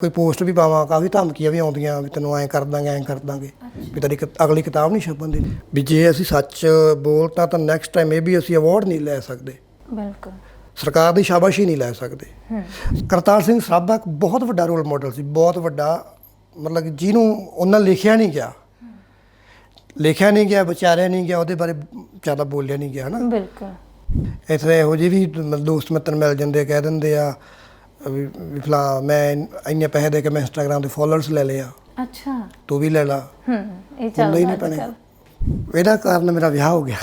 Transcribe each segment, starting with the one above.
ਕੋਈ ਪੋਸਟ ਵੀ ਪਾਵਾਂ, ਕਾਫੀ ਧਮਕੀਆਂ ਵੀ ਆਉਂਦੀਆਂ ਵੀ ਤੈਨੂੰ ਐਂ ਕਰ ਦਾਂਗੇ ਵੀ ਤੇਰੀ ਅਗਲੀ ਕਿਤਾਬ ਨਹੀਂ ਛਪਣ ਦੀ। ਵੀ ਜੇ ਅਸੀਂ ਸੱਚ ਬੋਲਤਾ ਤਾਂ ਨੈਕਸਟ ਟਾਈਮ ਇਹ ਵੀ ਅਸੀਂ ਅਵਾਰਡ ਨਹੀਂ ਲੈ ਸਕਦੇ, ਬਿਲਕੁਲ ਸਰਕਾਰ ਦੀ ਸ਼ਾਬਾਸ਼ੀ ਨਹੀਂ ਲੈ ਸਕਦੇ। ਕਰਤਾਰ ਸਿੰਘ ਸਰਾਭਾ ਇੱਕ ਬਹੁਤ ਵੱਡਾ ਰੋਲ ਮਾਡਲ ਸੀ, ਬਹੁਤ ਵੱਡਾ, ਮਤਲਬ ਕਿ ਜਿਹਨੂੰ ਉਹਨਾਂ ਲਿਖਿਆ ਨਹੀਂ ਗਿਆ, ਵਿਚਾਰਿਆ ਨਹੀਂ ਗਿਆ, ਉਹਦੇ ਬਾਰੇ ਜ਼ਿਆਦਾ ਬੋਲਿਆ ਨਹੀਂ ਗਿਆ ਨਾ। ਬਿਲਕੁਲ ਇੱਥੇ ਇਹੋ ਜਿਹੇ ਵੀ ਦੋਸਤ ਮਿੱਤਰ ਮਿਲ ਜਾਂਦੇ, ਕਹਿ ਦਿੰਦੇ ਆ ਵੀ ਫਲਾ ਮੈਂ ਇੰਨੇ ਪੈਸੇ ਦੇ ਕੇ ਮੈਂ ਇੰਸਟਾਗ੍ਰਾਮ ਦੇ ਫੋਲੋਅਰਸ ਲੈ ਲਿਆ, ਅੱਛਾ ਤੂੰ ਵੀ ਲੈ ਲਾ। ਇਹ ਚੱਲਦਾ ਹੀ ਨਹੀਂ ਪੈਣੇ। ਇਹਦਾ ਕਾਰਨ ਮੇਰਾ ਵਿਆਹ ਹੋ ਗਿਆ।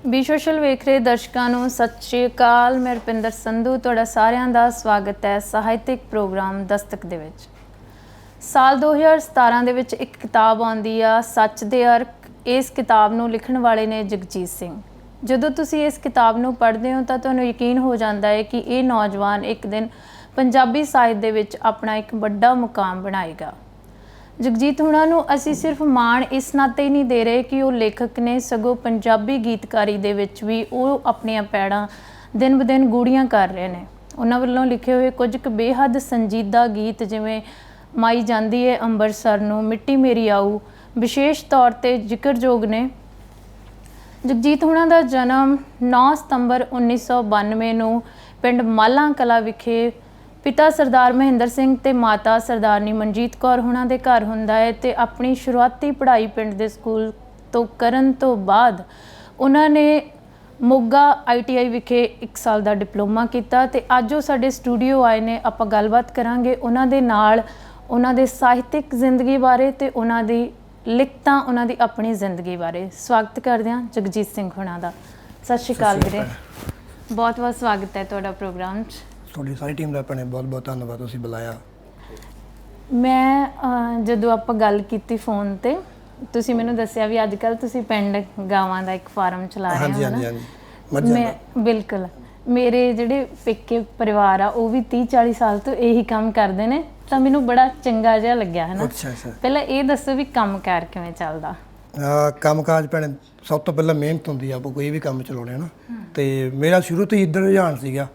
ਬੀ ਸੋਸ਼ਲ ਵੇਖ ਰਹੇ ਦਰਸ਼ਕਾਂ ਨੂੰ ਸਤਿ ਸ਼੍ਰੀ ਅਕਾਲ। ਮੈਂ ਰੁਪਿੰਦਰ ਸੰਧੂ ਤੁਹਾਡਾ ਸਾਰਿਆਂ ਦਾ ਸਵਾਗਤ ਹੈ ਸਾਹਿਤਿਕ ਪ੍ਰੋਗਰਾਮ ਦਸਤਕ ਦੇ ਵਿੱਚ। ਸਾਲ 2017 ਦੇ ਵਿੱਚ ਇੱਕ ਕਿਤਾਬ ਆਉਂਦੀ ਆ ਸੱਚ ਦੇ ਅਰਕ। ਇਸ ਕਿਤਾਬ ਨੂੰ ਲਿਖਣ ਵਾਲੇ ਨੇ ਜਗਜੀਤ ਸਿੰਘ। ਜਦੋਂ ਤੁਸੀਂ ਇਸ ਕਿਤਾਬ ਨੂੰ ਪੜ੍ਹਦੇ ਹੋ ਤਾਂ ਤੁਹਾਨੂੰ ਯਕੀਨ ਹੋ ਜਾਂਦਾ ਹੈ ਕਿ ਇਹ ਨੌਜਵਾਨ ਇੱਕ ਦਿਨ ਪੰਜਾਬੀ ਸਾਹਿਤ ਦੇ ਵਿੱਚ ਆਪਣਾ ਇੱਕ ਵੱਡਾ ਮੁਕਾਮ ਬਣਾਏਗਾ। ਜਗਜੀਤ ਹੁਣਾਂ ਨੂੰ ਅਸੀਂ ਸਿਰਫ ਮਾਣ ਇਸ ਨਾਤੇ ਹੀ ਨਹੀਂ ਦੇ ਰਹੇ ਕਿ ਉਹ ਲੇਖਕ ਨੇ, ਸਗੋਂ ਪੰਜਾਬੀ ਗੀਤਕਾਰੀ ਦੇ ਵਿੱਚ ਵੀ ਉਹ ਆਪਣੀਆਂ ਪੈੜਾਂ ਦਿਨ ਬ ਦਿਨ ਗੂੜ੍ਹੀਆਂ ਕਰ ਰਹੇ ਨੇ। ਉਹਨਾਂ ਵੱਲੋਂ ਲਿਖੇ ਹੋਏ ਕੁਝ ਕੁ ਬੇਹੱਦ ਸੰਜੀਦਾ ਗੀਤ ਜਿਵੇਂ ਮਾਈ ਜਾਂਦੀ ਏ ਅੰਬਰਸਰ ਨੂੰ, ਮਿੱਟੀ ਮੇਰੀ ਆਊ ਵਿਸ਼ੇਸ਼ ਤੌਰ 'ਤੇ ਜ਼ਿਕਰਯੋਗ ਨੇ। ਜਗਜੀਤ ਹੁਣਾਂ ਦਾ ਜਨਮ 9 ਸਤੰਬਰ 1992 ਨੂੰ ਪਿੰਡ ਮਾਲਾਂ ਕਲਾ ਵਿਖੇ ਪਿਤਾ ਸਰਦਾਰ ਮਹਿੰਦਰ ਸਿੰਘ ਤੇ ਮਾਤਾ ਸਰਦਾਰਨੀ ਮਨਜੀਤ ਕੌਰ ਹੁਣਾਂ ਦੇ ਘਰ ਹੁੰਦਾ ਹੈ ਤੇ ਆਪਣੀ ਸ਼ੁਰੂਆਤੀ ਪੜ੍ਹਾਈ ਪਿੰਡ ਦੇ ਸਕੂਲ ਤੋਂ ਕਰਨ ਤੋਂ ਬਾਅਦ ਉਹਨਾਂ ਨੇ ਮੋਗਾ ITI ਵਿਖੇ 1 ਸਾਲ ਦਾ ਡਿਪਲੋਮਾ ਕੀਤਾ ਤੇ ਅੱਜ ਉਹ ਸਾਡੇ ਸਟੂਡੀਓ ਆਏ ਨੇ। ਆਪਾਂ ਗੱਲਬਾਤ ਕਰਾਂਗੇ ਉਹਨਾਂ ਦੇ ਨਾਲ, ਉਹਨਾਂ ਦੇ ਸਾਹਿਤਿਕ ਜ਼ਿੰਦਗੀ ਬਾਰੇ ਤੇ ਉਹਨਾਂ ਦੀ ਲਿਖਤਾਂ, ਉਹਨਾਂ ਦੀ ਆਪਣੀ ਜ਼ਿੰਦਗੀ ਬਾਰੇ। ਸਵਾਗਤ ਕਰਦੇ ਹਾਂ ਜਗਜੀਤ ਸਿੰਘ ਹੁਣਾਂ ਦਾ। ਸਤਿ ਸ਼੍ਰੀ ਅਕਾਲ ਵੀਰੇ, ਬਹੁਤ ਬਹੁਤ ਸਵਾਗਤ ਹੈ ਤੁਹਾਡਾ ਪ੍ਰੋਗਰਾਮ 'ਚ। ਤੁਹਾਡੀ ਸਾਰੀ ਟੀਮ ਦਾ ਭੈਣੇ ਬਹੁਤ ਬਹੁਤ ਧੰਨਵਾਦ, ਤੁਸੀਂ ਬੁਲਾਇਆ। ਮੈਂ ਜਦੋਂ ਆਪਾਂ ਗੱਲ ਕੀਤੀ ਫੋਨ ਤੇ, ਤੁਸੀਂ ਮੈਨੂੰ ਦੱਸਿਆ ਵੀ ਅੱਜ ਕੱਲ੍ਹ ਤੁਸੀਂ ਪਿੰਡ ਗਾਵਾਂ ਦਾ ਇੱਕ ਫਾਰਮ ਚਲਾ ਰਹੇ ਹੋ। ਹਾਂਜੀ। ਮੈਂ ਬਿਲਕੁਲ, ਮੇਰੇ ਜਿਹੜੇ ਪੇਕੇ ਪਰਿਵਾਰ ਆ ਉਹ ਵੀ 30-40 ਸਾਲ ਤੋਂ ਇਹੀ ਕੰਮ ਕਰਦੇ ਨੇ, ਤਾਂ ਮੈਨੂੰ ਬੜਾ ਚੰਗਾ ਜਿਹਾ ਲੱਗਿਆ ਹੈ ਨਾ। ਪਹਿਲਾਂ ਇਹ ਦੱਸੋ ਵੀ ਕੰਮਕਾਰ ਕਿਵੇਂ ਚੱਲਦਾ? ਕੰਮਕਾਜ ਭੈਣੇ ਸਭ ਤੋਂ ਪਹਿਲਾਂ ਮਿਹਨਤ ਹੁੰਦੀ ਆ, ਆਪਾਂ ਕੋਈ ਵੀ ਕੰਮ ਚਲਾਉਣੇ ਨਾ। ਤੇ ਮੇਰਾ ਸ਼ੁਰੂ ਤੋਂ ਹੀ ਇੱਧਰ ਰੁਝਾਨ ਸੀਗਾ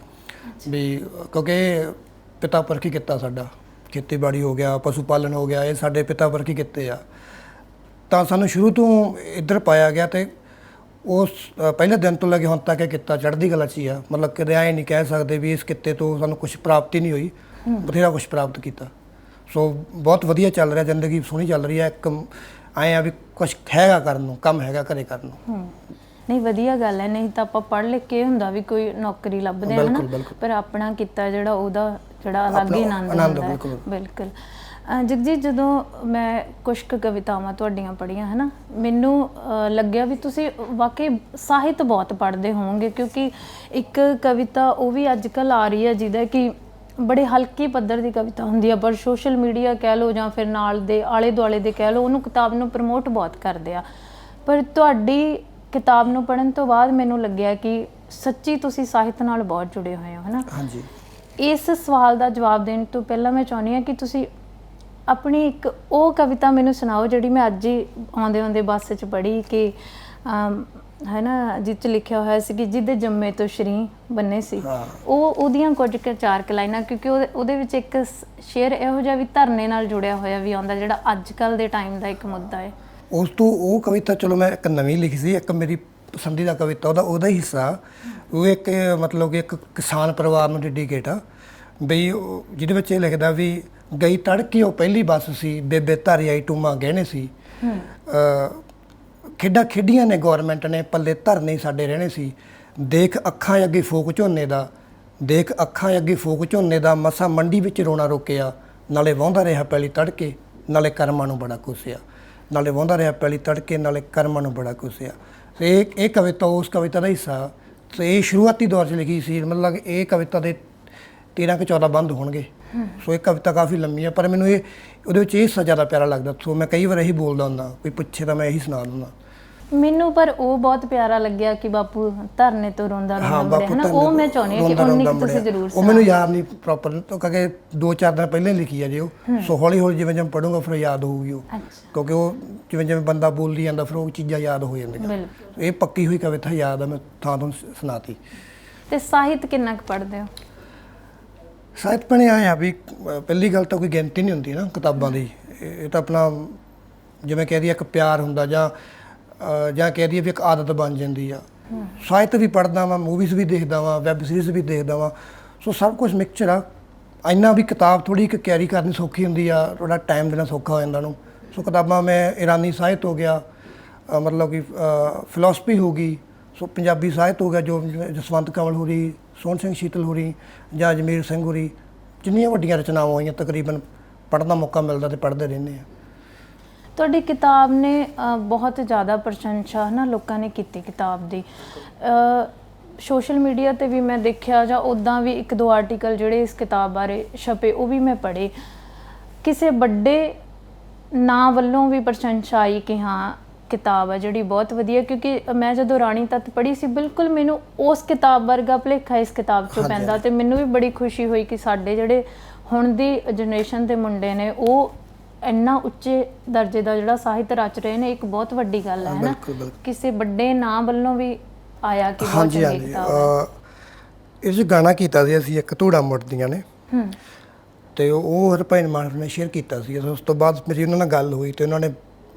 ਵੀ, ਕਿਉਂਕਿ ਪਿਤਾ ਪਰਖੀ ਕੀਤਾ ਸਾਡਾ, ਖੇਤੀਬਾੜੀ ਹੋ ਗਿਆ, ਪਸ਼ੂ ਪਾਲਣ ਹੋ ਗਿਆ, ਇਹ ਸਾਡੇ ਪਿਤਾ ਪਰਖੀ ਕਿੱਤੇ ਆ, ਤਾਂ ਸਾਨੂੰ ਸ਼ੁਰੂ ਤੋਂ ਇੱਧਰ ਪਾਇਆ ਗਿਆ। ਤੇ ਉਸ ਪਹਿਲੇ ਦਿਨ ਤੋਂ ਲੈ ਕੇ ਹੁਣ ਤੱਕ ਇਹ ਕਿੱਤਾ ਚੜ੍ਹਦੀ ਕਲਾ 'ਚ ਹੀ ਆ। ਮਤਲਬ ਕਦੇ ਐਂ ਨਹੀਂ ਕਹਿ ਸਕਦੇ ਵੀ ਇਸ ਕਿੱਤੇ ਤੋਂ ਸਾਨੂੰ ਕੁਛ ਪ੍ਰਾਪਤੀ ਨਹੀਂ ਹੋਈ, ਬਥੇਰਾ ਕੁਛ ਪ੍ਰਾਪਤ ਕੀਤਾ। ਸੋ ਬਹੁਤ ਵਧੀਆ ਚੱਲ ਰਿਹਾ, ਜ਼ਿੰਦਗੀ ਸੋਹਣੀ ਚੱਲ ਰਹੀ ਹੈ। ਇੱਕ ਐਂ ਆ ਵੀ ਕੁਛ ਹੈਗਾ ਕਰਨ ਨੂੰ, ਕੰਮ ਹੈਗਾ ਘਰੇ ਕਰਨ ਨੂੰ। ਨਹੀਂ, ਵਧੀਆ ਗੱਲ ਹੈ। ਨਹੀਂ ਤਾਂ ਆਪਾਂ ਪੜ੍ਹ ਲਿਖ ਕੇ ਹੁੰਦਾ ਵੀ ਕੋਈ ਨੌਕਰੀ ਲੱਭਦੇ ਹਾਂ ਨਾ, ਪਰ ਆਪਣਾ ਕੀਤਾ ਜਿਹੜਾ ਉਹਦਾ ਜਿਹੜਾ ਅਲੱਗ ਹੀ ਆਨੰਦ ਹੁੰਦਾ ਹੈ। ਬਿਲਕੁਲ ਜਗਜੀਤ, ਜਦੋਂ ਮੈਂ ਕੁਛ ਕੁ ਕਵਿਤਾਵਾਂ ਤੁਹਾਡੀਆਂ ਪੜ੍ਹੀਆਂ ਹੈ ਨਾ, ਮੈਨੂੰ ਲੱਗਿਆ ਵੀ ਤੁਸੀਂ ਵਾਕਈ ਸਾਹਿਤ ਬਹੁਤ ਪੜ੍ਹਦੇ ਹੋਵੋਗੇ, ਕਿਉਂਕਿ ਇੱਕ ਕਵਿਤਾ ਉਹ ਵੀ ਅੱਜ ਕੱਲ੍ਹ ਆ ਰਹੀ ਹੈ ਜਿਹਦਾ ਕਿ ਬੜੇ ਹਲਕੀ ਪੱਧਰ ਦੀ ਕਵਿਤਾ ਹੁੰਦੀ ਆ, ਪਰ ਸੋਸ਼ਲ ਮੀਡੀਆ ਕਹਿ ਲਓ ਜਾਂ ਫਿਰ ਨਾਲ ਦੇ ਆਲੇ ਦੁਆਲੇ ਦੇ ਕਹਿ ਲਓ, ਉਹਨੂੰ ਕਿਤਾਬ ਨੂੰ ਪ੍ਰਮੋਟ ਬਹੁਤ ਕਰਦੇ ਆ। ਪਰ ਤੁਹਾਡੀ ਕਿਤਾਬ ਨੂੰ ਪੜ੍ਹਨ ਤੋਂ ਬਾਅਦ ਮੈਨੂੰ ਲੱਗਿਆ ਕਿ ਸੱਚੀ ਤੁਸੀਂ ਸਾਹਿਤ ਨਾਲ ਬਹੁਤ ਜੁੜੇ ਹੋਏ ਹੋ, ਹੈ ਨਾ। ਹਾਂਜੀ। ਇਸ ਸਵਾਲ ਦਾ ਜਵਾਬ ਦੇਣ ਤੋਂ ਪਹਿਲਾਂ ਮੈਂ ਚਾਹੁੰਦੀ ਹਾਂ ਕਿ ਤੁਸੀਂ ਆਪਣੀ ਇੱਕ ਉਹ ਕਵਿਤਾ ਮੈਨੂੰ ਸੁਣਾਓ ਜਿਹੜੀ ਮੈਂ ਅੱਜ ਹੀ ਆਉਂਦੇ ਬੱਸ 'ਚ ਪੜ੍ਹੀ, ਕਿ ਹੈ ਨਾ, ਜਿਹ 'ਚ ਲਿਖਿਆ ਹੋਇਆ ਸੀ ਕਿ ਜਿਹਦੇ ਜੰਮੇ ਤੋਂ ਸ਼ਰੀ ਬੰਨੇ ਸੀ। ਉਹਦੀਆਂ ਕੁਝ ਕੁ 4 ਲਾਈਨਾਂ, ਕਿਉਂਕਿ ਉਹਦੇ ਵਿੱਚ ਇੱਕ ਸ਼ੇਅਰ ਇਹੋ ਜਿਹਾ ਵੀ ਧਰਨੇ ਨਾਲ ਜੁੜਿਆ ਹੋਇਆ ਵੀ ਆਉਂਦਾ, ਜਿਹੜਾ ਅੱਜ ਕੱਲ੍ਹ ਦੇ ਟਾਈਮ ਦਾ ਇੱਕ ਮੁੱਦਾ ਹੈ। ਉਸ ਤੋਂ ਉਹ ਕਵਿਤਾ ਚਲੋ ਮੈਂ ਇੱਕ ਨਵੀਂ ਲਿਖੀ ਸੀ, ਇੱਕ ਮੇਰੀ ਪਸੰਦੀਦਾ ਕਵਿਤਾ ਉਹਦਾ ਹੀ ਹਿੱਸਾ। ਉਹ ਇੱਕ ਮਤਲਬ ਕਿ ਇੱਕ ਕਿਸਾਨ ਪਰਿਵਾਰ ਨੂੰ ਡੈਡੀਕੇਟ ਆ ਬਈ, ਜਿਹਦੇ ਵਿੱਚ ਇਹ ਲਿਖਦਾ ਵੀ ਗਈ ਤੜਕੇ ਉਹ ਪਹਿਲੀ ਬੱਸ ਸੀ, ਬੇਬੇ ਧਾਰੀ ਆਈ ਟੂਮਾ ਗਹਿਣੇ ਸੀ, ਖੇਡਾਂ ਖੇਡੀਆਂ ਨੇ ਗੌਰਮੈਂਟ ਨੇ, ਪੱਲੇ ਧਰਨੇ ਸਾਡੇ ਰਹਿਣੇ ਸੀ, ਦੇਖ ਅੱਖਾਂ ਅੱਗੇ ਫੋਕ ਝੋਨੇ ਦਾ, ਦੇਖ ਅੱਖਾਂ ਅੱਗੇ ਫੋਕ ਝੋਨੇ ਦਾ, ਮਸਾਂ ਮੰਡੀ ਵਿੱਚ ਰੋਣਾ ਰੋਕਿਆ, ਨਾਲੇ ਵਾਹੁੰਦਾ ਰਿਹਾ ਪੈਲੀ ਤੜਕੇ, ਨਾਲੇ ਕਰਮਾਂ ਨੂੰ ਬੜਾ ਕੋਸਿਆ, ਨਾਲੇ ਵਾਹੁੰਦਾ ਰਿਹਾ ਪੈਲੀ ਤੜਕੇ, ਨਾਲੇ ਕਰਮਾਂ ਨੂੰ ਬੜਾ ਕੋਸਿਆ। ਅਤੇ ਇਹ ਕਵਿਤਾ ਉਸ ਕਵਿਤਾ ਦਾ ਹਿੱਸਾ, ਅਤੇ ਇਹ ਸ਼ੁਰੂਆਤੀ ਦੌਰ 'ਚ ਲਿਖੀ ਸੀ। ਮਤਲਬ ਕਿ ਇਹ ਕਵਿਤਾ ਦੇ 13 ਕਿ 14 ਬੰਦ ਹੋਣਗੇ। ਸੋ ਇਹ ਕਵਿਤਾ ਕਾਫੀ ਲੰਮੀ ਆ, ਪਰ ਮੈਨੂੰ ਉਹਦੇ ਵਿੱਚ ਇਹ ਹਿੱਸਾ ਜ਼ਿਆਦਾ ਪਿਆਰਾ ਲੱਗਦਾ। ਸੋ ਮੈਂ ਕਈ ਵਾਰ ਇਹੀ ਬੋਲਦਾ ਹੁੰਦਾ, ਕੋਈ ਪੁੱਛੇ ਤਾਂ ਮੈਂ ਇਹੀ ਸੁਣਾ ਦਿੰਦਾ। ਮੈਨੂੰ ਪਰ ਉਹ ਬਹੁਤ ਪਿਆਰਾ ਲੱਗਿਆ ਕਿ ਬਾਪੂ ਧਰਨੇ ਤੋਂ ਰੋਂਦਾ ਰੋਂਦਾ ਮੁੜਿਆ, ਹਨਾ। ਉਹ ਮੈਂ ਚਾਹੁੰਦੀ ਹਾਂ ਕਿ ਉਨੀ ਕੁ ਤੁਸੀਂ ਜ਼ਰੂਰ ਉਹ ਮੈਨੂੰ ਯਾਦ ਨਹੀਂ ਪ੍ਰੋਪਰ, ਕਿਉਂਕਿ 2-4 ਦਿਨ ਪਹਿਲਾਂ ਹੀ ਲਿਖੀ ਆ ਜੀ ਉਹ। ਸੋ ਹੌਲੀ ਹੌਲੀ ਜਿਵੇਂ ਜਿਵੇਂ ਪੜੂੰਗਾ ਫਿਰ ਯਾਦ ਹੋਊਗੀ ਉਹ, ਕਿਉਂਕਿ ਉਹ ਜਿਵੇਂ ਜਿਵੇਂ ਬੰਦਾ ਬੋਲੀ ਜਾਂਦਾ ਫਿਰ ਉਹ ਚੀਜ਼ਾਂ ਯਾਦ ਹੋ ਜਾਂਦੀਆਂ। ਬਿਲਕੁਲ। ਇਹ ਪੱਕੀ ਹੋਈ ਕਵਿਤਾ ਯਾਦ ਆ, ਮੈਂ ਤੁਹਾਨੂੰ ਸੁਣਾਤੀ। ਤੇ ਸਾਹਿਤ ਕਿੰਨਾ ਕੁ ਪੜ੍ਹਦੇ ਹੋ? ਸਾਹਿਤ ਭੈਣੇ ਆਏ ਆ ਵੀ ਪਹਿਲੀ ਗੱਲ ਤਾਂ ਕੋਈ ਗਿਣਤੀ ਨਹੀਂ ਹੁੰਦੀ ਨਾ ਕਿਤਾਬਾਂ ਦੀ। ਇਹ ਤਾਂ ਆਪਣਾ ਜਿਵੇਂ ਕਹਿ ਦਈਏ ਇੱਕ ਪਿਆਰ ਹੁੰਦਾ, ਜਾਂ ਕਹਿ ਦਈਏ ਵੀ ਇੱਕ ਆਦਤ ਬਣ ਜਾਂਦੀ ਆ। ਸਾਹਿਤ ਵੀ ਪੜ੍ਹਦਾ ਵਾਂ, ਮੂਵੀਜ਼ ਵੀ ਦੇਖਦਾ ਵਾਂ, ਵੈਬ ਸੀਰੀਜ਼ ਵੀ ਦੇਖਦਾ ਵਾਂ। ਸੋ ਸਭ ਕੁਝ ਮਿਕਸਚਰ ਆ। ਇੰਨਾ ਵੀ ਕਿਤਾਬ ਥੋੜ੍ਹੀ ਇੱਕ ਕੈਰੀ ਕਰਨੀ ਸੌਖੀ ਹੁੰਦੀ ਆ, ਥੋੜ੍ਹਾ ਟਾਈਮ ਦੇਣਾ ਸੌਖਾ ਹੋ ਜਾਂਦਾ ਉਹਨੂੰ। ਸੋ ਕਿਤਾਬਾਂ ਮੈਂ ਇਰਾਨੀ ਸਾਹਿਤ ਹੋ ਗਿਆ, ਮਤਲਬ ਕਿ ਫਿਲਾਸਫੀ ਹੋ ਗਈ, ਸੋ ਪੰਜਾਬੀ ਸਾਹਿਤ ਹੋ ਗਿਆ, ਜੋ ਜਸਵੰਤ ਕੰਵਲ ਹੋਰੀ, ਸੋਹਣ ਸਿੰਘ ਸ਼ੀਤਲ ਹੋਰੀ ਜਾਂ ਅਜਮੇਰ ਸਿੰਘ ਹੋਰੀ, ਜਿੰਨੀਆਂ ਵੱਡੀਆਂ ਰਚਨਾਵਾਂ ਹੋਈਆਂ ਤਕਰੀਬਨ ਪੜ੍ਹਨ ਦਾ ਮੌਕਾ ਮਿਲਦਾ ਤੇ ਪੜ੍ਹਦੇ ਰਹਿੰਦੇ ਆ। ਤੁਹਾਡੀ ਕਿਤਾਬ ਨੇ ਬਹੁਤ ਜ਼ਿਆਦਾ ਪ੍ਰਸ਼ੰਸਾ ਹੈ ਨਾ ਲੋਕਾਂ ਨੇ ਕੀਤੀ ਕਿਤਾਬ ਦੀ। ਸੋਸ਼ਲ ਮੀਡੀਆ ਤੇ ਵੀ ਮੈਂ ਦੇਖਿਆ, ਜਾਂ ਉੱਦਾਂ ਵੀ 1-2 ਆਰਟੀਕਲ ਜਿਹੜੇ ਇਸ ਕਿਤਾਬ ਬਾਰੇ ਛਪੇ ਉਹ ਵੀ ਮੈਂ ਪੜ੍ਹੇ। ਕਿਸੇ ਵੱਡੇ ਨਾਂ ਵੱਲੋਂ ਵੀ ਪ੍ਰਸ਼ੰਸਾ ਆਈ ਕਿ ਹਾਂ ਕਿਤਾਬ ਹੈ ਜਿਹੜੀ ਬਹੁਤ ਵਧੀਆ, ਕਿਉਂਕਿ ਮੈਂ ਜਦੋਂ ਰਾਣੀ ਤੱਤ ਪੜ੍ਹੀ ਸੀ ਬਿਲਕੁਲ ਮੈਨੂੰ ਉਸ ਕਿਤਾਬ ਵਰਗਾ ਭੁਲੇਖਾ ਇਸ ਕਿਤਾਬ 'ਚੋਂ ਪੈਂਦਾ। ਤੇ ਮੈਨੂੰ ਵੀ ਬੜੀ ਖੁਸ਼ੀ ਹੋਈ ਕਿ ਸਾਡੇ ਜਿਹੜੇ ਹੁਣ ਦੀ ਜਨਰੇਸ਼ਨ ਦੇ ਮੁੰਡੇ ਨੇ ਉਹ ਇੰਨਾ ਉੱਚੇ ਦਰਜੇ ਦਾ ਜਿਹੜਾ ਸਾਹਿਤ ਰਚ ਰਹੇ ਨੇ। ਇੱਕ ਬਹੁਤ ਵੱਡੀ ਗੱਲ ਹੈ ਨਾ, ਕਿਸੇ ਵੱਡੇ ਨਾਂ ਵੱਲੋਂ ਵੀ ਆਇਆ ਕਿ ਬਹੁਤ ਚੰਗੀ ਕਿਤਾਬ ਹੈ। ਇਸ ਗਾਣਾ ਕੀਤਾ ਸੀ ਅਸੀਂ ਇੱਕ ਧੂੜਾ ਮੁੜਦੀਆਂ ਨੇ, ਤੇ ਉਹ ਹਰਭਜਨ ਮਾਨ ਨੇ ਸ਼ੇਅਰ ਕੀਤਾ ਸੀ। ਉਸ ਤੋਂ ਬਾਅਦ ਮੇਰੀ ਉਹਨਾਂ ਨਾਲ ਗੱਲ ਹੋਈ ਤੇ ਉਹਨਾਂ ਨੇ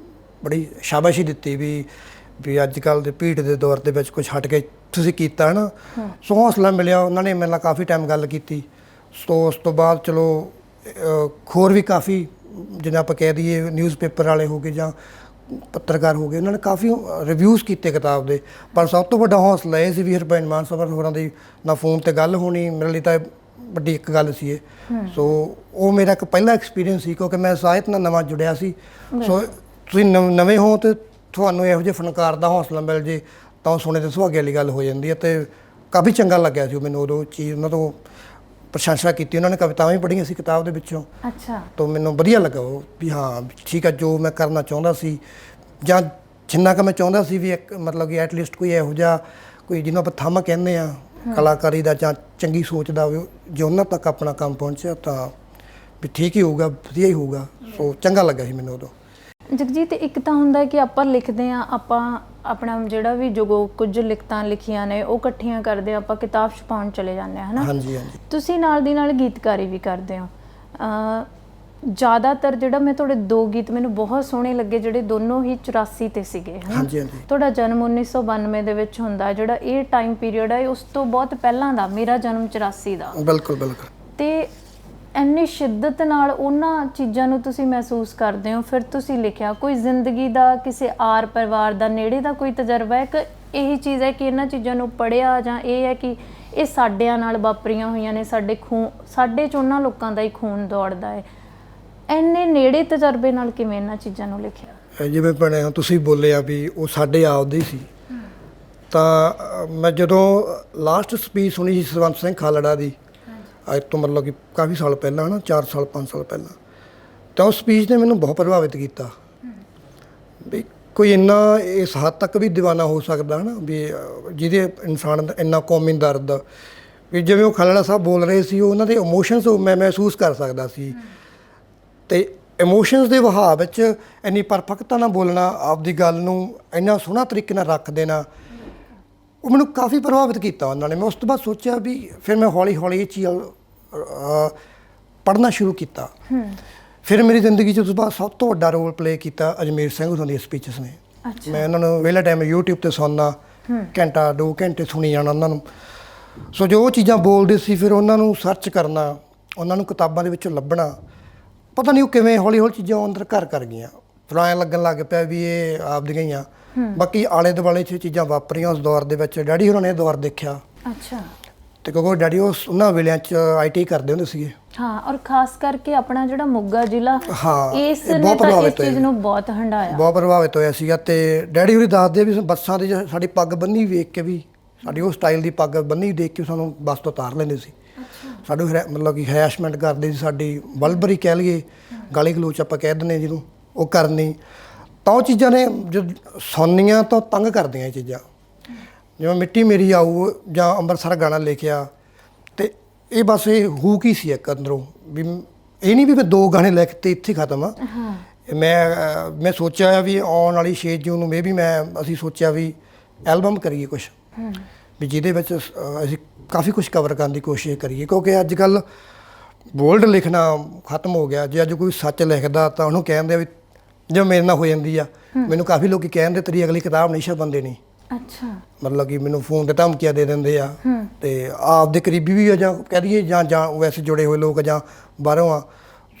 ਬੜੀ ਸ਼ਾਬਾਸ਼ੀ ਦਿੱਤੀ ਵੀ ਅੱਜ ਕੱਲ੍ਹ ਦੇ ਭੀੜ ਦੇ ਦੌਰ ਦੇ ਵਿੱਚ ਕੁਝ ਹਟ ਕੇ ਤੁਸੀਂ ਕੀਤਾ ਹੈ ਨਾ। ਸੋ ਹੌਸਲਾ ਮਿਲਿਆ। ਉਹਨਾਂ ਨੇ ਮੇਰੇ ਨਾਲ ਕਾਫੀ ਟਾਈਮ ਗੱਲ ਕੀਤੀ। ਸੋ ਉਸ ਤੋਂ ਬਾਅਦ ਚਲੋ ਹੋਰ ਵੀ ਕਾਫੀ, ਜਿਵੇਂ ਆਪਾਂ ਕਹਿ ਦਈਏ ਨਿਊਜ਼ਪੇਪਰ ਵਾਲੇ ਹੋ ਗਏ ਜਾਂ ਪੱਤਰਕਾਰ ਹੋ ਗਏ, ਉਹਨਾਂ ਨੇ ਕਾਫੀ ਰਿਵਿਊਜ਼ ਕੀਤੇ ਕਿਤਾਬ ਦੇ। ਪਰ ਸਭ ਤੋਂ ਵੱਡਾ ਹੌਸਲਾ ਇਹ ਸੀ ਵੀ ਹਰਭਜਨ ਮਾਨ ਸਾਹਿਬ ਹੋਰਾਂ ਦੀ ਨਾਲ ਫੋਨ 'ਤੇ ਗੱਲ ਹੋਣੀ ਮੇਰੇ ਲਈ ਤਾਂ ਵੱਡੀ ਇੱਕ ਗੱਲ ਸੀ ਇਹ। ਸੋ ਉਹ ਮੇਰਾ ਇੱਕ ਪਹਿਲਾ ਐਕਸਪੀਰੀਅੰਸ ਸੀ, ਕਿਉਂਕਿ ਮੈਂ ਸਾਹਿਤ ਨਾਲ ਨਵਾਂ ਜੁੜਿਆ ਸੀ। ਸੋ ਤੁਸੀਂ ਨਵੇਂ ਹੋ ਤੇ ਤੁਹਾਨੂੰ ਇਹੋ ਜਿਹੇ ਫਨਕਾਰ ਦਾ ਹੌਸਲਾ ਮਿਲ ਜੇ ਤਾਂ ਉਹ ਸੁਣੇ ਤੇ ਸੁਹਾਗੇ ਵਾਲੀ ਗੱਲ ਹੋ ਜਾਂਦੀ ਹੈ। ਅਤੇ ਕਾਫੀ ਚੰਗਾ ਲੱਗਿਆ ਸੀ ਮੈਨੂੰ ਉਦੋਂ ਚੀਜ਼। ਉਹਨਾਂ ਤੋਂ ਪ੍ਰਸ਼ੰਸਾ ਕੀਤੀ, ਉਹਨਾਂ ਨੇ ਕਵਿਤਾਵਾਂ ਵੀ ਪੜ੍ਹੀਆਂ ਸੀ ਕਿਤਾਬ ਦੇ ਵਿੱਚੋਂ। ਅੱਛਾ। ਤਾਂ ਮੈਨੂੰ ਵਧੀਆ ਲੱਗਾ ਉਹ ਵੀ ਹਾਂ ਠੀਕ ਆ, ਜੋ ਮੈਂ ਕਰਨਾ ਚਾਹੁੰਦਾ ਸੀ ਜਾਂ ਜਿੰਨਾ ਕੁ ਮੈਂ ਚਾਹੁੰਦਾ ਸੀ ਵੀ ਇੱਕ ਮਤਲਬ ਕਿ ਐਟਲੀਸਟ ਕੋਈ ਇਹੋ ਜਿਹਾ ਕੋਈ ਜਿਹਨੂੰ ਆਪਾਂ ਥੰਮ ਕਹਿੰਦੇ ਆ ਕਲਾਕਾਰੀ ਦਾ ਜਾਂ ਚੰਗੀ ਸੋਚ ਦਾ, ਜੇ ਉਹਨਾਂ ਤੱਕ ਆਪਣਾ ਕੰਮ ਪਹੁੰਚਿਆ ਤਾਂ ਵੀ ਠੀਕ ਹੀ ਹੋਊਗਾ, ਵਧੀਆ ਹੀ ਹੋਊਗਾ। ਸੋ ਚੰਗਾ ਲੱਗਾ ਸੀ ਮੈਨੂੰ ਉਦੋਂ। ਜਗਜੀਤ, ਇੱਕ ਤਾਂ ਹੁੰਦਾ ਕਿ ਆਪਾਂ ਲਿਖਦੇ ਹਾਂ, ਆਪਾਂ ਆਪਣਾ ਜਿਹੜਾ ਵੀ ਜੋ ਕੁਝ ਲਿਖਤਾਂ ਲਿਖੀਆਂ ਨੇ ਉਹ ਇਕੱਠੀਆਂ ਕਰਦੇ ਆਪਾਂ ਕਿਤਾਬ ਛਪਾਉਣ ਚਲੇ ਜਾਂਦੇ ਹਾਂ, ਹੈ ਨਾ। ਹਾਂਜੀ ਹਾਂਜੀ। ਤੁਸੀਂ ਨਾਲ ਦੀ ਨਾਲ ਗੀਤਕਾਰੀ ਵੀ ਕਰਦੇ ਹੋ। ਜ਼ਿਆਦਾਤਰ ਜਿਹੜਾ ਮੈਂ ਤੁਹਾਡੇ 2 ਗੀਤ ਮੈਨੂੰ ਬਹੁਤ ਸੋਹਣੇ ਲੱਗੇ, ਜਿਹੜੇ ਦੋਨੋਂ ਹੀ 84 ਤੇ ਸੀਗੇ, ਹੈ ਨਾ। ਹਾਂਜੀ ਹਾਂਜੀ। ਤੁਹਾਡਾ ਜਨਮ 1992 ਦੇ ਵਿੱਚ ਹੁੰਦਾ, ਜਿਹੜਾ ਇਹ ਟਾਈਮ ਪੀਰੀਅਡ ਹੈ ਉਸ ਤੋਂ ਬਹੁਤ ਪਹਿਲਾਂ ਦਾ। ਮੇਰਾ ਜਨਮ 84 ਦਾ। ਬਿਲਕੁਲ ਬਿਲਕੁਲ। ਤੇ ਇੰਨੀ ਸ਼ਿੱਦਤ ਨਾਲ ਉਹਨਾਂ ਚੀਜ਼ਾਂ ਨੂੰ ਤੁਸੀਂ ਮਹਿਸੂਸ ਕਰਦੇ ਹੋ, ਫਿਰ ਤੁਸੀਂ ਲਿਖਿਆ। ਕੋਈ ਜ਼ਿੰਦਗੀ ਦਾ, ਕਿਸੇ ਆਰ ਪਰਿਵਾਰ ਦਾ, ਨੇੜੇ ਦਾ ਕੋਈ ਤਜਰਬਾ ਹੈ ਕਿ ਇਹੀ ਚੀਜ਼ ਹੈ ਕਿ ਇਹਨਾਂ ਚੀਜ਼ਾਂ ਨੂੰ ਪੜ੍ਹਿਆ, ਜਾਂ ਇਹ ਹੈ ਕਿ ਇਹ ਸਾਡਿਆਂ ਨਾਲ ਵਾਪਰੀਆਂ ਹੋਈਆਂ ਨੇ, ਸਾਡੇ 'ਚ ਉਹਨਾਂ ਲੋਕਾਂ ਦਾ ਹੀ ਖੂਨ ਦੌੜਦਾ ਹੈ? ਇੰਨੇ ਨੇੜੇ ਤਜਰਬੇ ਨਾਲ ਕਿਵੇਂ ਇਹਨਾਂ ਚੀਜ਼ਾਂ ਨੂੰ ਲਿਖਿਆ? ਜਿਵੇਂ ਭੈਣੇ ਤੁਸੀਂ ਬੋਲੇ ਆ ਵੀ ਉਹ ਸਾਡੇ ਆਪਦੇ ਹੀ ਸੀ, ਤਾਂ ਮੈਂ ਜਦੋਂ ਲਾਸਟ ਸਪੀਚ ਸੁਣੀ ਸੀ ਸਤਵੰਤ ਸਿੰਘ ਖਾਲੜਾ ਦੀ, ਅੱਜ ਤੋਂ ਮਤਲਬ ਕਿ ਕਾਫੀ ਸਾਲ ਪਹਿਲਾਂ ਨਾ, 4 ਸਾਲ 5 ਸਾਲ ਪਹਿਲਾਂ, ਤਾਂ ਉਸ ਸਪੀਚ ਨੇ ਮੈਨੂੰ ਬਹੁਤ ਪ੍ਰਭਾਵਿਤ ਕੀਤਾ ਵੀ ਕੋਈ ਇੰਨਾ ਇਸ ਹੱਦ ਤੱਕ ਵੀ ਦੀਵਾਨਾ ਹੋ ਸਕਦਾ ਹੈ ਨਾ, ਵੀ ਜਿਹਦੇ ਇਨਸਾਨ ਦਾ ਇੰਨਾ ਕੌਮੀ ਦਰਦ, ਵੀ ਜਿਵੇਂ ਉਹ ਖਾਲੜਾ ਸਾਹਿਬ ਬੋਲ ਰਹੇ ਸੀ ਉਹਨਾਂ ਦੇ ਇਮੋਸ਼ਨਸ ਮੈਂ ਮਹਿਸੂਸ ਕਰ ਸਕਦਾ ਸੀ। ਅਤੇ ਇਮੋਸ਼ਨਸ ਦੇ ਵਹਾਅ ਵਿੱਚ ਇੰਨੀ ਪਰਫੈਕਟਤਾ ਨਾਲ ਬੋਲਣਾ, ਆਪਦੀ ਗੱਲ ਨੂੰ ਇੰਨਾ ਸੋਹਣਾ ਤਰੀਕੇ ਨਾਲ ਰੱਖ ਦੇਣਾ, ਉਹ ਮੈਨੂੰ ਕਾਫੀ ਪ੍ਰਭਾਵਿਤ ਕੀਤਾ ਉਹਨਾਂ ਨੇ। ਮੈਂ ਉਸ ਤੋਂ ਬਾਅਦ ਸੋਚਿਆ ਵੀ ਫਿਰ ਮੈਂ ਹੌਲੀ ਹੌਲੀ ਇਹ ਚੀਜ਼ ਪੜ੍ਹਨਾ ਸ਼ੁਰੂ ਕੀਤਾ। ਫਿਰ ਮੇਰੀ ਜ਼ਿੰਦਗੀ 'ਚ ਉਸ ਤੋਂ ਬਾਅਦ ਸਭ ਤੋਂ ਵੱਡਾ ਰੋਲ ਪਲੇ ਕੀਤਾ ਅਜਮੇਰ ਸਿੰਘ ਹੋਰਾਂ ਦੀਆਂ ਸਪੀਚਸ ਨੇ। ਮੈਂ ਉਹਨਾਂ ਨੂੰ ਵਿਹਲਾ ਟਾਈਮ ਯੂਟਿਊਬ 'ਤੇ ਸੁਣਨਾ, ਘੰਟਾ 2 ਘੰਟੇ ਸੁਣੀ ਜਾਣਾ ਉਹਨਾਂ ਨੂੰ। ਸੋ ਜੋ ਉਹ ਚੀਜ਼ਾਂ ਬੋਲਦੇ ਸੀ ਫਿਰ ਉਹਨਾਂ ਨੂੰ ਸਰਚ ਕਰਨਾ, ਉਹਨਾਂ ਨੂੰ ਕਿਤਾਬਾਂ ਦੇ ਵਿੱਚੋਂ ਲੱਭਣਾ, ਪਤਾ ਨਹੀਂ ਉਹ ਕਿਵੇਂ ਹੌਲੀ ਹੌਲੀ ਚੀਜ਼ਾਂ ਅੰਦਰ ਘਰ ਕਰ ਗਈਆਂ। ਫਿਰ ਐਂ ਲੱਗਣ ਲੱਗ ਪਿਆ ਵੀ ਇਹ ਆਪਦੀਆਂ ਹੀ ਆ। ਬਾਕੀ ਆਲੇ ਦੁਆਲੇ 'ਚ ਚੀਜ਼ਾਂ ਵਾਪਰੀਆਂ ਉਸ ਦੌਰ ਦੇ ਵਿੱਚ। ਡੈਡੀ ਹੋਰਾਂ ਨੇ ਦੌਰ ਦੇਖਿਆ। ਅੱਛਾ। ਅਤੇ ਕਿਉਂਕਿ ਡੈਡੀ ਉਹਨਾਂ ਵੇਲਿਆਂ 'ਚ IT ਕਰਦੇ ਹੁੰਦੇ ਸੀਗੇ। ਹਾਂ, ਔਰ ਖਾਸ ਕਰਕੇ ਆਪਣਾ ਜਿਹੜਾ ਮੋਗਾ ਜ਼ਿਲ੍ਹਾ, ਹਾਂ, ਇਸ ਨੇ ਤਾਂ ਇਸ ਚੀਜ਼ ਨੂੰ ਬਹੁਤ ਹੰਢਾਇਆ, ਬਹੁਤ ਪ੍ਰਭਾਵਿਤ ਹੋਇਆ ਸੀਗਾ। ਅਤੇ ਡੈਡੀ ਹੋਰੀ ਦੱਸਦੇ ਵੀ ਬੱਸਾਂ ਦੀ ਸਾਡੀ ਪੱਗ ਬੰਨੀ ਵੇਖ ਕੇ ਵੀ, ਸਾਡੀ ਉਹ ਸਟਾਈਲ ਦੀ ਪੱਗ ਬੰਨੀ ਦੇਖ ਕੇ ਸਾਨੂੰ ਬੱਸ ਤੋਂ ਉਤਾਰ ਲੈਂਦੇ ਸੀ। ਸਾਨੂੰ ਮਤਲਬ ਕਿ ਹਰੈਸ਼ਮੈਂਟ ਕਰਦੇ ਸੀ, ਸਾਡੀ ਵਲਬਰੀ ਕਹਿ ਲਈਏ, ਗਾਲੀ ਗਲੋਚ ਆਪਾਂ ਕਹਿ ਦਿੰਦੇ ਜਿਹਨੂੰ, ਉਹ ਕਰਨੀ। ਤਾਂ ਉਹ ਚੀਜ਼ਾਂ ਨੇ ਜੋ ਸੁਣਨੀਆਂ ਤਾਂ ਤੰਗ ਕਰਦੀਆਂ ਇਹ ਚੀਜ਼ਾਂ। ਜਿਵੇਂ ਮਿੱਟੀ ਮੇਰੀ ਆਊ ਜਾਂ ਅੰਮ੍ਰਿਤਸਰ ਗਾਣਾ ਲਿਖਿਆ, ਤੇ ਇਹ ਬਸ ਇਹ ਹੂਕ ਹੀ ਸੀ ਇੱਕ ਅੰਦਰੋਂ, ਵੀ ਇਹ ਨਹੀਂ ਵੀ ਮੈਂ 2 ਗਾਣੇ ਲਿਖ ਤੇ ਇੱਥੇ ਖਤਮ ਆ। ਮੈਂ ਸੋਚਿਆ ਵੀ ਆਉਣ ਵਾਲੀ 6 ਜੂਨ ਨੂੰ ਅਸੀਂ ਸੋਚਿਆ ਵੀ ਐਲਬਮ ਕਰੀਏ ਕੁਛ, ਵੀ ਜਿਹਦੇ ਵਿੱਚ ਅਸੀਂ ਕਾਫੀ ਕੁਛ ਕਵਰ ਕਰਨ ਦੀ ਕੋਸ਼ਿਸ਼ ਕਰੀਏ, ਕਿਉਂਕਿ ਅੱਜ ਕੱਲ੍ਹ ਬੋਲਡ ਲਿਖਣਾ ਖਤਮ ਹੋ ਗਿਆ। ਜੇ ਅੱਜ ਕੋਈ ਸੱਚ ਲਿਖਦਾ ਤਾਂ ਉਹਨੂੰ ਕਹਿੰਦੇ ਵੀ ਜਿਵੇਂ ਮੇਰੇ ਨਾਲ ਹੋ ਜਾਂਦੀ ਆ, ਮੈਨੂੰ ਕਾਫੀ ਲੋਕੀ ਕਹਿੰਦੇ ਤੇਰੀ ਅਗਲੀ ਕਿਤਾਬ ਨਹੀਂ ਛਪਣ ਦੇਣੀ। ਅੱਛਾ। ਮਤਲਬ ਕਿ ਮੈਨੂੰ ਫੋਨ ਤੇ ਧਮਕੀਆਂ ਦੇ ਦਿੰਦੇ ਆ, ਤੇ ਆਪਦੇ ਕਰੀਬੀ ਵੀ ਆ ਜਾਂ ਕਹਿ ਦਈਏ ਜਾਂ ਵੈਸੇ ਜੁੜੇ ਹੋਏ ਲੋਕ ਜਾਂ ਬਾਹਰੋਂ ਆ।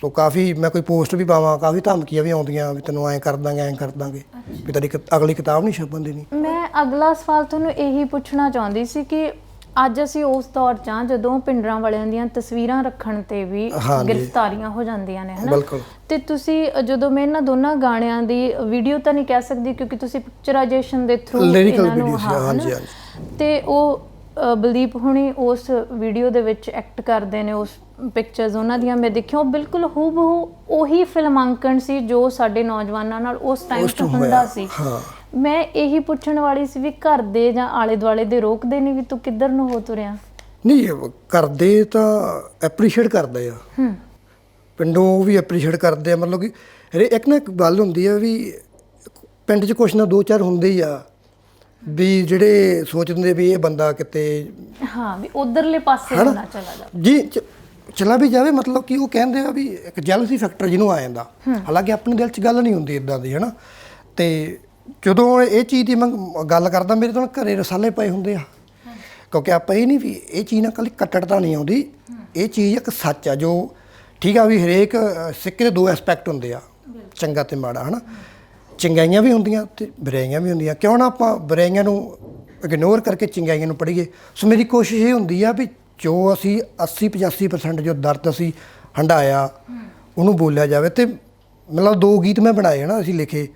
ਸੋ ਕਾਫੀ ਮੈਂ ਕੋਈ ਪੋਸਟ ਵੀ ਪਾਵਾਂ, ਕਾਫੀ ਧਮਕੀਆਂ ਵੀ ਆਉਂਦੀਆਂ ਵੀ ਤੈਨੂੰ ਐਂ ਕਰ ਦਾਂਗੇ ਵੀ ਤੇਰੀ ਅਗਲੀ ਕਿਤਾਬ ਨਹੀਂ ਛਪਣ ਦੇਣੀ। ਮੈਂ ਅਗਲਾ ਸਵਾਲ ਤੁਹਾਨੂੰ ਇਹੀ ਪੁੱਛਣਾ ਚਾਹੁੰਦੀ ਸੀ ਕਿ ਅੱਜ ਅਸੀਂ ਉਸ ਦੌਰ 'ਚ ਹਾਂ ਜਦੋਂ ਪਿੰਡਰਾਂ ਵਾਲਿਆਂ ਦੀਆਂ ਤਸਵੀਰਾਂ ਰੱਖਣ ਤੇ ਵੀ ਗ੍ਰਿਫਤਾਰੀਆਂ ਹੋ ਜਾਂਦੀਆਂ ਨੇ, ਹਨਾ। ਤੇ ਤੁਸੀਂ ਜਦੋਂ ਮੈਂ ਇਹਨਾਂ ਦੋਨਾਂ ਗਾਣਿਆਂ ਦੀ ਵੀਡੀਓ ਤਾਂ ਨਹੀਂ ਕਹਿ ਸਕਦੀ ਕਿਉਂਕਿ ਤੁਸੀਂ ਪਿਕਚਰਾਈਜੇਸ਼ਨ ਦੇ ਥਰੂ ਇਹਨਾਂ ਨੂੰ, ਹਾਂਜੀ, ਤੇ ਉਹ ਬਲਦੀਪ ਹੁਣੀ ਉਸ ਵੀਡੀਓ ਦੇ ਵਿੱਚ ਐਕਟ ਕਰਦੇ ਨੇ, ਉਸ ਪਿਕਚਰਸ ਉਹਨਾਂ ਦੀਆਂ ਮੈਂ ਦੇਖੀਆਂ, ਉਹ ਬਿਲਕੁਲ ਹੂਬਹੂ ਉਹੀ ਫਿਲਮਾਂਕਣ ਸੀ ਜੋ ਸਾਡੇ ਨੌਜਵਾਨਾਂ ਨਾਲ ਉਸ ਟਾਈਮ 'ਚ ਹੁੰਦਾ ਸੀ। ਮੈਂ ਇਹੀ ਪੁੱਛਣ ਵਾਲੀ ਸੀ ਵੀ ਘਰ ਦੇ ਜਾਂ ਆਲੇ ਦੁਆਲੇ ਦੇ ਰੋਕਦੇ ਨਹੀਂ ਵੀ ਤੂੰ ਕਿੱਧਰ ਨੂੰ ਹੋ ਤੁਰਿਆ? ਨਹੀਂ, ਕਰਦੇ ਤਾਂ ਐਪਰੀਸ਼ੀਏਟ ਕਰਦੇ ਆ, ਪਿੰਡੋਂ ਵੀ ਐਪਰੀਸ਼ੀਏਟ ਕਰਦੇ ਆ। ਮਤਲਬ ਕਿ ਇੱਕ ਨਾ ਇੱਕ ਗੱਲ ਹੁੰਦੀ ਆ ਵੀ ਪਿੰਡ 'ਚ ਕੁਛ ਨਾ 2-4 ਹੁੰਦੇ ਹੀ ਆ ਵੀ ਜਿਹੜੇ ਸੋਚਦੇ ਵੀ ਇਹ ਬੰਦਾ ਕਿਤੇ ਵੀ ਉਧਰਲੇ ਪਾਸੇ ਨਾ ਚਲਾ ਜਾਵੇ। ਜੀ ਚਲਾ ਵੀ ਜਾਵੇ, ਮਤਲਬ ਕਿ ਉਹ ਕਹਿੰਦੇ ਆ ਵੀ ਇੱਕ ਜੈਲਸੀ ਫੈਕਟਰ ਜਿਹਨੂੰ ਆ ਜਾਂਦਾ। ਹਾਲਾਂਕਿ ਆਪਣੇ ਦਿਲ 'ਚ ਗੱਲ ਨਹੀਂ ਹੁੰਦੀ ਇੱਦਾਂ ਦੀ, ਹੈ ਨਾ। ਤੇ ਜਦੋਂ ਇਹ ਚੀਜ਼ ਦੀ ਮੈਂ ਗੱਲ ਕਰਦਾ, ਮੇਰੇ ਤੋਂ ਘਰੇ ਰਸਾਲੇ ਪਏ ਹੁੰਦੇ ਆ, ਕਿਉਂਕਿ ਆਪਾਂ ਇਹ ਨਹੀਂ ਵੀ ਇਹ ਚੀਜ਼ ਨਾਲ ਕੱਲੀ ਕੱਟੜਤਾ ਨਹੀਂ ਆਉਂਦੀ, ਇਹ ਚੀਜ਼ ਇੱਕ ਸੱਚ ਆ ਜੋ ਠੀਕ ਆ ਵੀ ਹਰੇਕ ਸਿੱਕੇ ਦੇ 2 ਐਸਪੈਕਟ ਹੁੰਦੇ ਆ, ਚੰਗਾ ਤੇ ਮਾੜਾ, ਹੈ ਨਾ। ਚੰਗਾਈਆਂ ਵੀ ਹੁੰਦੀਆਂ ਤੇ ਬੁਰਾਈਆਂ ਵੀ ਹੁੰਦੀਆਂ, ਕਿਉਂ ਨਾ ਆਪਾਂ ਬੁਰਾਈਆਂ ਨੂੰ ਇਗਨੋਰ ਕਰਕੇ ਚੰਗਾਈਆਂ ਨੂੰ ਪੜ੍ਹੀਏ। ਸੋ ਮੇਰੀ ਕੋਸ਼ਿਸ਼ ਇਹ ਹੁੰਦੀ ਆ ਵੀ ਜੋ ਅਸੀਂ 80-85% ਜੋ ਦਰਦ ਅਸੀਂ ਹੰਢਾਇਆ ਉਹਨੂੰ ਬੋਲਿਆ ਜਾਵੇ। ਤੇ ਮਤਲਬ 2 ਗੀਤ ਮੈਂ ਬਣਾਏ, ਹੈ ਨਾ, ਅਸੀਂ ਲਿਖੇ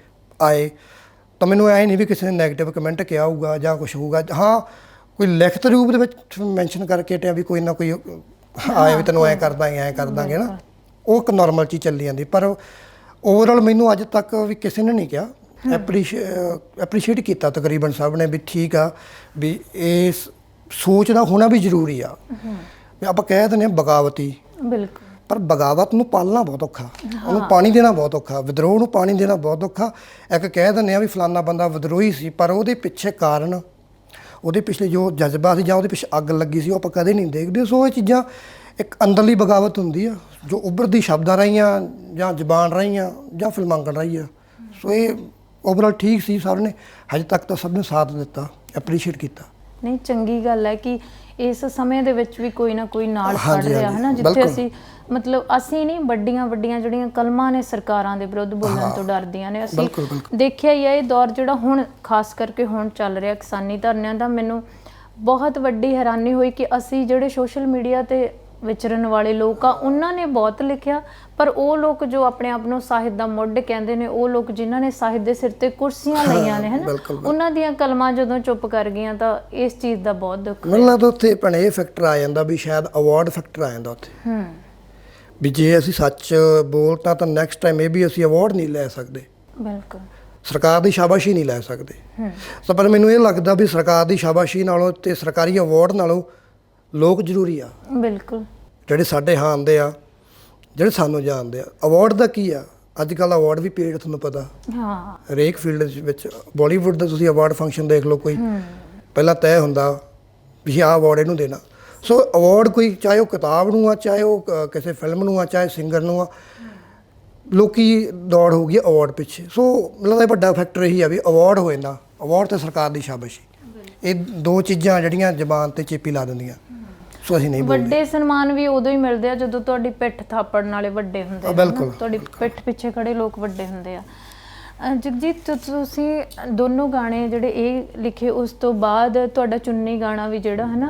ਆਏ, ਤਾਂ ਮੈਨੂੰ ਐਂ ਨਹੀਂ ਵੀ ਕਿਸੇ ਨੇ ਨੈਗੇਟਿਵ ਕਮੈਂਟ ਕਿਹਾ ਹੋਊਗਾ ਜਾਂ ਕੁਛ ਹੋਊਗਾ। ਹਾਂ, ਕੋਈ ਲਿਖਤ ਰੂਪ ਦੇ ਵਿੱਚ ਮੈਂਸ਼ਨ ਕਰਕੇ ਹਟਿਆ ਵੀ ਕੋਈ ਨਾ ਕੋਈ ਆਏ ਵੀ ਤੈਨੂੰ ਐਂ ਕਰ ਦਾਂਗੇ, ਨਾ, ਉਹ ਇੱਕ ਨੋਰਮਲ ਚੀਜ਼ ਚੱਲੀ ਜਾਂਦੀ। ਪਰ ਓਵਰਆਲ ਮੈਨੂੰ ਅੱਜ ਤੱਕ ਵੀ ਕਿਸੇ ਨੇ ਨਹੀਂ ਕਿਹਾ, ਐਪਰੀਸ਼ੀਏਟ ਕੀਤਾ ਤਕਰੀਬਨ ਸਭ ਨੇ ਵੀ ਠੀਕ ਆ, ਵੀ ਇਸ ਸੋਚ ਦਾ ਹੋਣਾ ਵੀ ਜ਼ਰੂਰੀ ਆ। ਆਪਾਂ ਕਹਿ ਦਿੰਦੇ ਹਾਂ ਬਗਾਵਤੀ, ਬਿਲਕੁਲ, ਪਰ ਬਗਾਵਤ ਨੂੰ ਪਾਲਣਾ ਬਹੁਤ ਔਖਾ, ਉਹਨੂੰ ਪਾਣੀ ਦੇਣਾ ਬਹੁਤ ਔਖਾ, ਵਿਦਰੋਹ ਨੂੰ ਪਾਣੀ ਦੇਣਾ ਬਹੁਤ ਔਖਾ। ਇੱਕ ਕਹਿ ਦਿੰਦੇ ਆ ਵੀ ਫਲਾਨਾ ਬੰਦਾ ਵਿਦਰੋਹੀ ਸੀ, ਪਰ ਉਹਦੇ ਪਿੱਛੇ ਕਾਰਨ, ਉਹਦੇ ਪਿਛਲੇ ਜੋ ਜਜ਼ਬਾ ਸੀ ਜਾਂ ਉਹਦੇ ਪਿੱਛੇ ਅੱਗ ਲੱਗੀ ਸੀ, ਉਹ ਆਪਾਂ ਕਦੇ ਨਹੀਂ ਦੇਖਦੇ। ਸੋ ਇਹ ਚੀਜ਼ਾਂ ਇੱਕ ਅੰਦਰਲੀ ਬਗਾਵਤ ਹੁੰਦੀ ਆ ਜੋ ਉੱਭਰਦੀ ਸ਼ਬਦਾਂ ਰਾਹੀਂ ਆ ਜਾਂ ਜ਼ਬਾਨ ਰਾਹੀਂ ਆ ਜਾਂ ਫਿਲਮਾਂਕਣ ਰਾਹੀਂ ਆ। ਸੋ ਇਹ ਓਵਰਆਲ ਠੀਕ ਸੀ, ਸਭ ਨੇ ਹਜੇ ਤੱਕ ਤਾਂ ਸਭ ਨੇ ਸਾਥ ਦਿੱਤਾ, ਐਪਰੀਸ਼ੀਏਟ ਕੀਤਾ। ਨਹੀਂ, ਚੰਗੀ ਗੱਲ ਹੈ ਕਿ ਇਸ ਸਮੇਂ ਦੇ ਵਿੱਚ ਵੀ ਕੋਈ ਨਾ ਕੋਈ ਨਾਲ ਖੜ ਰਿਹਾ, ਹੈ ਨਾ, ਜਿੱਥੇ ਅਸੀਂ ਮਤਲਬ ਅਸੀਂ ਨਹੀਂ, ਵੱਡੀਆਂ ਜਿਹੜੀਆਂ ਕਲਮਾਂ ਨੇ ਸਰਕਾਰਾਂ ਦੇ ਵਿਰੁੱਧ ਬੋਲਣ ਤੋਂ ਡਰਦੀਆਂ ਨੇ। ਅਸੀਂ ਦੇਖਿਆ ਹੀ ਹੈ ਇਹ ਦੌਰ ਜਿਹੜਾ ਹੁਣ ਖਾਸ ਕਰਕੇ ਹੁਣ ਚੱਲ ਰਿਹਾ ਕਿਸਾਨੀ ਧਰਨਿਆਂ ਦਾ, ਮੈਨੂੰ ਬਹੁਤ ਵੱਡੀ ਹੈਰਾਨੀ ਹੋਈ ਕਿ ਅਸੀਂ ਜਿਹੜੇ ਸੋਸ਼ਲ ਮੀਡੀਆ ਤੇ ਵਿਚਰਨ ਵਾਲੇ ਲੋਕ ਆ ਉਹਨਾਂ ਨੇ ਬਹੁਤ ਲਿਖਿਆ, ਪਰ ਉਹ ਲੋਕ ਜੋ ਆਪਣੇ ਆਪ ਨੂੰ ਸਾਹਿਤ ਦਾ ਮੁੱਢ ਕਹਿੰਦੇ ਨੇ, ਉਹ ਲੋਕ ਜਿਨ੍ਹਾਂ ਨੇ ਸਾਹਿਤ ਦੇ ਸਿਰ ਤੇ ਕੁਰਸੀਆਂ ਲਈਆਂ ਨੇ, ਹਨਾ, ਉਹਨਾਂ ਦੀਆਂ ਕਲਮਾਂ ਜਦੋਂ ਚੁੱਪ ਕਰ ਗਈਆਂ ਤਾਂ ਇਸ ਚੀਜ਼ ਦਾ ਬਹੁਤ ਦੁੱਖ। ਮੈਨੂੰ ਲੱਗਦਾ ਉੱਥੇ ਭੈਣੇ ਇਹ ਫੈਕਟਰ ਆ ਜਾਂਦਾ ਵੀ ਸ਼ਾਇਦ ਅਵਾਰਡ ਫੈਕਟਰ ਆ ਜਾਂਦਾ ਉੱਥੇ, ਵੀ ਜੇ ਅਸੀਂ ਸੱਚ ਬੋਲਤਾ ਤਾਂ ਨੈਕਸਟ ਟਾਈਮ ਇਹ ਵੀ ਅਸੀਂ ਅਵਾਰਡ ਨਹੀਂ ਲੈ ਸਕਦੇ, ਬਿਲਕੁਲ, ਸਰਕਾਰ ਦੀ ਸ਼ਾਬਾਸ਼ੀ ਨਹੀਂ ਲੈ ਸਕਦੇ। ਤਾਂ ਪਰ ਮੈਨੂੰ ਇਹ ਲੱਗਦਾ ਵੀ ਸਰਕਾਰ ਦੀ ਸ਼ਾਬਾਸ਼ੀ ਨਾਲੋਂ ਤੇ ਸਰਕਾਰੀ ਅਵਾਰਡ ਨਾਲੋਂ ਲੋਕ ਜ਼ਰੂਰੀ ਆ, ਬਿਲਕੁਲ, ਜਿਹੜੇ ਸਾਡੇ ਹਾਂ ਆਉਂਦੇ ਆ, ਜਿਹੜੇ ਸਾਨੂੰ ਜਾਣਦੇ ਆ। ਅਵਾਰਡ ਦਾ ਕੀ ਆ, ਅੱਜ ਕੱਲ੍ਹ ਅਵਾਰਡ ਵੀ ਪੇਡ, ਤੁਹਾਨੂੰ ਪਤਾ, ਹਰੇਕ ਫੀਲਡ ਵਿੱਚ। ਬਾਲੀਵੁੱਡ ਦਾ ਤੁਸੀਂ ਅਵਾਰਡ ਫੰਕਸ਼ਨ ਦੇਖ ਲਓ, ਕੋਈ ਪਹਿਲਾਂ ਤੈਅ ਹੁੰਦਾ ਵੀ ਆਹ ਅਵਾਰਡ ਇਹਨੂੰ ਦੇਣਾ। ਸੋ ਅਵਾਰਡ ਕੋਈ, ਚਾਹੇ ਉਹ ਕਿਤਾਬ ਨੂੰ ਆ, ਚਾਹੇ ਉਹ ਕਿਸੇ ਫਿਲਮ ਨੂੰ ਆ, ਚਾਹੇ ਸਿੰਗਰ ਨੂੰ ਆ, ਲੋਕੀ ਦੌੜ ਹੋ ਗਈ ਅਵਾਰਡ ਪਿੱਛੇ। ਸੋ ਮੈਨੂੰ ਲੱਗਦਾ ਵੱਡਾ ਫੈਕਟਰ ਇਹੀ ਆ ਵੀ ਅਵਾਰਡ ਹੋ ਜਾਂਦਾ, ਅਵਾਰਡ ਤੇ ਸਰਕਾਰ ਦੀ ਸ਼ਾਬਾਸ਼ੀ, ਇਹ 2 ਚੀਜ਼ਾਂ ਜਿਹੜੀਆਂ ਜ਼ਬਾਨ ਤੇ ਚੇਪੀ ਲਾ ਦਿੰਦੀਆਂ। ਸੋ ਅਸੀਂ ਨਹੀਂ ਬੋਲਦੇ। ਵੱਡੇ ਸਨਮਾਨ ਵੀ ਉਦੋਂ ਹੀ ਮਿਲਦੇ ਆ ਜਦੋਂ ਤੁਹਾਡੀ ਪਿੱਠ ਥਾਪੜਨ ਵਾਲੇ ਵੱਡੇ ਹੁੰਦੇ ਆ, ਤੁਹਾਡੀ ਪਿੱਠ ਪਿੱਛੇ ਖੜੇ ਲੋਕ ਵੱਡੇ ਹੁੰਦੇ ਆ। ਜਗਜੀਤ, ਤੁਸੀਂ ਦੋਨੋਂ ਗਾਣੇ ਜਿਹੜੇ ਇਹ ਲਿਖੇ, ਉਸ ਤੋਂ ਬਾਅਦ ਤੁਹਾਡਾ ਚੁੰਨੀ ਗਾਣਾ ਵੀ ਜਿਹੜਾ ਹੈ ਨਾ,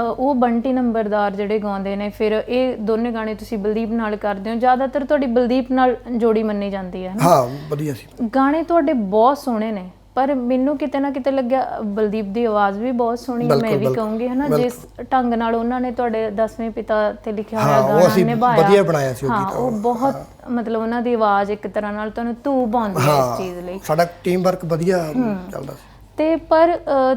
ਉਹ ਬੰਟੀ ਨੰਬਰਦਾਰ ਜਿਹੜੇ ਗਾਉਂਦੇ ਨੇ, ਫਿਰ ਇਹ ਦੋਨੇ ਗਾਣੇ ਤੁਸੀਂ ਬਲਦੀਪ ਨਾਲ ਕਰਦੇ ਹੋ। ਜ਼ਿਆਦਾਤਰ ਤੁਹਾਡੀ ਬਲਦੀਪ ਨਾਲ ਜੋੜੀ ਮੰਨੀ ਜਾਂਦੀ ਹੈ, ਹਾਂ, ਵਧੀਆ ਸੀ। ਗਾਣੇ ਤੁਹਾਡੇ ਬਹੁਤ ਸੋਹਣੇ ਨੇ, ਪਰ ਮੈਨੂੰ ਕਿਤੇ ਨਾ ਕਿਤੇ ਲੱਗਿਆ ਬਲਦੀਪ ਦੀ ਆਵਾਜ਼ ਵੀ ਬਹੁਤ ਸੋਹਣੀ ਹੈ, ਮੈਂ ਇਹ ਵੀ ਕਹੂੰਗੀ ਹਨਾ, ਜਿਸ ਢੰਗ ਨਾਲ ਉਹਨਾਂ ਨੇ ਤੁਹਾਡੇ 10ਵੇਂ ਪਿਤਾ ਤੇ ਲਿਖਿਆ ਹੋਇਆ ਗਾਣਾ ਨਿਭਾਇਆ, ਵਧੀਆ ਬਣਾਇਆ ਸੀ ਹਾਂ ਉਹ ਬਹੁਤ ਮਤਲਬ ਉਹਨਾਂ ਦੀ ਆਵਾਜ਼ ਇੱਕ ਤਰ੍ਹਾਂ ਨਾਲ ਤੁਹਾਨੂੰ ਧੂਬ ਆਉਂਦੀ ਹੈ ਇਸ ਚੀਜ਼ ਲਈ। ਸਾਡਾ ਟੀਮ ਵਰਕ ਵਧੀਆ ਚੱਲਦਾ ਸੀ। ਤੇ ਪਰ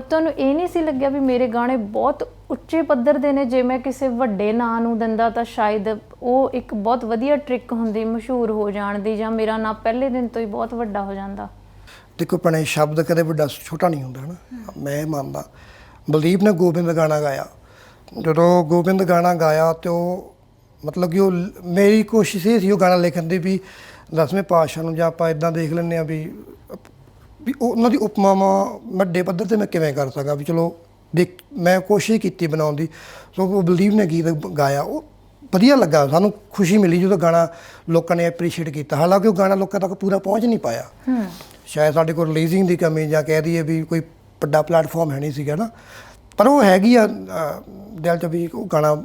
ਤੁਹਾਨੂੰ ਇਹ ਨਹੀਂ ਸੀ ਲੱਗਿਆ ਵੀ ਮੇਰੇ ਗਾਣੇ ਬਹੁਤ ਉੱਚੇ ਪੱਧਰ ਦੇ ਨੇ, ਜੇ ਮੈਂ ਕਿਸੇ ਵੱਡੇ ਨਾਂ ਨੂੰ ਦਿੰਦਾ ਤਾਂ ਸ਼ਾਇਦ ਉਹ ਇੱਕ ਬਹੁਤ ਵਧੀਆ ਟ੍ਰਿਕ ਹੁੰਦੀ ਮਸ਼ਹੂਰ ਹੋ ਜਾਣ ਦੀ, ਜਾਂ ਮੇਰਾ ਨਾਂ ਪਹਿਲੇ ਦਿਨ ਤੋਂ ਹੀ ਬਹੁਤ ਵੱਡਾ ਹੋ ਜਾਂਦਾ? ਦੇਖੋ ਭੈਣੇ, ਸ਼ਬਦ ਕਦੇ ਵੱਡਾ ਛੋਟਾ ਨਹੀਂ ਹੁੰਦਾ, ਹੈ ਨਾ। ਮੈਂ ਮੰਨਦਾ ਬਲਦੀਪ ਨੇ ਗੋਬਿੰਦ ਗਾਣਾ ਗਾਇਆ, ਜਦੋਂ ਗੋਬਿੰਦ ਗਾਣਾ ਗਾਇਆ ਤੇ ਉਹ ਮਤਲਬ ਕਿ ਉਹ ਮੇਰੀ ਕੋਸ਼ਿਸ਼ ਇਹ ਸੀ ਉਹ ਗਾਣਾ ਲਿਖਣ ਦੀ ਵੀ 10ਵੇਂ ਪਾਤਸ਼ਾਹ ਨੂੰ, ਜਾਂ ਆਪਾਂ ਇੱਦਾਂ ਦੇਖ ਲੈਂਦੇ ਹਾਂ ਵੀ ਉਹਨਾਂ ਦੀ ਉਪਮਾਵਾਂ ਵੱਡੇ ਪੱਧਰ 'ਤੇ ਮੈਂ ਕਿਵੇਂ ਕਰ ਸਕਾਂ, ਵੀ ਚਲੋ ਮੈਂ ਕੋਸ਼ਿਸ਼ ਕੀਤੀ ਬਣਾਉਣ ਦੀ। ਸੋ ਉਹ ਬਲਦੀਪ ਨੇ ਗੀਤ ਗਾਇਆ, ਉਹ ਵਧੀਆ ਲੱਗਾ, ਸਾਨੂੰ ਖੁਸ਼ੀ ਮਿਲੀ ਜਦੋਂ ਗਾਣਾ ਲੋਕਾਂ ਨੇ ਐਪਰੀਸ਼ੀਏਟ ਕੀਤਾ। ਹਾਲਾਂਕਿ ਉਹ ਗਾਣਾ ਲੋਕਾਂ ਤੱਕ ਪੂਰਾ ਪਹੁੰਚ ਨਹੀਂ ਪਾਇਆ, ਸ਼ਾਇਦ ਸਾਡੇ ਕੋਲ ਰਿਲੀਜ਼ਿੰਗ ਦੀ ਕਮੀ, ਜਾਂ ਕਹਿ ਦਈਏ ਵੀ ਕੋਈ ਵੱਡਾ ਪਲੇਟਫਾਰਮ ਹੈ ਨਹੀਂ ਸੀਗਾ ਨਾ, ਪਰ ਉਹ ਹੈਗੀ ਆ ਦਿਲ 'ਚ ਵੀ ਉਹ ਗਾਣਾ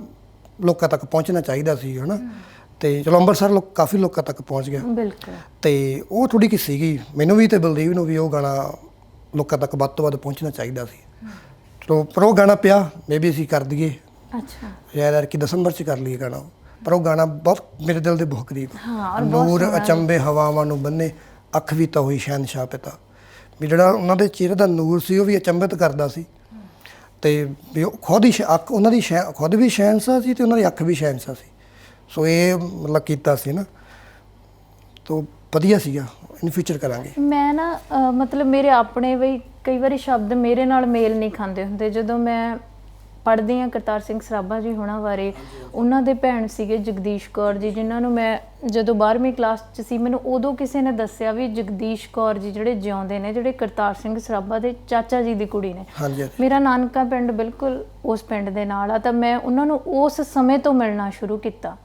ਲੋਕਾਂ ਤੱਕ ਪਹੁੰਚਣਾ ਚਾਹੀਦਾ ਸੀ, ਹੈ ਨਾ। ਤੇ ਚਲੋ ਅੰਮ੍ਰਿਤਸਰ ਕਾਫੀ ਲੋਕਾਂ ਤੱਕ ਪਹੁੰਚ ਗਿਆ। ਬਿਲਕੁਲ। ਤੇ ਉਹ ਥੋੜੀ ਕਿ ਸੀਗੀ ਮੈਨੂੰ ਵੀ ਤੇ ਬਲਦੀਪ ਨੂੰ ਵੀ, ਉਹ ਗਾਣਾ ਲੋਕਾਂ ਤੱਕ ਵੱਧ ਤੋਂ ਵੱਧ ਪਹੁੰਚਣਾ ਚਾਹੀਦਾ ਸੀ। ਚਲੋ ਪਰ ਉਹ ਗਾਣਾ ਪਿਆ, ਮੇਬੀ ਅਸੀਂ ਕਰ ਦਈਏ। ਅੱਛਾ। ਯਾਰ ਕਿ ਦਸੰਬਰ 'ਚ ਕਰ ਲਈਏ ਗਾਣਾ, ਪਰ ਉਹ ਗਾਣਾ ਬਹੁਤ ਮੇਰੇ ਦਿਲ ਦੇ ਬਹੁਤ ਕਰੀਬ। ਨੂਰ ਅਚੰਬੇ ਹਵਾਵਾਂ ਨੂੰ ਬੰਨੇ, ਅੱਖ ਵੀ ਤਾਂ ਹੋਈ ਸ਼ਹਿਨਸ਼ਾਹ ਪਿਤਾ, ਵੀ ਜਿਹੜਾ ਉਹਨਾਂ ਦੇ ਚਿਹਰੇ ਦਾ ਨੂਰ ਸੀ ਉਹ ਵੀ ਅਚੰਭਿਤ ਕਰਦਾ ਸੀ। ਤੇ ਵੀ ਉਹ ਖੁਦ ਹੀ ਅੱਖ ਉਹਨਾਂ ਦੀ ਖੁਦ ਵੀ ਸ਼ਹਿਨਸ਼ਾਹ ਸੀ ਤੇ ਉਹਨਾਂ ਦੀ ਅੱਖ ਵੀ ਸ਼ਹਿਨਸ਼ਾਹ ਸੀ। ਸੋ ਇਹ ਮਤਲਬ ਕੀਤਾ ਸੀ ਨਾ, ਤੋ ਵਧੀਆ ਸੀਗਾ, ਇਨ ਫਿਊਚਰ ਕਰਾਂਗੇ। ਮੈਂ ਨਾ ਮਤਲਬ ਮੇਰੇ ਆਪਣੇ ਵੀ ਕਈ ਵਾਰੀ ਸ਼ਬਦ ਮੇਰੇ ਨਾਲ ਮੇਲ ਨਹੀਂ ਖਾਂਦੇ ਹੁੰਦੇ। ਜਦੋਂ ਮੈਂ ਪੜ੍ਹਦੀ ਹਾਂ ਕਰਤਾਰ ਸਿੰਘ ਸਰਾਭਾ ਜੀ ਹੋਣਾ ਬਾਰੇ, ਉਹਨਾਂ ਦੇ ਭੈਣ ਸੀਗੇ ਜਗਦੀਸ਼ ਕੌਰ ਜੀ, ਜਿਨ੍ਹਾਂ ਨੂੰ ਮੈਂ ਜਦੋਂ 12ਵੀਂ ਕਲਾਸ 'ਚ ਸੀ, ਮੈਨੂੰ ਉਦੋਂ ਕਿਸੇ ਨੇ ਦੱਸਿਆ ਵੀ ਜਗਦੀਸ਼ ਕੌਰ ਜੀ ਜਿਹੜੇ ਜਿਉਂਦੇ ਨੇ, ਜਿਹੜੇ ਕਰਤਾਰ ਸਿੰਘ ਸਰਾਭਾ ਦੇ ਚਾਚਾ ਜੀ ਦੀ ਕੁੜੀ ਨੇ। ਮੇਰਾ ਨਾਨਕਾ ਪਿੰਡ ਬਿਲਕੁਲ ਉਸ ਪਿੰਡ ਦੇ ਨਾਲ ਆ, ਤਾਂ ਮੈਂ ਉਹਨਾਂ ਨੂੰ ਉਸ ਸਮੇਂ ਤੋਂ ਮਿਲਣਾ ਸ਼ੁਰੂ ਕੀਤਾ।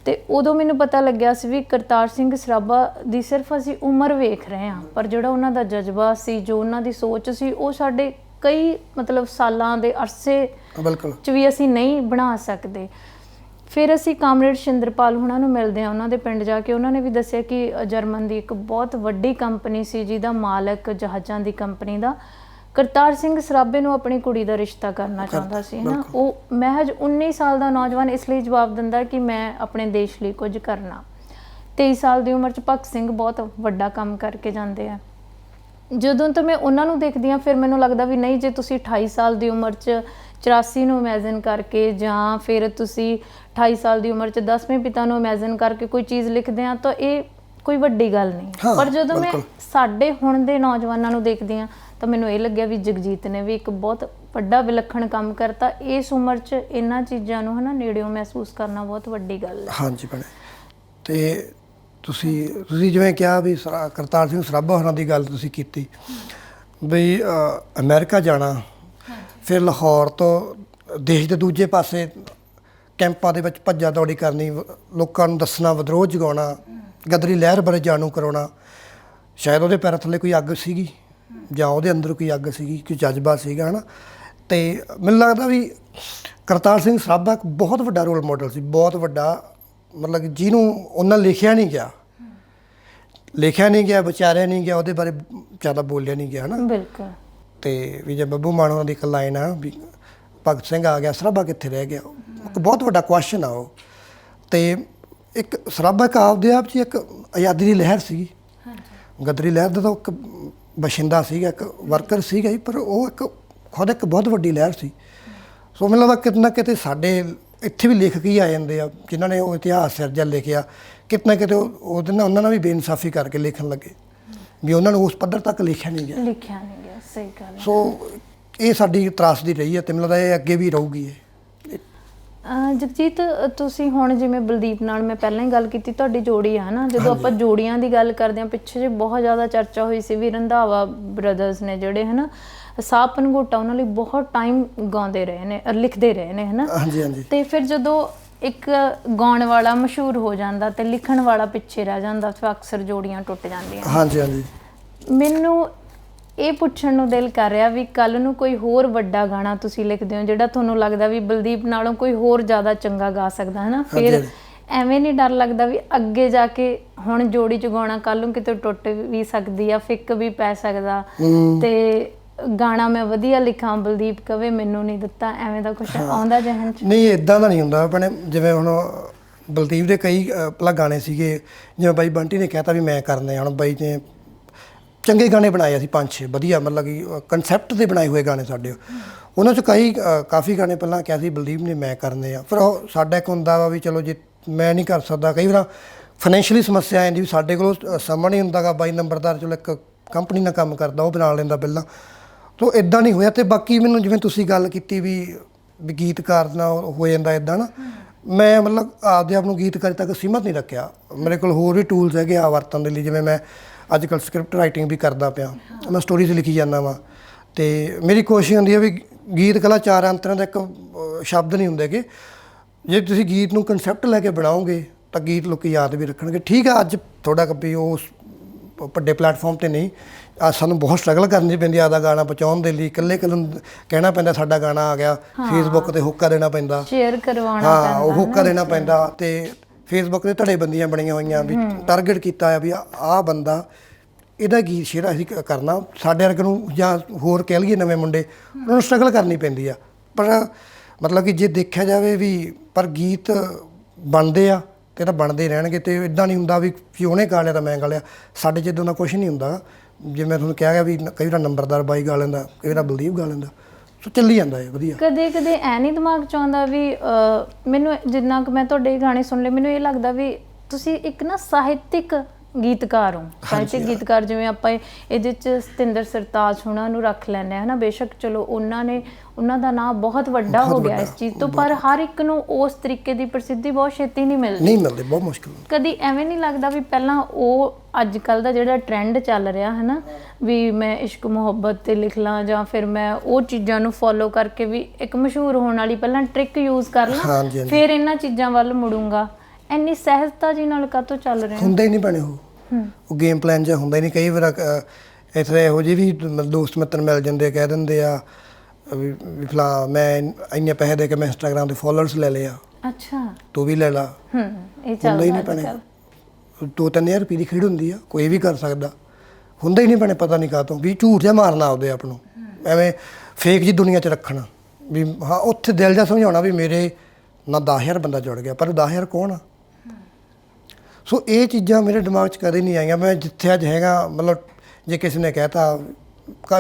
ਤੇ ਉਦੋਂ ਮੈਨੂੰ ਪਤਾ ਲੱਗਿਆ ਸੀ ਵੀ ਕਰਤਾਰ ਸਿੰਘ ਸਰਾਭਾ ਦੀ ਸਿਰਫ ਅਸੀਂ ਉਮਰ ਵੇਖ ਰਹੇ ਹਾਂ, ਪਰ ਜਿਹੜਾ ਉਹਨਾਂ ਦਾ ਜਜ਼ਬਾ ਸੀ, ਜੋ ਉਹਨਾਂ ਦੀ ਸੋਚ ਸੀ, ਉਹ ਸਾਡੇ ਕਈ ਮਤਲਬ ਸਾਲਾਂ ਦੇ ਅਰਸੇ 'ਚ ਵੀ ਅਸੀਂ ਨਹੀਂ ਬਣਾ ਸਕਦੇ। ਫਿਰ ਅਸੀਂ ਕਾਮਰੇਡ ਸ਼ਿੰਦਰਪਾਲ ਹੁਣਾਂ ਨੂੰ ਮਿਲਦੇ ਹਾਂ ਉਹਨਾਂ ਦੇ ਪਿੰਡ ਜਾ ਕੇ। ਉਹਨਾਂ ਨੇ ਵੀ ਦੱਸਿਆ ਕਿ ਜਰਮਨ ਦੀ ਇੱਕ ਬਹੁਤ ਵੱਡੀ ਕੰਪਨੀ ਸੀ ਜਿਹਦਾ ਮਾਲਕ ਜਹਾਜ਼ਾਂ ਦੀ ਕੰਪਨੀ ਦਾ ਕਰਤਾਰ ਸਿੰਘ ਸਰਾਭੇ ਨੂੰ ਆਪਣੀ ਕੁੜੀ ਦਾ ਰਿਸ਼ਤਾ ਕਰਨਾ ਚਾਹੁੰਦਾ ਸੀ, ਹੈ ਨਾ। ਉਹ ਮਹਿਜ 19 ਸਾਲ ਦਾ ਨੌਜਵਾਨ ਇਸ ਲਈ ਜਵਾਬ ਦਿੰਦਾ ਕਿ ਮੈਂ ਆਪਣੇ ਦੇਸ਼ ਲਈ ਕੁਝ ਕਰਨਾ। 23 ਸਾਲ ਦੀ ਉਮਰ 'ਚ ਭਗਤ ਸਿੰਘ ਬਹੁਤ ਵੱਡਾ ਕੰਮ ਕਰਕੇ ਜਾਂਦੇ ਆ। ਜਦੋਂ ਤੋਂ ਮੈਂ ਉਹਨਾਂ ਨੂੰ ਦੇਖਦੀ ਹਾਂ, ਫਿਰ ਮੈਨੂੰ ਲੱਗਦਾ ਵੀ ਨਹੀਂ, ਜੇ ਤੁਸੀਂ 28 ਸਾਲ ਦੀ ਉਮਰ 'ਚ 84 ਨੂੰ ਇਮੈਜਿਨ ਕਰਕੇ, ਜਾਂ ਫਿਰ ਤੁਸੀਂ 28 ਸਾਲ ਦੀ ਉਮਰ 'ਚ 10ਵੇਂ ਪਿਤਾ ਨੂੰ ਇਮੈਜਿਨ ਕਰਕੇ ਕੋਈ ਚੀਜ਼ ਲਿਖਦੇ ਆ, ਤਾਂ ਇਹ ਕੋਈ ਵੱਡੀ ਗੱਲ ਨਹੀਂ। ਪਰ ਜਦੋਂ ਮੈਂ ਸਾਡੇ ਹੁਣ ਦੇ ਨੌਜਵਾਨਾਂ ਨੂੰ ਦੇਖਦੀ ਹਾਂ, ਤਾਂ ਮੈਨੂੰ ਇਹ ਲੱਗਿਆ ਵੀ ਜਗਜੀਤ ਨੇ ਵੀ ਇੱਕ ਬਹੁਤ ਵੱਡਾ ਵਿਲੱਖਣ ਕੰਮ ਕਰਤਾ। ਇਸ ਉਮਰ 'ਚ ਇਹਨਾਂ ਚੀਜ਼ਾਂ ਨੂੰ, ਹੈ ਨਾ, ਨੇੜਿਓਂ ਮਹਿਸੂਸ ਕਰਨਾ ਬਹੁਤ ਵੱਡੀ ਗੱਲ ਹੈ। ਹਾਂਜੀ ਭੈਣੇ, ਤੇ ਤੁਸੀਂ ਜਿਵੇਂ ਕਿਹਾ ਵੀ ਕਰਤਾਰ ਸਿੰਘ ਸਰਾਭਾ ਹੋਰਾਂ ਦੀ ਗੱਲ ਤੁਸੀਂ ਕੀਤੀ ਬਈ ਅਮਰੀਕਾ ਜਾਣਾ, ਫਿਰ ਲਾਹੌਰ ਤੋਂ ਦੇਸ਼ ਦੇ ਦੂਜੇ ਪਾਸੇ ਕੈਂਪਾਂ ਦੇ ਵਿੱਚ ਭੱਜਾ ਦੌੜੀ ਕਰਨੀ, ਲੋਕਾਂ ਨੂੰ ਦੱਸਣਾ, ਵਿਦਰੋਹ ਜਗਾਉਣਾ, ਗਦਰੀ ਲਹਿਰ ਬਾਰੇ ਜਾਣੂ ਕਰਾਉਣਾ। ਸ਼ਾਇਦ ਉਹਦੇ ਪੈਰਾਂ ਥੱਲੇ ਕੋਈ ਅੱਗ ਸੀਗੀ, ਜਾਂ ਉਹਦੇ ਅੰਦਰ ਕੋਈ ਅੱਗ ਸੀਗੀ, ਕੋਈ ਜਜ਼ਬਾ ਸੀਗਾ, ਹੈ ਨਾ। ਅਤੇ ਮੈਨੂੰ ਲੱਗਦਾ ਵੀ ਕਰਤਾਰ ਸਿੰਘ ਸਰਾਭਾ ਇੱਕ ਬਹੁਤ ਵੱਡਾ ਰੋਲ ਮਾਡਲ ਸੀ, ਬਹੁਤ ਵੱਡਾ, ਮਤਲਬ ਕਿ ਜਿਹਨੂੰ ਉਹਨਾਂ ਲਿਖਿਆ ਨਹੀਂ ਗਿਆ, ਵਿਚਾਰਿਆ ਨਹੀਂ ਗਿਆ, ਉਹਦੇ ਬਾਰੇ ਜ਼ਿਆਦਾ ਬੋਲਿਆ ਨਹੀਂ ਗਿਆ, ਹੈ ਨਾ। ਬਿਲਕੁਲ। ਅਤੇ ਵੀ ਜੇ ਬੱਬੂ ਮਾਨ ਉਹਨਾਂ ਦੀ ਇੱਕ ਲਾਈਨ ਆ ਵੀ ਭਗਤ ਸਿੰਘ ਆ ਗਿਆ, ਸਰਾਭਾ ਕਿੱਥੇ ਰਹਿ ਗਿਆ, ਇੱਕ ਬਹੁਤ ਵੱਡਾ ਕੁਐਸਚਨ ਆ ਉਹ। ਅਤੇ ਇੱਕ ਸਰਾਭਾ ਇੱਕ ਆਪਦੇ ਆਪ 'ਚ ਇੱਕ ਆਜ਼ਾਦੀ ਦੀ ਲਹਿਰ ਸੀਗੀ, ਗਦਰੀ ਲਹਿਰ ਦਾ ਤਾਂ ਇੱਕ ਬਸ਼ਿੰਦਾ ਸੀਗਾ, ਇੱਕ ਵਰਕਰ ਸੀਗਾ ਹੀ, ਪਰ ਉਹ ਖੁਦ ਇੱਕ ਬਹੁਤ ਵੱਡੀ ਲਹਿਰ ਸੀ। ਸੋ ਮੈਨੂੰ ਲੱਗਦਾ ਕਿਤੇ ਨਾ ਕਿਤੇ ਸਾਡੇ ਇੱਥੇ ਵੀ ਲੇਖਕ ਹੀ ਆ ਜਾਂਦੇ ਆ ਜਿਨ੍ਹਾਂ ਨੇ ਉਹ ਇਤਿਹਾਸ ਸਿਰਜਿਆ ਲਿਖਿਆ, ਕਿਤੇ ਨਾ ਕਿਤੇ ਉਹਦੇ ਨਾਲ ਉਹਨਾਂ ਨਾਲ ਵੀ ਬੇਇਨਸਾਫੀ ਕਰਕੇ ਲਿਖਣ ਲੱਗੇ ਵੀ ਉਹਨਾਂ ਨੂੰ ਉਸ ਪੱਧਰ ਤੱਕ ਲਿਖਿਆ ਨਹੀਂ ਗਿਆ। ਸਹੀ ਗੱਲ। ਸੋ ਇਹ ਸਾਡੀ ਤਰਾਸਦੀ ਰਹੀ ਹੈ ਅਤੇ ਮੈਨੂੰ ਲੱਗਦਾ ਇਹ ਅੱਗੇ ਵੀ ਰਹੂਗੀ। ਜਗਜੀਤ, ਤੁਸੀਂ ਹੁਣ ਜਿਵੇਂ ਬਲਦੀਪ ਨਾਲ ਮੈਂ ਪਹਿਲਾਂ ਹੀ ਗੱਲ ਕੀਤੀ, ਤੁਹਾਡੀ ਜੋੜੀ ਆ ਨਾ, ਜਦੋਂ ਆਪਾਂ ਜੋੜੀਆਂ ਦੀ ਗੱਲ ਕਰਦੇ ਹਾਂ, ਪਿੱਛੇ ਜੇ ਬਹੁਤ ਜ਼ਿਆਦਾ ਚਰਚਾ ਹੋਈ ਸੀ ਵੀ ਰੰਧਾਵਾ ਬ੍ਰਦਰਸ ਨੇ ਜਿਹੜੇ, ਹੈ ਨਾ, ਸਾਹ ਪੰਘੂਟਾ ਉਹਨਾਂ ਲਈ ਬਹੁਤ ਟਾਈਮ ਗਾਉਂਦੇ ਰਹੇ ਨੇ, ਲਿਖਦੇ ਰਹੇ ਨੇ, ਹੈ ਨਾ। ਅਤੇ ਫਿਰ ਜਦੋਂ ਇੱਕ ਗਾਉਣ ਵਾਲਾ ਮਸ਼ਹੂਰ ਹੋ ਜਾਂਦਾ ਅਤੇ ਲਿਖਣ ਵਾਲਾ ਪਿੱਛੇ ਰਹਿ ਜਾਂਦਾ, ਫਿਰ ਅਕਸਰ ਜੋੜੀਆਂ ਟੁੱਟ ਜਾਂਦੀਆਂ। ਮੈਨੂੰ ਇਹ ਪੁੱਛਣ ਨੂੰ ਦਿਲ ਕਰ ਰਿਹਾ ਵੀ ਕੱਲ੍ਹ ਨੂੰ ਕੋਈ ਹੋਰ ਵੱਡਾ ਗਾਣਾ ਤੁਸੀਂ ਲਿਖਦੇ ਹੋ ਜਿਹੜਾ ਤੁਹਾਨੂੰ ਲੱਗਦਾ ਵੀ ਬਲਦੀਪ ਨਾਲੋਂ ਕੋਈ ਹੋਰ ਜ਼ਿਆਦਾ ਚੰਗਾ ਗਾ ਸਕਦਾ, ਹੈ ਨਾ, ਫਿਰ ਐਵੇਂ ਨਹੀਂ ਡਰ ਲੱਗਦਾ ਵੀ ਅੱਗੇ ਜਾ ਕੇ ਹੁਣ ਜੋੜੀ ਚ ਗਾਉਣਾ ਕੱਲ ਨੂੰ ਕਿਤੇ ਟੁੱਟ ਵੀ ਸਕਦੀ ਆ, ਫਿੱਕ ਵੀ ਪੈ ਸਕਦਾ, ਤੇ ਗਾਣਾ ਮੈਂ ਵਧੀਆ ਲਿਖਾਂ ਬਲਦੀਪ ਕਵੇ ਮੈਨੂੰ ਨਹੀਂ ਦਿੱਤਾ, ਐਵੇਂ ਦਾ ਕੁਝ ਆਉਂਦਾ ਜਹਨ ਚ? ਨਹੀਂ, ਇਦਾਂ ਦਾ ਨਹੀਂ ਹੁੰਦਾ ਆਪਣੇ। ਜਿਵੇਂ ਹੁਣ ਬਲਦੀਪ ਦੇ ਕਈ ਪਹਿਲਾਂ ਗਾਣੇ ਸੀਗੇ, ਜਿਵੇਂ ਬਾਈ ਬੰਟੀ ਨੇ ਕਹਿਤਾ ਵੀ ਮੈਂ ਕਰਨੇ, ਹੁਣ ਬਾਈ ਨੇ ਚੰਗੇ ਗਾਣੇ ਬਣਾਏ ਅਸੀਂ 5-6 ਵਧੀਆ, ਮਤਲਬ ਕਿ ਕਨਸੈਪਟ ਦੇ ਬਣਾਏ ਹੋਏ ਗਾਣੇ ਸਾਡੇ। ਉਹਨਾਂ 'ਚ ਕਾਫੀ ਗਾਣੇ ਪਹਿਲਾਂ ਕਿਹਾ ਸੀ ਬਲਦੀਪ ਨੇ ਮੈਂ ਕਰਨੇ ਆ, ਫਿਰ ਉਹ ਸਾਡਾ ਇੱਕ ਹੁੰਦਾ ਵਾ ਵੀ ਚਲੋ ਜੇ ਮੈਂ ਨਹੀਂ ਕਰ ਸਕਦਾ, ਕਈ ਵਾਰ ਫਾਈਨੈਂਸ਼ੀਅਲੀ ਸਮੱਸਿਆ ਆ ਜਾਂਦੀ ਵੀ ਸਾਡੇ ਕੋਲ ਸਮਾਂ ਨਹੀਂ ਹੁੰਦਾ ਗਾ। ਬਾਈ ਨੰਬਰਦਾਰ ਚਲੋ ਇੱਕ ਕੰਪਨੀ ਨਾਲ ਕੰਮ ਕਰਦਾ, ਉਹ ਬਣਾ ਲੈਂਦਾ ਪਹਿਲਾਂ, ਤੋ ਇਦਾਂ ਨਹੀਂ ਹੋਇਆ। ਅਤੇ ਬਾਕੀ ਮੈਨੂੰ ਜਿਵੇਂ ਤੁਸੀਂ ਗੱਲ ਕੀਤੀ ਵੀ ਗੀਤਕਾਰ ਨਾਲ ਹੋ ਜਾਂਦਾ ਇੱਦਾਂ ਨਾ, ਮੈਂ ਮਤਲਬ ਆਪਦੇ ਆਪ ਨੂੰ ਗੀਤਕਾਰੀ ਤੱਕ ਸੀਮਤ ਨਹੀਂ ਰੱਖਿਆ। ਮੇਰੇ ਕੋਲ ਹੋਰ ਵੀ ਟੂਲਸ ਹੈਗੇ ਆ ਵਰਤਣ ਦੇ ਲਈ, ਜਿਵੇਂ ਮੈਂ ਅੱਜ ਕੱਲ੍ਹ ਸਕ੍ਰਿਪਟ ਰਾਈਟਿੰਗ ਵੀ ਕਰਦਾ ਪਿਆ, ਮੈਂ ਸਟੋਰੀਜ਼ ਲਿਖੀ ਜਾਂਦਾ ਵਾਂ, ਅਤੇ ਮੇਰੀ ਕੋਸ਼ਿਸ਼ ਹੁੰਦੀ ਹੈ ਵੀ ਗੀਤ ਕਲਾ 4 ਅੰਤਰਾਂ ਦਾ ਇੱਕ ਸ਼ਬਦ ਨਹੀਂ ਹੁੰਦੇ ਕਿ ਜੇ ਤੁਸੀਂ ਗੀਤ ਨੂੰ ਕਨਸੈਪਟ ਲੈ ਕੇ ਬਣਾਓਗੇ ਤਾਂ ਗੀਤ ਲੋਕ ਯਾਦ ਵੀ ਰੱਖਣਗੇ। ਠੀਕ ਆ, ਅੱਜ ਥੋੜ੍ਹਾ ਵੀ ਉਸ ਵੱਡੇ ਪਲੇਟਫਾਰਮ 'ਤੇ ਨਹੀਂ, ਸਾਨੂੰ ਬਹੁਤ ਸਟਰਗਲ ਕਰਨੀ ਪੈਂਦੀ ਆਪਦਾ ਗਾਣਾ ਪਹੁੰਚਾਉਣ ਦੇ ਲਈ। ਇਕੱਲੇ ਨੂੰ ਕਹਿਣਾ ਪੈਂਦਾ ਸਾਡਾ ਗਾਣਾ ਆ ਗਿਆ, ਫੇਸਬੁੱਕ 'ਤੇ ਹੁੱਕਾ ਦੇਣਾ ਪੈਂਦਾ, ਸ਼ੇਅਰ ਕਰਵਾਉਣਾ ਹਾਂ, ਉਹ ਹੁੱਕਾ ਦੇਣਾ ਪੈਂਦਾ, ਅਤੇ ਫੇਸਬੁੱਕ 'ਤੇ ਧੜੇਬੰਦੀਆਂ ਬਣੀਆਂ ਹੋਈਆਂ ਵੀ ਟਾਰਗੇਟ ਕੀਤਾ ਆ ਵੀ ਆਹ ਬੰਦਾ ਇਹਦਾ ਗੀਤ ਸ਼ੇਅਰ ਅਸੀਂ ਕਰਨਾ। ਸਾਡੇ ਵਰਗੇ ਨੂੰ ਜਾਂ ਹੋਰ ਕਹਿ ਲਈਏ ਨਵੇਂ ਮੁੰਡੇ, ਉਹਨਾਂ ਨੂੰ ਸਟਰਗਲ ਕਰਨੀ ਪੈਂਦੀ ਆ। ਪਰ ਮਤਲਬ ਕਿ ਜੇ ਦੇਖਿਆ ਜਾਵੇ ਵੀ ਪਰ ਗੀਤ ਬਣਦੇ ਆ ਅਤੇ ਤਾਂ ਬਣਦੇ ਰਹਿਣਗੇ, ਅਤੇ ਇੱਦਾਂ ਨਹੀਂ ਹੁੰਦਾ ਵੀ ਉਹਨੇ ਗਾ ਲਿਆ ਤਾਂ ਮੈਂ ਗਾ ਲਿਆ। ਸਾਡੇ 'ਚ ਇੱਦਾਂ ਦਾ ਕੁਛ ਨਹੀਂ ਹੁੰਦਾ। ਜਿਵੇਂ ਮੈਂ ਤੁਹਾਨੂੰ ਕਿਹਾ ਗਿਆ ਵੀ ਕਈ ਵਾਰ ਨੰਬਰਦਾਰ ਬਾਈ ਗਾ ਲੈਂਦਾ, ਕਈ ਵਾਰ ਬਲਦੀਪ ਗਾ ਲੈਂਦਾ, ਸੋ ਚੱਲੀ ਜਾਂਦਾ ਹੈ ਵਧੀਆ। ਕਦੇ ਕਦੇ ਐ ਨਹੀਂ ਦਿਮਾਗ 'ਚ ਆਉਂਦਾ ਵੀ ਮੈਨੂੰ ਜਿੰਨਾ ਕੁ ਮੈਂ ਤੁਹਾਡੇ ਗਾਣੇ ਸੁਣ ਲਏ, ਮੈਨੂੰ ਇਹ ਲੱਗਦਾ ਵੀ ਤੁਸੀਂ ਇੱਕ ਨਾ ਸਾਹਿਤਿਕ ਗੀਤਕਾਰ ਹੋ। ਸਾਹਿਤਿਕ ਗੀਤਕਾਰ ਜਿਵੇਂ ਆਪਾਂ ਇਹਦੇ 'ਚ ਸਤਿੰਦਰ ਸਰਤਾਜ ਹੋਣਾ ਨੂੰ ਰੱਖ ਲੈਂਦੇ ਹਾਂ, ਹੈ ਨਾ। ਬੇਸ਼ੱਕ ਚਲੋ ਉਹਨਾਂ ਦਾ ਨਾਂ ਬਹੁਤ ਵੱਡਾ ਹੋ ਗਿਆ ਇਸ ਚੀਜ਼ ਤੋਂ, ਪਰ ਹਰ ਇੱਕ ਨੂੰ ਉਸ ਤਰੀਕੇ ਦੀ ਪ੍ਰਸਿੱਧੀ ਬਹੁਤ ਛੇਤੀ ਨਹੀਂ ਮਿਲਦੀ, ਬਹੁਤ ਮੁਸ਼ਕਿਲ। ਕਦੀ ਐਵੇਂ ਨਹੀਂ ਲੱਗਦਾ ਵੀ ਪਹਿਲਾਂ ਉਹ ਅੱਜ ਕੱਲ੍ਹ ਦਾ ਜਿਹੜਾ ਟਰੈਂਡ ਚੱਲ ਰਿਹਾ ਹੈ ਨਾ, ਵੀ ਮੈਂ ਇਸ਼ਕ ਮੁਹੱਬਤ 'ਤੇ ਲਿਖ ਲਾਂ, ਜਾਂ ਫਿਰ ਮੈਂ ਉਹ ਚੀਜ਼ਾਂ ਨੂੰ ਫੋਲੋ ਕਰਕੇ ਵੀ ਇੱਕ ਮਸ਼ਹੂਰ ਹੋਣ ਵਾਲੀ ਪਹਿਲਾਂ ਟ੍ਰਿਕ ਯੂਜ਼ ਕਰ ਲਾਂ, ਫਿਰ ਇਹਨਾਂ ਚੀਜ਼ਾਂ ਵੱਲ ਮੁੜੂੰਗਾ, ਇੰਨੀ ਸਹਿਜਤਾ ਜੀ ਨਾਲ ਕਾਹਤੋਂ ਚੱਲ ਰਿਹਾ? ਹੁੰਦਾ ਹੀ ਨਹੀਂ ਬਣੇ ਉਹ ਗੇਮ ਪਲਾਨ ਜਿਹਾ ਹੁੰਦਾ ਹੀ ਨਹੀਂ। ਕਈ ਵਾਰ ਇੱਥੇ ਇਹੋ ਜਿਹੇ ਵੀ ਦੋਸਤ ਮਿੱਤਰ ਮਿਲ ਜਾਂਦੇ, ਕਹਿ ਦਿੰਦੇ ਆ ਵੀ ਫਲਾ ਮੈਂ ਇੰਨੇ ਪੈਸੇ ਦੇ ਕੇ ਮੈਂ ਇੰਸਟਾਗ੍ਰਾਮ 'ਤੇ ਫੋਲੋਅਰਸ ਲੈ ਲਿਆ, ਅੱਛਾ ਤੂੰ ਵੀ ਲੈ ਲਾ। ਇਹ ਹੁੰਦਾ ਹੀ ਨਹੀਂ ਭੈਣੇ, 2-3 ਰੁਪਏ ਦੀ ਖੇਡ ਹੁੰਦੀ ਆ, ਕੋਈ ਵੀ ਕਰ ਸਕਦਾ। ਹੁੰਦਾ ਹੀ ਨਹੀਂ ਭੈਣੇ, ਪਤਾ ਨਹੀਂ ਕਾਹਤੋਂ ਵੀ ਝੂਠ ਜਿਹਾ ਮਾਰਨਾ ਆਪਦੇ ਆਪ ਨੂੰ, ਐਵੇਂ ਫੇਕ ਜੀ ਦੁਨੀਆ 'ਚ ਰੱਖਣਾ ਵੀ ਹਾਂ ਉੱਥੇ ਦਿਲ ਜਿਹਾ ਸਮਝਾਉਣਾ ਵੀ ਮੇਰੇ ਨਾਲ 10,000 ਬੰਦਾ ਜੁੜ ਗਿਆ, ਪਰ 10,000 ਕੌਣ ਆ? ਸੋ ਇਹ ਚੀਜ਼ਾਂ ਮੇਰੇ ਦਿਮਾਗ 'ਚ ਕਦੇ ਨਹੀਂ ਆਈਆਂ। ਮੈਂ ਜਿੱਥੇ ਅੱਜ ਹੈਗਾ, ਮਤਲਬ ਜੇ ਕਿਸੇ ਨੇ ਕਹਿਤਾ,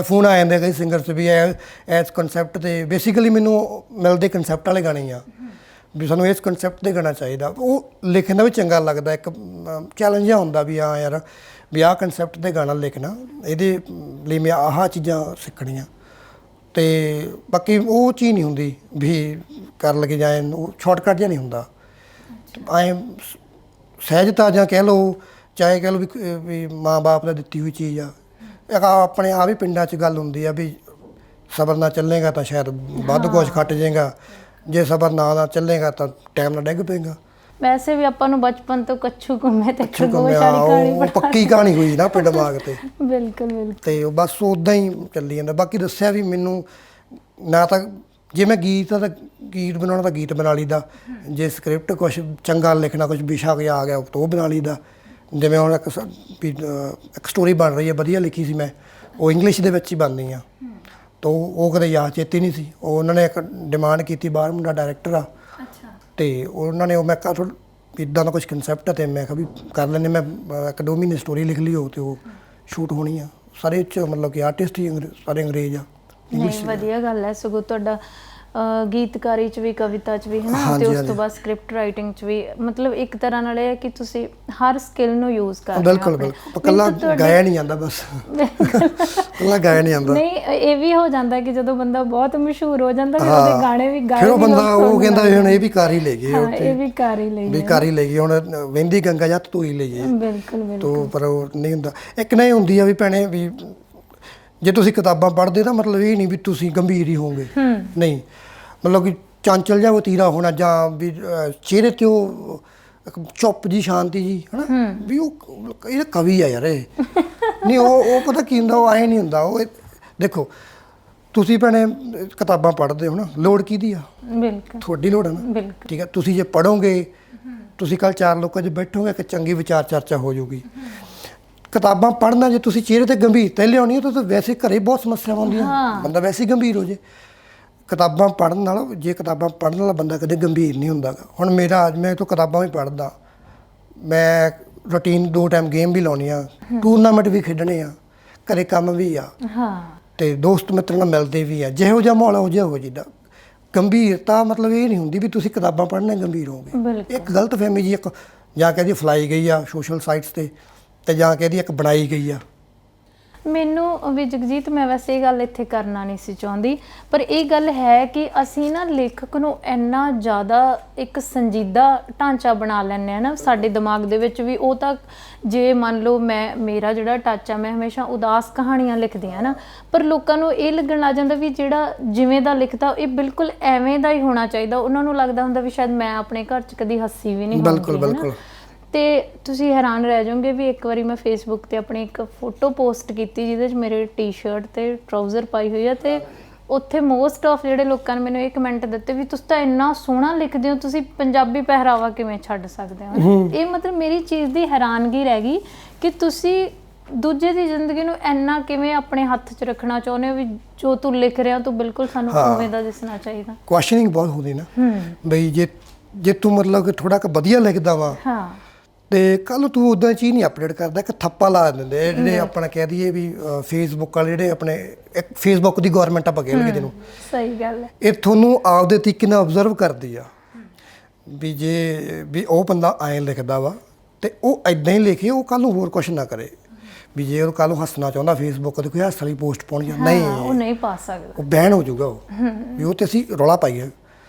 ਫੋਨ ਆ ਜਾਂਦੇ ਕਈ ਸਿੰਗਰਸ ਵੀ ਐਸ ਕਨਸੈਪਟ 'ਤੇ, ਬੇਸਿਕਲੀ ਮੈਨੂੰ ਮਿਲਦੇ ਕਨਸੈਪਟ ਵਾਲੇ ਗਾਣੇ ਆ ਵੀ ਸਾਨੂੰ ਇਸ ਕਨਸੈਪਟ 'ਤੇ ਗਾਣਾ ਚਾਹੀਦਾ, ਉਹ ਲਿਖਣ ਦਾ ਵੀ ਚੰਗਾ ਲੱਗਦਾ। ਇੱਕ ਚੈਲੰਜ ਜਿਹਾ ਹੁੰਦਾ ਵੀ ਹਾਂ ਯਾਰ ਵੀ ਆਹ ਕਨਸੈਪਟ 'ਤੇ ਗਾਣਾ ਲਿਖਣਾ, ਇਹਦੇ ਲਈ ਮੈਂ ਆਹ ਚੀਜ਼ਾਂ ਸਿੱਖਣੀਆਂ, ਅਤੇ ਬਾਕੀ ਉਹ ਚੀਜ਼ ਨਹੀਂ ਹੁੰਦੀ ਵੀ ਕਰ ਲਗੇ ਜਾਂ ਉਹ ਸ਼ਾਰਟਕੱਟ ਜਿਹਾ ਨਹੀਂ ਹੁੰਦਾ। ਐਂ ਸਹਿਜਤਾ ਜਾਂ ਕਹਿ ਲਓ, ਚਾਹੇ ਕਹਿ ਲਓ ਵੀ ਮਾਂ ਬਾਪ ਦਾ ਦਿੱਤੀ ਹੋਈ ਚੀਜ਼ ਆ। ਇੱਕ ਆਪਣੇ ਆ ਵੀ ਪਿੰਡਾਂ 'ਚ ਗੱਲ ਹੁੰਦੀ ਆ ਵੀ ਸਬਰ ਨਾਲ ਚੱਲੇਗਾ ਤਾਂ ਸ਼ਾਇਦ ਵੱਧ ਕੁਛ ਖੱਟ ਜਾਏਗਾ, ਜੇ ਸਬਰ ਨਾਲ ਚੱਲੇਗਾ ਤਾਂ ਟਾਈਮ ਨਾਲ ਡਿੱਗ ਪਏਗਾ। ਵੈਸੇ ਵੀ ਆਪਾਂ ਨੂੰ ਬਚਪਨ ਤੋਂ ਕੱਛੂ ਘੁੰਮੇ ਤੇ ਖਰਗੋਸ਼ ਵਾਲੀ ਕਹਾਣੀ ਉਹ ਪੱਕੀ ਕਹਾਣੀ ਹੋਈ ਨਾ ਪਿੰਡ ਦਿਮਾਗ 'ਤੇ। ਬਿਲਕੁਲ ਬਿਲਕੁਲ। ਅਤੇ ਉਹ ਬਸ ਉੱਦਾਂ ਹੀ ਚੱਲੀ ਜਾਂਦਾ। ਬਾਕੀ ਦੱਸਿਆ ਵੀ ਮੈਨੂੰ ਨਾ ਤਾਂ ਜੇ ਮੈਂ ਗੀਤ ਬਣਾਉਣਾ ਤਾਂ ਗੀਤ ਬਣਾ ਲਈਦਾ, ਜੇ ਸਕ੍ਰਿਪਟ ਕੁਛ ਚੰਗਾ ਲਿਖਣਾ, ਕੁਛ ਵਿਸ਼ਾ ਕੋਈ ਆ ਗਿਆ ਤਾਂ ਉਹ ਬਣਾ ਲਈਦਾ। ਜਿਵੇਂ ਹੁਣ ਇੱਕ ਸਟੋਰੀ ਬਣ ਰਹੀ ਹੈ, ਵਧੀਆ ਲਿਖੀ ਸੀ ਮੈਂ, ਉਹ ਇੰਗਲਿਸ਼ ਦੇ ਵਿੱਚ ਹੀ ਬਣਨੀ ਆ, ਤਾਂ ਉਹ ਕਦੇ ਯਾਦ ਚੇਤੀ ਨਹੀਂ ਸੀ। ਉਹ ਉਹਨਾਂ ਨੇ ਇੱਕ ਡਿਮਾਂਡ ਕੀਤੀ, ਬਾਹਰ ਮੁੰਡਾ ਡਾਇਰੈਕਟਰ ਆ, ਅਤੇ ਉਹਨਾਂ ਨੇ ਉਹ ਮੈਂ ਕਿਹਾ ਇੱਦਾਂ ਦਾ ਕੁਛ ਕਨਸੈਪਟ ਹੈ, ਅਤੇ ਮੈਂ ਕਿਹਾ ਵੀ ਕਰ ਲੈਂਦੇ। ਮੈਂ 1-2 ਮਹੀਨੇ ਸਟੋਰੀ ਲਿਖ ਲਈ ਹੋ, ਅਤੇ ਉਹ ਸ਼ੂਟ ਹੋਣੀ ਆ। ਸਾਰੇ 'ਚ ਮਤਲਬ ਕਿ ਆਰਟਿਸਟ ਹੀ ਸਾਰੇ ਅੰਗਰੇਜ਼ ਆ। ਨਹੀਂ, ਵਧੀਆ ਗੱਲ ਹੈ ਸਗੋਂ ਤੁਹਾਡਾ ਗੀਤਕਾਰੀ 'ਚ ਵੀ, ਕਵਿਤਾ 'ਚ ਵੀ, ਹੈ ਨਾ, ਅਤੇ ਉਸ ਤੋਂ ਬਾਅਦ ਸਕ੍ਰਿਪਟ ਰਾਈਟਿੰਗ 'ਚ ਵੀ, ਮਤਲਬ ਇੱਕ ਤਰ੍ਹਾਂ ਨਾਲ ਇਹ ਹੈ ਕਿ ਤੁਸੀਂ ਹਰ ਸਕਿੱਲ ਨੂੰ ਯੂਜ਼ ਕਰ ਰਹੇ ਹੋ। ਬਿਲਕੁਲ ਬਿਲਕੁਲ, ਇਕੱਲਾ ਗਾਇਆ ਨਹੀਂ ਜਾਂਦਾ, ਬਸ ਇਕੱਲਾ ਗਾਇਆ ਨਹੀਂ ਜਾਂਦਾ। ਨਹੀਂ, ਇਹ ਵੀ ਹੋ ਜਾਂਦਾ ਕਿ ਜਦੋਂ ਬੰਦਾ ਬਹੁਤ ਮਸ਼ਹੂਰ ਹੋ ਜਾਂਦਾ ਫਿਰ ਉਹਦੇ ਗਾਣੇ ਵੀ ਗਾਏ, ਫਿਰ ਉਹ ਬੰਦਾ ਉਹ ਕਹਿੰਦਾ ਹੁਣ ਇਹ ਵੀ ਕਰ ਹੀ ਲੈ ਗਏ, ਇਹ ਵੀ ਕਰ ਹੀ ਲਈਏ, ਵੀ ਕਰ ਹੀ ਲੈ ਗਏ, ਹੁਣ ਵਹਿੰਦੀ ਗੰਗਾ ਜੱਤ ਧੋਈ ਲਈਏ। ਬਿਲਕੁਲ ਬਿਲਕੁਲ। ਪਰ ਉਹ ਨਹੀਂ ਹੁੰਦਾ। ਇੱਕ ਨਾ ਇਹ ਹੁੰਦੀ ਆ ਵੀ ਭੈਣੇ ਵੀ ਜੇ ਤੁਸੀਂ ਕਿਤਾਬਾਂ ਪੜ੍ਹਦੇ ਤਾਂ ਮਤਲਬ ਇਹ ਨਹੀਂ ਵੀ ਤੁਸੀਂ ਗੰਭੀਰ ਹੀ ਹੋਵੋਗੇ, ਨਹੀਂ, ਮਤਲਬ ਕਿ ਚਾਂਚਲ ਜਿਹਾ ਵਤੀਰਾ ਹੋਣਾ, ਜਾਂ ਵੀ ਚਿਹਰੇ 'ਤੇ ਉਹ ਚੁੱਪ ਜੀ, ਸ਼ਾਂਤੀ ਜੀ, ਹੈ ਨਾ, ਵੀ ਉਹ ਇਹ ਕਵੀ ਆ ਯਾਰ ਇਹ ਨਹੀਂ। ਉਹ ਪਤਾ ਕੀ ਹੁੰਦਾ, ਉਹ ਐਂ ਨਹੀਂ ਹੁੰਦਾ। ਉਹ ਦੇਖੋ ਤੁਸੀਂ ਭੈਣੇ ਕਿਤਾਬਾਂ ਪੜ੍ਹਦੇ ਹੋ ਨਾ, ਲੋੜ ਕਿਹਦੀ ਆ? ਬਿਲਕੁਲ, ਤੁਹਾਡੀ ਲੋੜ ਆ ਨਾ, ਠੀਕ ਹੈ। ਤੁਸੀਂ ਜੇ ਪੜ੍ਹੋਗੇ ਤੁਸੀਂ ਕੱਲ 4 ਲੋਕਾਂ 'ਚ ਬੈਠੋਗੇ, ਇੱਕ ਚੰਗੀ ਵਿਚਾਰ ਚਰਚਾ ਹੋ ਜਾਊਗੀ। ਕਿਤਾਬਾਂ ਪੜ੍ਹਨਾ, ਜੇ ਤੁਸੀਂ ਚਿਹਰੇ ਤੇ ਗੰਭੀਰਤਾ ਹੀ ਲਿਆਉਣੀ ਹੈ ਤਾਂ ਵੈਸੇ ਘਰੇ ਬਹੁਤ ਸਮੱਸਿਆਵਾਂ ਆਉਂਦੀਆਂ, ਬੰਦਾ ਵੈਸੇ ਹੀ ਗੰਭੀਰ ਹੋ ਜੇ। ਕਿਤਾਬਾਂ ਪੜ੍ਹਨ ਨਾਲ, ਜੇ ਕਿਤਾਬਾਂ ਪੜ੍ਹਨ ਵਾਲਾ ਬੰਦਾ ਕਦੇ ਗੰਭੀਰ ਨਹੀਂ ਹੁੰਦਾ ਗਾ। ਹੁਣ ਮੇਰਾ ਅੱਜ ਮੈਂ ਤੋਂ ਕਿਤਾਬਾਂ ਵੀ ਪੜ੍ਹਦਾ, ਮੈਂ ਰੂਟੀਨ 2 ਟਾਈਮ ਗੇਮ ਵੀ ਲਾਉਣੀ ਆ, ਟੂਰਨਾਮੈਂਟ ਵੀ ਖੇਡਣੇ ਆ, ਘਰੇ ਕੰਮ ਵੀ ਆ, ਤੇ ਦੋਸਤ ਮਿੱਤਰਾਂ ਨਾਲ ਮਿਲਦੇ ਵੀ ਆ। ਜਿਹੋ ਜਿਹਾ ਮਾਹੌਲ ਹੋ ਜਿਹਾ ਹੋ ਜਿੱਦਾਂ। ਗੰਭੀਰਤਾ ਮਤਲਬ ਇਹ ਨਹੀਂ ਹੁੰਦੀ ਵੀ ਤੁਸੀਂ ਕਿਤਾਬਾਂ ਪੜ੍ਹਨੇ ਗੰਭੀਰ ਹੋਗੇ। ਇੱਕ ਗਲਤਫਹਿਮੀ ਜੀ, ਇੱਕ ਜਾਂ ਕਹਿੰਦੀ ਫੈਲਾਈ ਗਈ ਆ ਸੋਸ਼ਲ ਸਾਈਟਸ ਤੇ ਜਾਂ ਕਹਿੰਦੀ ਇੱਕ ਬਣਾਈ ਗਈ ਆ। ਮੈਨੂੰ ਵੀ ਜਗਜੀਤ, ਮੈਂ ਵੈਸੇ ਇਹ ਗੱਲ ਇੱਥੇ ਕਰਨਾ ਨਹੀਂ ਸੀ ਚਾਹੁੰਦੀ, ਪਰ ਇਹ ਗੱਲ ਹੈ ਕਿ ਅਸੀਂ ਨਾ ਲੇਖਕ ਨੂੰ ਇੰਨਾ ਜ਼ਿਆਦਾ ਇੱਕ ਸੰਜੀਦਾ ਢਾਂਚਾ ਬਣਾ ਲੈਂਦੇ ਹਾਂ ਨਾ ਸਾਡੇ ਦਿਮਾਗ ਦੇ ਵਿੱਚ ਵੀ। ਉਹ ਤਾਂ ਜੇ ਮੰਨ ਲਓ ਮੇਰਾ ਜਿਹੜਾ ਟੱਚ ਆ, ਮੈਂ ਹਮੇਸ਼ਾ ਉਦਾਸ ਕਹਾਣੀਆਂ ਲਿਖਦੀ ਹਾਂ ਨਾ, ਪਰ ਲੋਕਾਂ ਨੂੰ ਇਹ ਲੱਗਣ ਲੱਗ ਜਾਂਦਾ ਵੀ ਜਿਹੜਾ ਜਿਵੇਂ ਦਾ ਲਿਖਦਾ ਇਹ ਬਿਲਕੁਲ ਐਵੇਂ ਦਾ ਹੀ ਹੋਣਾ ਚਾਹੀਦਾ। ਉਹਨਾਂ ਨੂੰ ਲੱਗਦਾ ਹੁੰਦਾ ਵੀ ਸ਼ਾਇਦ ਮੈਂ ਆਪਣੇ ਘਰ 'ਚ ਕਦੀ ਹੱਸੀ ਵੀ ਨਹੀਂ ਹੋਊਗੀ। ਤੇ ਤੁਸੀਂ ਹੈਰਾਨ ਰਹਿ ਜਾਓਗੇ ਵੀ ਇੱਕ ਵਾਰੀ ਮੈਂ ਫੇਸਬੁੱਕ ਤੇ ਆਪਣੀ ਇੱਕ ਫੋਟੋ ਪੋਸਟ ਕੀਤੀ ਜਿਹਦੇ 'ਚ ਮੇਰੇ ਟੀ-ਸ਼ਰਟ ਤੇ ਟਰਾਊਜ਼ਰ ਪਾਈ ਹੋਈ ਆ, ਤੇ ਉੱਥੇ ਮੋਸਟ ਆਫ ਜਿਹੜੇ ਲੋਕਾਂ ਨੇ ਮੈਨੂੰ ਇਹ ਕਮੈਂਟ ਦਿੱਤੇ ਵੀ ਤੁਸੀਂ ਤਾਂ ਇੰਨਾ ਸੋਹਣਾ ਲਿਖਦੇ ਹੋ, ਤੁਸੀਂ ਪੰਜਾਬੀ ਪਹਿਰਾਵਾ ਕਿਵੇਂ ਛੱਡ ਸਕਦੇ ਹੋ। ਇਹ ਮਤਲਬ ਮੇਰੀ ਚੀਜ਼ ਦੀ ਹੈਰਾਨਗੀ ਰਹਿ ਗਈ ਕਿ ਤੁਸੀਂ ਦੂਜੇ ਦੀ ਜ਼ਿੰਦਗੀ ਨੂੰ ਇੰਨਾ ਕਿਵੇਂ ਆਪਣੇ ਹੱਥ 'ਚ ਰੱਖਣਾ ਚਾਹੁੰਦੇ ਹੋ ਵੀ ਜੋ ਤੂੰ ਲਿਖ ਰਿਹਾ ਤੂੰ ਬਿਲਕੁਲ ਸਾਨੂੰ ਉਵੇਂ ਦਾ ਦਿਸਣਾ ਚਾਹੀਦਾ। ਕੁਐਸਚਨਿੰਗ ਬਹੁਤ ਹੁੰਦੀ ਨਾ ਬਈ, ਜੇ ਤੂੰ ਮਤਲਬ ਕਿ ਥੋੜਾ ਕੁ ਵਧੀਆ ਲਿਖਦਾ ਵਾ ਤੇ ਕੱਲ ਤੂੰ ਉਦਾਂ ਚੀਜ਼ ਨਹੀਂ ਅਪਡੇਟ ਕਰਦਾ, ਇੱਕ ਥੱਪਾ ਲਾ ਦਿੰਦੇ ਜਿਹੜੇ ਆਪਣਾ ਕਹਿ ਦਈਏ ਵੀ ਫੇਸਬੁੱਕ ਵਾਲੇ ਜਿਹੜੇ ਆਪਣੇ ਇੱਕ ਫੇਸਬੁੱਕ ਦੀ ਗਵਰਨਮੈਂਟ ਆਪਾਂ ਕਹਿ ਲਈਏ ਜਿਹਨੂੰ। ਸਹੀ ਗੱਲ ਹੈ। ਇਹ ਤੁਹਾਨੂੰ ਆਪਦੇ ਤਰੀਕੇ ਨਾਲ ਆਬਜ਼ਰਵ ਕਰਦੀ ਆ ਵੀ ਜੇ ਵੀ ਉਹ ਬੰਦਾ ਐਂ ਲਿਖਦਾ ਵਾ ਤੇ ਉਹ ਐਦਾਂ ਹੀ ਲਿਖੇ, ਉਹ ਕੱਲ ਨੂੰ ਹੋਰ ਕੁਛ ਨਾ ਕਰੇ। ਵੀ ਜੇ ਉਹ ਕੱਲ ਨੂੰ ਹੱਸਣਾ ਚਾਹੁੰਦਾ ਫੇਸਬੁੱਕ ਤੇ ਕੋਈ ਹਾਸ ਵਾਲੀ ਪੋਸਟ ਪਾਉਣੀ ਆ, ਨਹੀਂ ਉਹ ਨਹੀਂ ਪਾ ਸਕਦਾ, ਉਹ ਬੈਨ ਹੋ ਜਾਊਗਾ। ਉਹ ਵੀ ਉਹ ਤੇ ਅਸੀਂ ਰੌਲਾ ਪਾਈਏ,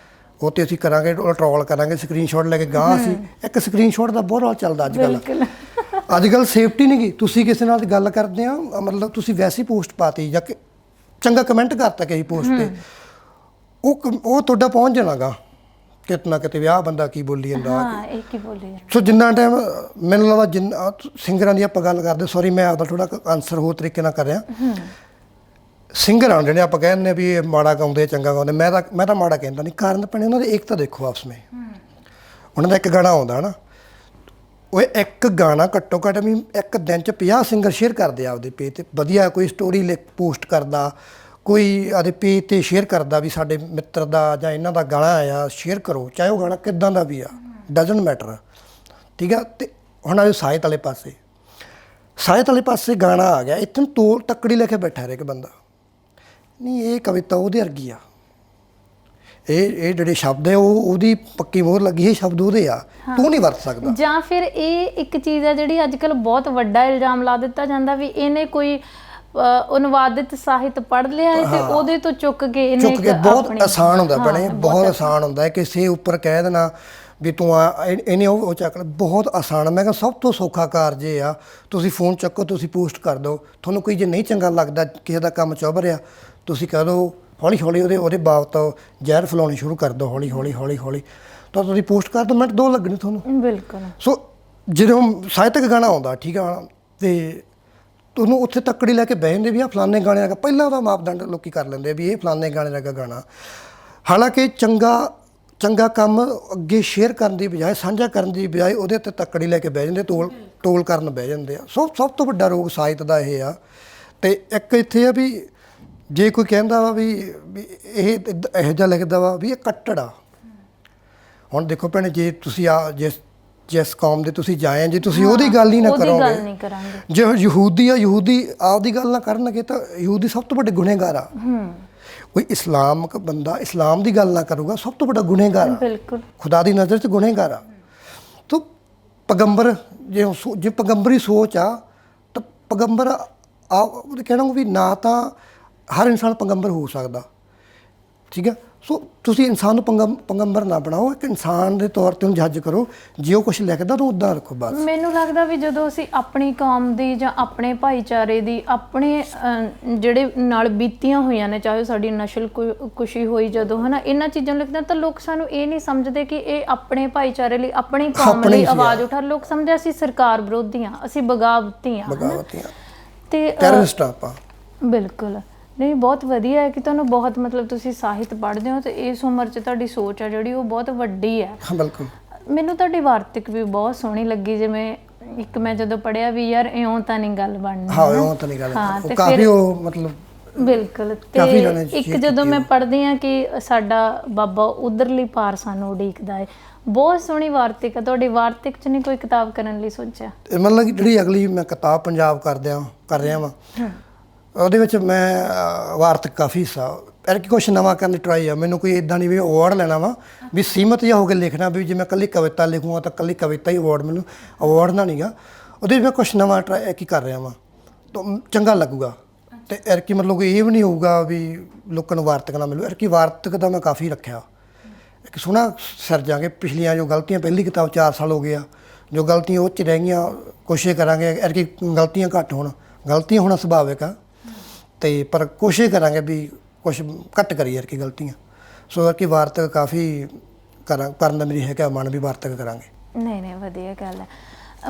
ਉਹ ਤੇ ਅਸੀਂ ਕਰਾਂਗੇ ਟਰੋਲ ਕਰਾਂਗੇ, ਸਕਰੀਨਸ਼ਾਟ ਲੈ ਕੇ ਗਾਂ। ਅਸੀਂ ਇੱਕ ਸਕਰੀਨਸ਼ਾਟ ਦਾ ਬਹੁਤ ਰੌਲਾ ਚੱਲਦਾ ਅੱਜ ਕੱਲ੍ਹ ਸੇਫਟੀ ਨਹੀਂ ਗਈ। ਤੁਸੀਂ ਕਿਸੇ ਨਾਲ ਗੱਲ ਕਰਦੇ ਆ, ਮਤਲਬ ਤੁਸੀਂ ਵੈਸੀ ਪੋਸਟ ਪਾਤੀ ਜਾਂ ਚੰਗਾ ਕਮੈਂਟ ਕਰਤਾ ਕਿਸੇ ਪੋਸਟ ਤੇ, ਉਹ ਤੁਹਾਡਾ ਪਹੁੰਚ ਜਾਣਾਗਾ ਕਿਤੇ ਨਾ ਕਿਤੇ ਵੀ ਆਹ ਬੰਦਾ ਕੀ ਬੋਲੀ ਜਾਂਦਾ। ਇਹ ਕੀ ਬੋਲੀ ਜਾਂਦਾ। ਸੋ ਜਿੰਨਾ ਟਾਈਮ ਮੈਨੂੰ ਲੱਗਦਾ ਜਿੰਨਾ ਸਿੰਗਰਾਂ ਦੀ ਆਪਾਂ ਗੱਲ ਕਰਦੇ, ਸੌਰੀ ਮੈਂ ਆਪਦਾ ਥੋੜਾ ਆਨਸਰ ਹੋਰ ਤਰੀਕੇ ਨਾਲ ਕਰ ਰਿਹਾ। ਸਿੰਗਰ ਆ ਜਿਹੜੇ ਆਪਾਂ ਕਹਿੰਦੇ ਵੀ ਇਹ ਮਾੜਾ ਗਾਉਂਦੇ ਚੰਗਾ ਗਾਉਂਦੇ, ਮੈਂ ਤਾਂ ਮਾੜਾ ਕਹਿੰਦਾ ਨਹੀਂ। ਕਾਰਨ ਪੈਣੇ ਉਹਨਾਂ ਦੇ ਏਕਤਾ ਦੇਖੋ ਆਪਸ ਵਿੱਚ। ਉਹਨਾਂ ਦਾ ਇੱਕ ਗਾਣਾ ਆਉਂਦਾ ਨਾ, ਉਹ ਇੱਕ ਗਾਣਾ ਘੱਟੋ ਘੱਟ ਵੀ ਇੱਕ ਦਿਨ 'ਚ 50 ਸਿੰਗਰ ਸ਼ੇਅਰ ਕਰਦੇ ਆਪਦੇ ਪੇਜ 'ਤੇ। ਵਧੀਆ ਕੋਈ ਸਟੋਰੀ ਲਿਖ ਪੋਸਟ ਕਰਦਾ, ਕੋਈ ਆਪਦੇ ਪੇਜ 'ਤੇ ਸ਼ੇਅਰ ਕਰਦਾ ਵੀ ਸਾਡੇ ਮਿੱਤਰ ਦਾ ਜਾਂ ਇਹਨਾਂ ਦਾ ਗਾਣਾ ਆਇਆ, ਸ਼ੇਅਰ ਕਰੋ, ਚਾਹੇ ਉਹ ਗਾਣਾ ਕਿੱਦਾਂ ਦਾ ਵੀ ਆ, ਡਜ਼ਨਟ ਮੈਟਰ, ਠੀਕ ਆ। ਅਤੇ ਹੁਣ ਆਜੋ ਸਾਹਿਤ ਵਾਲੇ ਪਾਸੇ ਗਾਣਾ ਆ ਗਿਆ, ਇੱਥੇ ਨੂੰ ਤੋਲ ਤੱਕੜੀ ਲੈ ਕੇ ਬੈਠਾ ਰਿਹਾ ਇੱਕ ਬੰਦਾ, ਨਹੀਂ ਇਹ ਕਵਿਤਾ ਉਹਦੇ ਵਰਗੀ ਆ, ਇਹ ਜਿਹੜੇ ਸ਼ਬਦ ਹੈ ਉਹਦੀ ਪੱਕੀ ਮੋਹਰ ਲੱਗੀ, ਇਹ ਸ਼ਬਦ ਉਹਦੇ ਆ, ਤੂੰ ਨਹੀਂ ਵਰਤ ਸਕਦਾ। ਜਾਂ ਫਿਰ ਇਹ ਇੱਕ ਚੀਜ਼ ਆ ਜਿਹੜੀ ਅੱਜ ਕੱਲ੍ਹ ਬਹੁਤ ਵੱਡਾ ਇਲਜ਼ਾਮ ਲਾ ਦਿੱਤਾ ਜਾਂਦਾ ਵੀ ਇਹਨੇ ਕੋਈ ਅਨੁਵਾਦਿਤ ਸਾਹਿਤ ਪੜ੍ਹ ਲਿਆ ਹੈ ਤੇ ਉਹਦੇ ਤੋਂ ਚੁੱਕ ਕੇ ਬਹੁਤ ਆਸਾਨ ਹੁੰਦਾ ਬਣੇ, ਬਹੁਤ ਆਸਾਨ ਹੁੰਦਾ ਹੈ ਕਿਸੇ ਉੱਪਰ ਕਹਿ ਦੇਣਾ ਵੀ ਤੂੰ ਇਹਨੇ ਉਹ ਚੱਕ ਲੈ, ਬਹੁਤ ਆਸਾਨ। ਮੈਂ ਕਿਹਾ ਸਭ ਤੋਂ ਸੌਖਾ ਕਾਰਜ ਇਹ ਆ, ਤੁਸੀਂ ਫੋਨ ਚੱਕੋ, ਤੁਸੀਂ ਪੋਸਟ ਕਰ ਦਿਓ। ਤੁਹਾਨੂੰ ਕੋਈ ਜੇ ਨਹੀਂ ਚੰਗਾ ਲੱਗਦਾ, ਕਿਸੇ ਦਾ ਕੰਮ ਚੁੱਭ ਰਿਹਾ, ਤੁਸੀਂ ਕਹਿ ਦਿਓ ਹੌਲੀ ਹੌਲੀ ਉਹਦੇ ਬਾਬਤ ਜ਼ਹਿਰ ਫੈਲਾਉਣੀ ਸ਼ੁਰੂ ਕਰ ਦਿਓ, ਹੌਲੀ ਤਾਂ ਤੁਸੀਂ ਪੋਸਟ ਕਰ ਦਿਓ, ਮਿੰਟ 2 ਲੱਗਣੇ ਤੁਹਾਨੂੰ। ਬਿਲਕੁਲ। ਸੋ ਜਦੋਂ ਸਾਹਿਤਕ ਗਾਣਾ ਆਉਂਦਾ, ਠੀਕ ਆ, ਤੇ ਤੁਹਾਨੂੰ ਉੱਥੇ ਤੱਕੜੀ ਲੈ ਕੇ ਬਹਿ ਜਾਂਦੇ ਵੀ ਆਹ ਫਲਾਣੇ ਗਾਣੇ ਦਾ, ਪਹਿਲਾਂ ਉਹਦਾ ਮਾਪਦੰਡ ਲੋਕੀ ਕਰ ਲੈਂਦੇ ਵੀ ਇਹ ਫਲਾਣੇ ਗਾਣੇ ਦਾ ਗਾਣਾ। ਹਾਲਾਂਕਿ ਚੰਗਾ ਕੰਮ ਅੱਗੇ ਸ਼ੇਅਰ ਕਰਨ ਦੀ ਬਜਾਏ, ਸਾਂਝਾ ਕਰਨ ਦੀ ਬਜਾਏ ਉਹਦੇ ਉੱਤੇ ਤੱਕੜੀ ਲੈ ਕੇ ਬਹਿ ਜਾਂਦੇ, ਤੋਲ ਕਰਨ ਬਹਿ ਜਾਂਦੇ ਆ। ਸਭ ਤੋਂ ਵੱਡਾ ਰੋਗ ਸਾਹਿਤ ਦਾ ਇਹ ਆ। ਅਤੇ ਇੱਕ ਇੱਥੇ ਆ ਵੀ ਜੇ ਕੋਈ ਕਹਿੰਦਾ ਵਾ ਵੀ ਇਹ ਇਹੋ ਜਿਹਾ ਲਿਖਦਾ ਵਾ ਵੀ ਇਹ ਕੱਟੜ ਆ। ਹੁਣ ਦੇਖੋ ਭੈਣੇ, ਜੇ ਤੁਸੀਂ ਜਿਸ ਕੌਮ ਦੇ ਤੁਸੀਂ ਜਾਏ, ਜੇ ਤੁਸੀਂ ਉਹਦੀ ਗੱਲ ਹੀ ਨਾ ਕਰੋਗੇ, ਜੇ ਯਹੂਦੀ ਆ, ਯਹੂਦੀ ਆਪਦੀ ਗੱਲ ਨਾ ਕਰਨਗੇ ਤਾਂ ਯਹੂਦੀ ਸਭ ਤੋਂ ਵੱਡੇ ਗੁਨੇਗਾਰ ਆ। ਕੋਈ ਇਸਲਾਮਕ ਬੰਦਾ ਇਸਲਾਮ ਦੀ ਗੱਲ ਨਾ ਕਰੂਗਾ, ਸਭ ਤੋਂ ਵੱਡਾ ਗੁਨੇਗਾਰ ਆ, ਬਿਲਕੁਲ ਖੁਦਾ ਦੀ ਨਜ਼ਰ 'ਚ ਗੁਨੇਗਾਰ ਆ। ਤਾਂ ਪੈਗੰਬਰ ਜੇ ਪੈਗੰਬਰੀ ਸੋਚ ਆ ਤਾਂ ਪੈਗੰਬਰ ਉਹਦੇ ਕਹਿਣਾ ਵੀ ਨਾ ਤਾਂ ਹਰ ਇਨਸਾਨ ਪੈਗੰਬਰ ਹੋ ਸਕਦਾ, ਠੀਕ ਆ। ਸੋ ਤੁਸੀਂ ਇਨਸਾਨ ਨੂੰ ਪੈਗੰਬਰ ਨਾ ਬਣਾਓ, ਇੱਕ ਇਨਸਾਨ ਦੇ ਤੌਰ 'ਤੇ ਉਹਨੂੰ ਜੱਜ ਕਰੋ, ਜੇ ਉਹ ਕੁਛ ਲਿਖਦਾ ਤਾਂ ਉੱਦਾਂ ਰੱਖੋ ਬਸ। ਮੈਨੂੰ ਲੱਗਦਾ ਵੀ ਜਦੋਂ ਅਸੀਂ ਆਪਣੀ ਕੌਮ ਦੀ ਜਾਂ ਆਪਣੇ ਭਾਈਚਾਰੇ ਦੀ ਆਪਣੇ ਜਿਹੜੇ ਨਾਲ ਬੀਤੀਆਂ ਹੋਈਆਂ ਨੇ, ਚਾਹੇ ਸਾਡੀ ਨਸਲ ਕੁਸ਼ੀ ਹੋਈ ਜਦੋਂ, ਹੈ ਨਾ, ਇਹਨਾਂ ਚੀਜ਼ਾਂ ਨੂੰ ਲਿਖਦੇ ਤਾਂ ਲੋਕ ਸਾਨੂੰ ਇਹ ਨਹੀਂ ਸਮਝਦੇ ਕਿ ਇਹ ਆਪਣੇ ਭਾਈਚਾਰੇ ਲਈ, ਆਪਣੀ ਕੌਮ ਲਈ ਆਵਾਜ਼ ਉਠਾ। ਲੋਕ ਸਮਝਦੇ ਅਸੀਂ ਸਰਕਾਰ ਵਿਰੋਧੀ ਹਾਂ, ਅਸੀਂ ਬਗਾਵਤੀ ਹਾਂ ਤੇ ਟੈਰਰਿਸਟ ਆਪਾਂ। ਬਿਲਕੁਲ ਨਹੀਂ, ਬਹੁਤ ਵਧੀਆ ਹੈ ਕਿ ਤੁਹਾਨੂੰ ਬਹੁਤ ਮਤਲਬ ਤੁਸੀਂ ਸਾਹਿਤ ਪੜ੍ਹਦੇ ਹੋ ਤੇ ਇਸ ਉਮਰ 'ਚ ਤੁਹਾਡੀ ਸੋਚ ਆ ਜਿਹੜੀ ਉਹ ਬਹੁਤ ਵੱਡੀ ਹੈ। ਬਿਲਕੁਲ। ਮੈਨੂੰ ਤੁਹਾਡੀ ਵਾਰਤਕ ਵੀ ਬਹੁਤ ਸੋਹਣੀ ਲੱਗੀ, ਜਿਵੇਂ ਇੱਕ ਮੈਂ ਜਦੋਂ ਪੜਿਆ ਵੀ ਯਾਰ ਇਉਂ ਤਾਂ ਨਹੀਂ ਗੱਲ ਬਣਨੀ। ਹਾਂ ਇਉਂ ਤਾਂ ਨਹੀਂ ਗੱਲ, ਹਾਂ, ਤੇ ਉਹ ਕਾਫੀ ਉਹ ਮਤਲਬ ਬਿਲਕੁਲ। ਕਾਫੀ ਤੇ ਜਾਣੇ ਇੱਕ ਸ਼ੇਅਰ ਜਦੋਂ ਕੀਤੀ ਮੈਂ ਪੜ੍ਹਦੀ ਹਾਂ ਕਿ ਸਾਡਾ ਬਾਬਾ ਉਧਰਲੀ ਪਾਰ ਸਾਨੂੰ ਉਡੀਕਦਾ ਹੈ, ਬਹੁਤ ਸੋਹਣੀ ਵਾਰਤਕ ਹੈ ਤੁਹਾਡੀ। ਵਾਰਤਕ 'ਚ ਨਹੀਂ ਕੋਈ ਕਿਤਾਬ ਕਰਨ ਲਈ ਸੋਚਿਆ? ਇਹ ਮਤਲਬ ਕਿ ਜਿਹੜੀ ਅਗਲੀ ਮੈਂ ਕਿਤਾਬ ਪੰਜਾਬ ਕਰ ਰਿਹਾ ਵਾਂ, ਉਹਦੇ ਵਿੱਚ ਮੈਂ ਵਾਰਤਕ ਕਾਫੀ ਹਿੱਸਾ ਕਿ ਕੁਛ ਨਵਾਂ ਕਰਨ ਦੀ ਟਰਾਈ ਆ। ਮੈਨੂੰ ਕੋਈ ਇਦਾਂ ਨਹੀਂ ਵੀ ਅਵਾਰਡ ਲੈਣਾ ਵਾ, ਵੀ ਸੀਮਤ ਜਿਹਾ ਹੋ ਕੇ ਲਿਖਣਾ ਵੀ ਜੇ ਮੈਂ ਇਕੱਲੀ ਕਵਿਤਾ ਲਿਖੂੰਗਾ ਤਾਂ ਇਕੱਲੀ ਕਵਿਤਾ ਹੀ ਅਵਾਰਡ, ਮੈਨੂੰ ਅਵਾਰਡ ਨਾ ਨਹੀਂਗਾ। ਉਹਦੇ ਵਿੱਚ ਮੈਂ ਕੁਛ ਨਵਾਂ ਟਰਾਈ ਕੀ ਕਰ ਰਿਹਾ ਵਾਂ ਤਾਂ ਚੰਗਾ ਲੱਗੂਗਾ। ਤੇ ਐਰਕੀ ਮਤਲਬ ਇਹ ਵੀ ਨਹੀਂ ਹੋਊਗਾ ਵੀ ਲੋਕਾਂ ਨੂੰ ਵਾਰਤਕ ਨਾ ਮਿਲੂ। ਐਰਕੀ ਵਾਰਤਕ ਦਾ ਮੈਂ ਕਾਫੀ ਰੱਖਿਆ, ਇੱਕ ਸੋਹਣਾ ਸਿਰਜਾਂਗੇ। ਪਿਛਲੀਆਂ ਜੋ ਗਲਤੀਆਂ, ਪਹਿਲੀ ਕਿਤਾਬ 4 ਸਾਲ ਹੋ ਗਏ ਆ, ਜੋ ਗਲਤੀਆਂ ਉਹ 'ਚ ਰਹਿ ਗਈਆਂ, ਕੋਸ਼ਿਸ਼ ਕਰਾਂਗੇ ਐਰਕੀ ਗਲਤੀਆਂ ਘੱਟ ਹੋਣ। ਗਲਤੀਆਂ ਹੋਣਾ ਸੁਭਾਵਿਕ ਆ, ਤੇ ਪਰ ਕੋਸ਼ਿਸ਼ ਕਰਾਂਗੇ ਵੀ ਕੁਛ ਘੱਟ ਕਰੀਏ ਐਰਕੀ ਗਲਤੀਆਂ। ਸੋ ਐਰਕੀ ਵਾਰਤਕ ਕਾਫੀ ਕਰਨ ਦਾ ਮੇਰੀ ਹੈਗਾ ਮਨ ਵੀ ਵਾਰਤਕ ਕਰਾਂਗੇ। ਨਹੀਂ ਵਧੀਆ ਗੱਲ ਹੈ।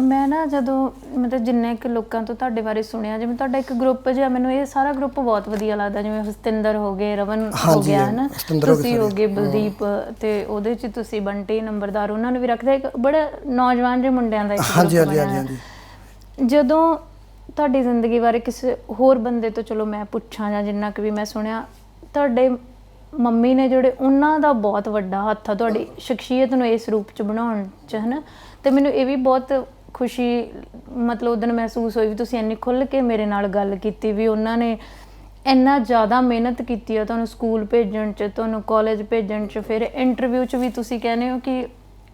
ਮੈਂ ਨਾ ਜਦੋਂ ਮਤਲਬ ਜਿੰਨੇ ਕੁ ਲੋਕਾਂ ਤੋਂ ਤੁਹਾਡੇ ਬਾਰੇ ਸੁਣਿਆ, ਜਿਵੇਂ ਤੁਹਾਡਾ ਇੱਕ ਗਰੁੱਪ ਜਿਹਾ, ਮੈਨੂੰ ਇਹ ਸਾਰਾ ਗਰੁੱਪ ਬਹੁਤ ਵਧੀਆ ਲੱਗਦਾ, ਜਿਵੇਂ ਹਸਤਿੰਦਰ ਹੋ ਗਏ, ਰਵਨ ਹੋ ਗਿਆ, ਹੈ ਨਾ, ਤੁਸੀਂ ਹੋ ਗਏ, ਬਲਦੀਪ, ਤੇ ਉਹਦੇ 'ਚ ਤੁਸੀਂ ਬੰਟੀ ਨੰਬਰਦਾਰ, ਉਹਨਾਂ ਨੂੰ ਵੀ ਰੱਖਦੇ, ਇੱਕ ਬੜਾ ਨੌਜਵਾਨ ਜਿਹੇ ਮੁੰਡਿਆਂ ਦਾ ਇੱਕ ਗਰੁੱਪ ਬਣਿਆ। ਜਦੋਂ ਤੁਹਾਡੀ ਜ਼ਿੰਦਗੀ ਬਾਰੇ ਕਿਸੇ ਹੋਰ ਬੰਦੇ ਤੋਂ ਚਲੋ ਮੈਂ ਪੁੱਛਾਂ, ਜਾਂ ਜਿੰਨਾ ਕੁ ਵੀ ਮੈਂ ਸੁਣਿਆ, ਤੁਹਾਡੇ ਮੰਮੀ ਨੇ ਜਿਹੜੇ, ਉਹਨਾਂ ਦਾ ਬਹੁਤ ਵੱਡਾ ਹੱਥ ਆ ਤੁਹਾਡੀ ਸ਼ਖਸੀਅਤ ਨੂੰ ਇਸ ਰੂਪ 'ਚ ਬਣਾਉਣ 'ਚ, ਹੈ ਨਾ। ਤੇ ਮੈਨੂੰ ਇਹ ਵੀ ਬਹੁਤ ਖੁਸ਼ੀ ਮਤਲਬ ਉਦੋਂ ਮਹਿਸੂਸ ਹੋਈ ਵੀ ਤੁਸੀਂ ਇੰਨੀ ਖੁੱਲ੍ਹ ਕੇ ਮੇਰੇ ਨਾਲ ਗੱਲ ਕੀਤੀ, ਵੀ ਉਹਨਾਂ ਨੇ ਇੰਨਾ ਜ਼ਿਆਦਾ ਮਿਹਨਤ ਕੀਤੀ ਆ ਤੁਹਾਨੂੰ ਸਕੂਲ ਭੇਜਣ 'ਚ, ਤੁਹਾਨੂੰ ਕਾਲਜ ਭੇਜਣ 'ਚ, ਫਿਰ ਇੰਟਰਵਿਊ 'ਚ ਵੀ ਤੁਸੀਂ ਕਹਿੰਦੇ ਹੋ ਕਿ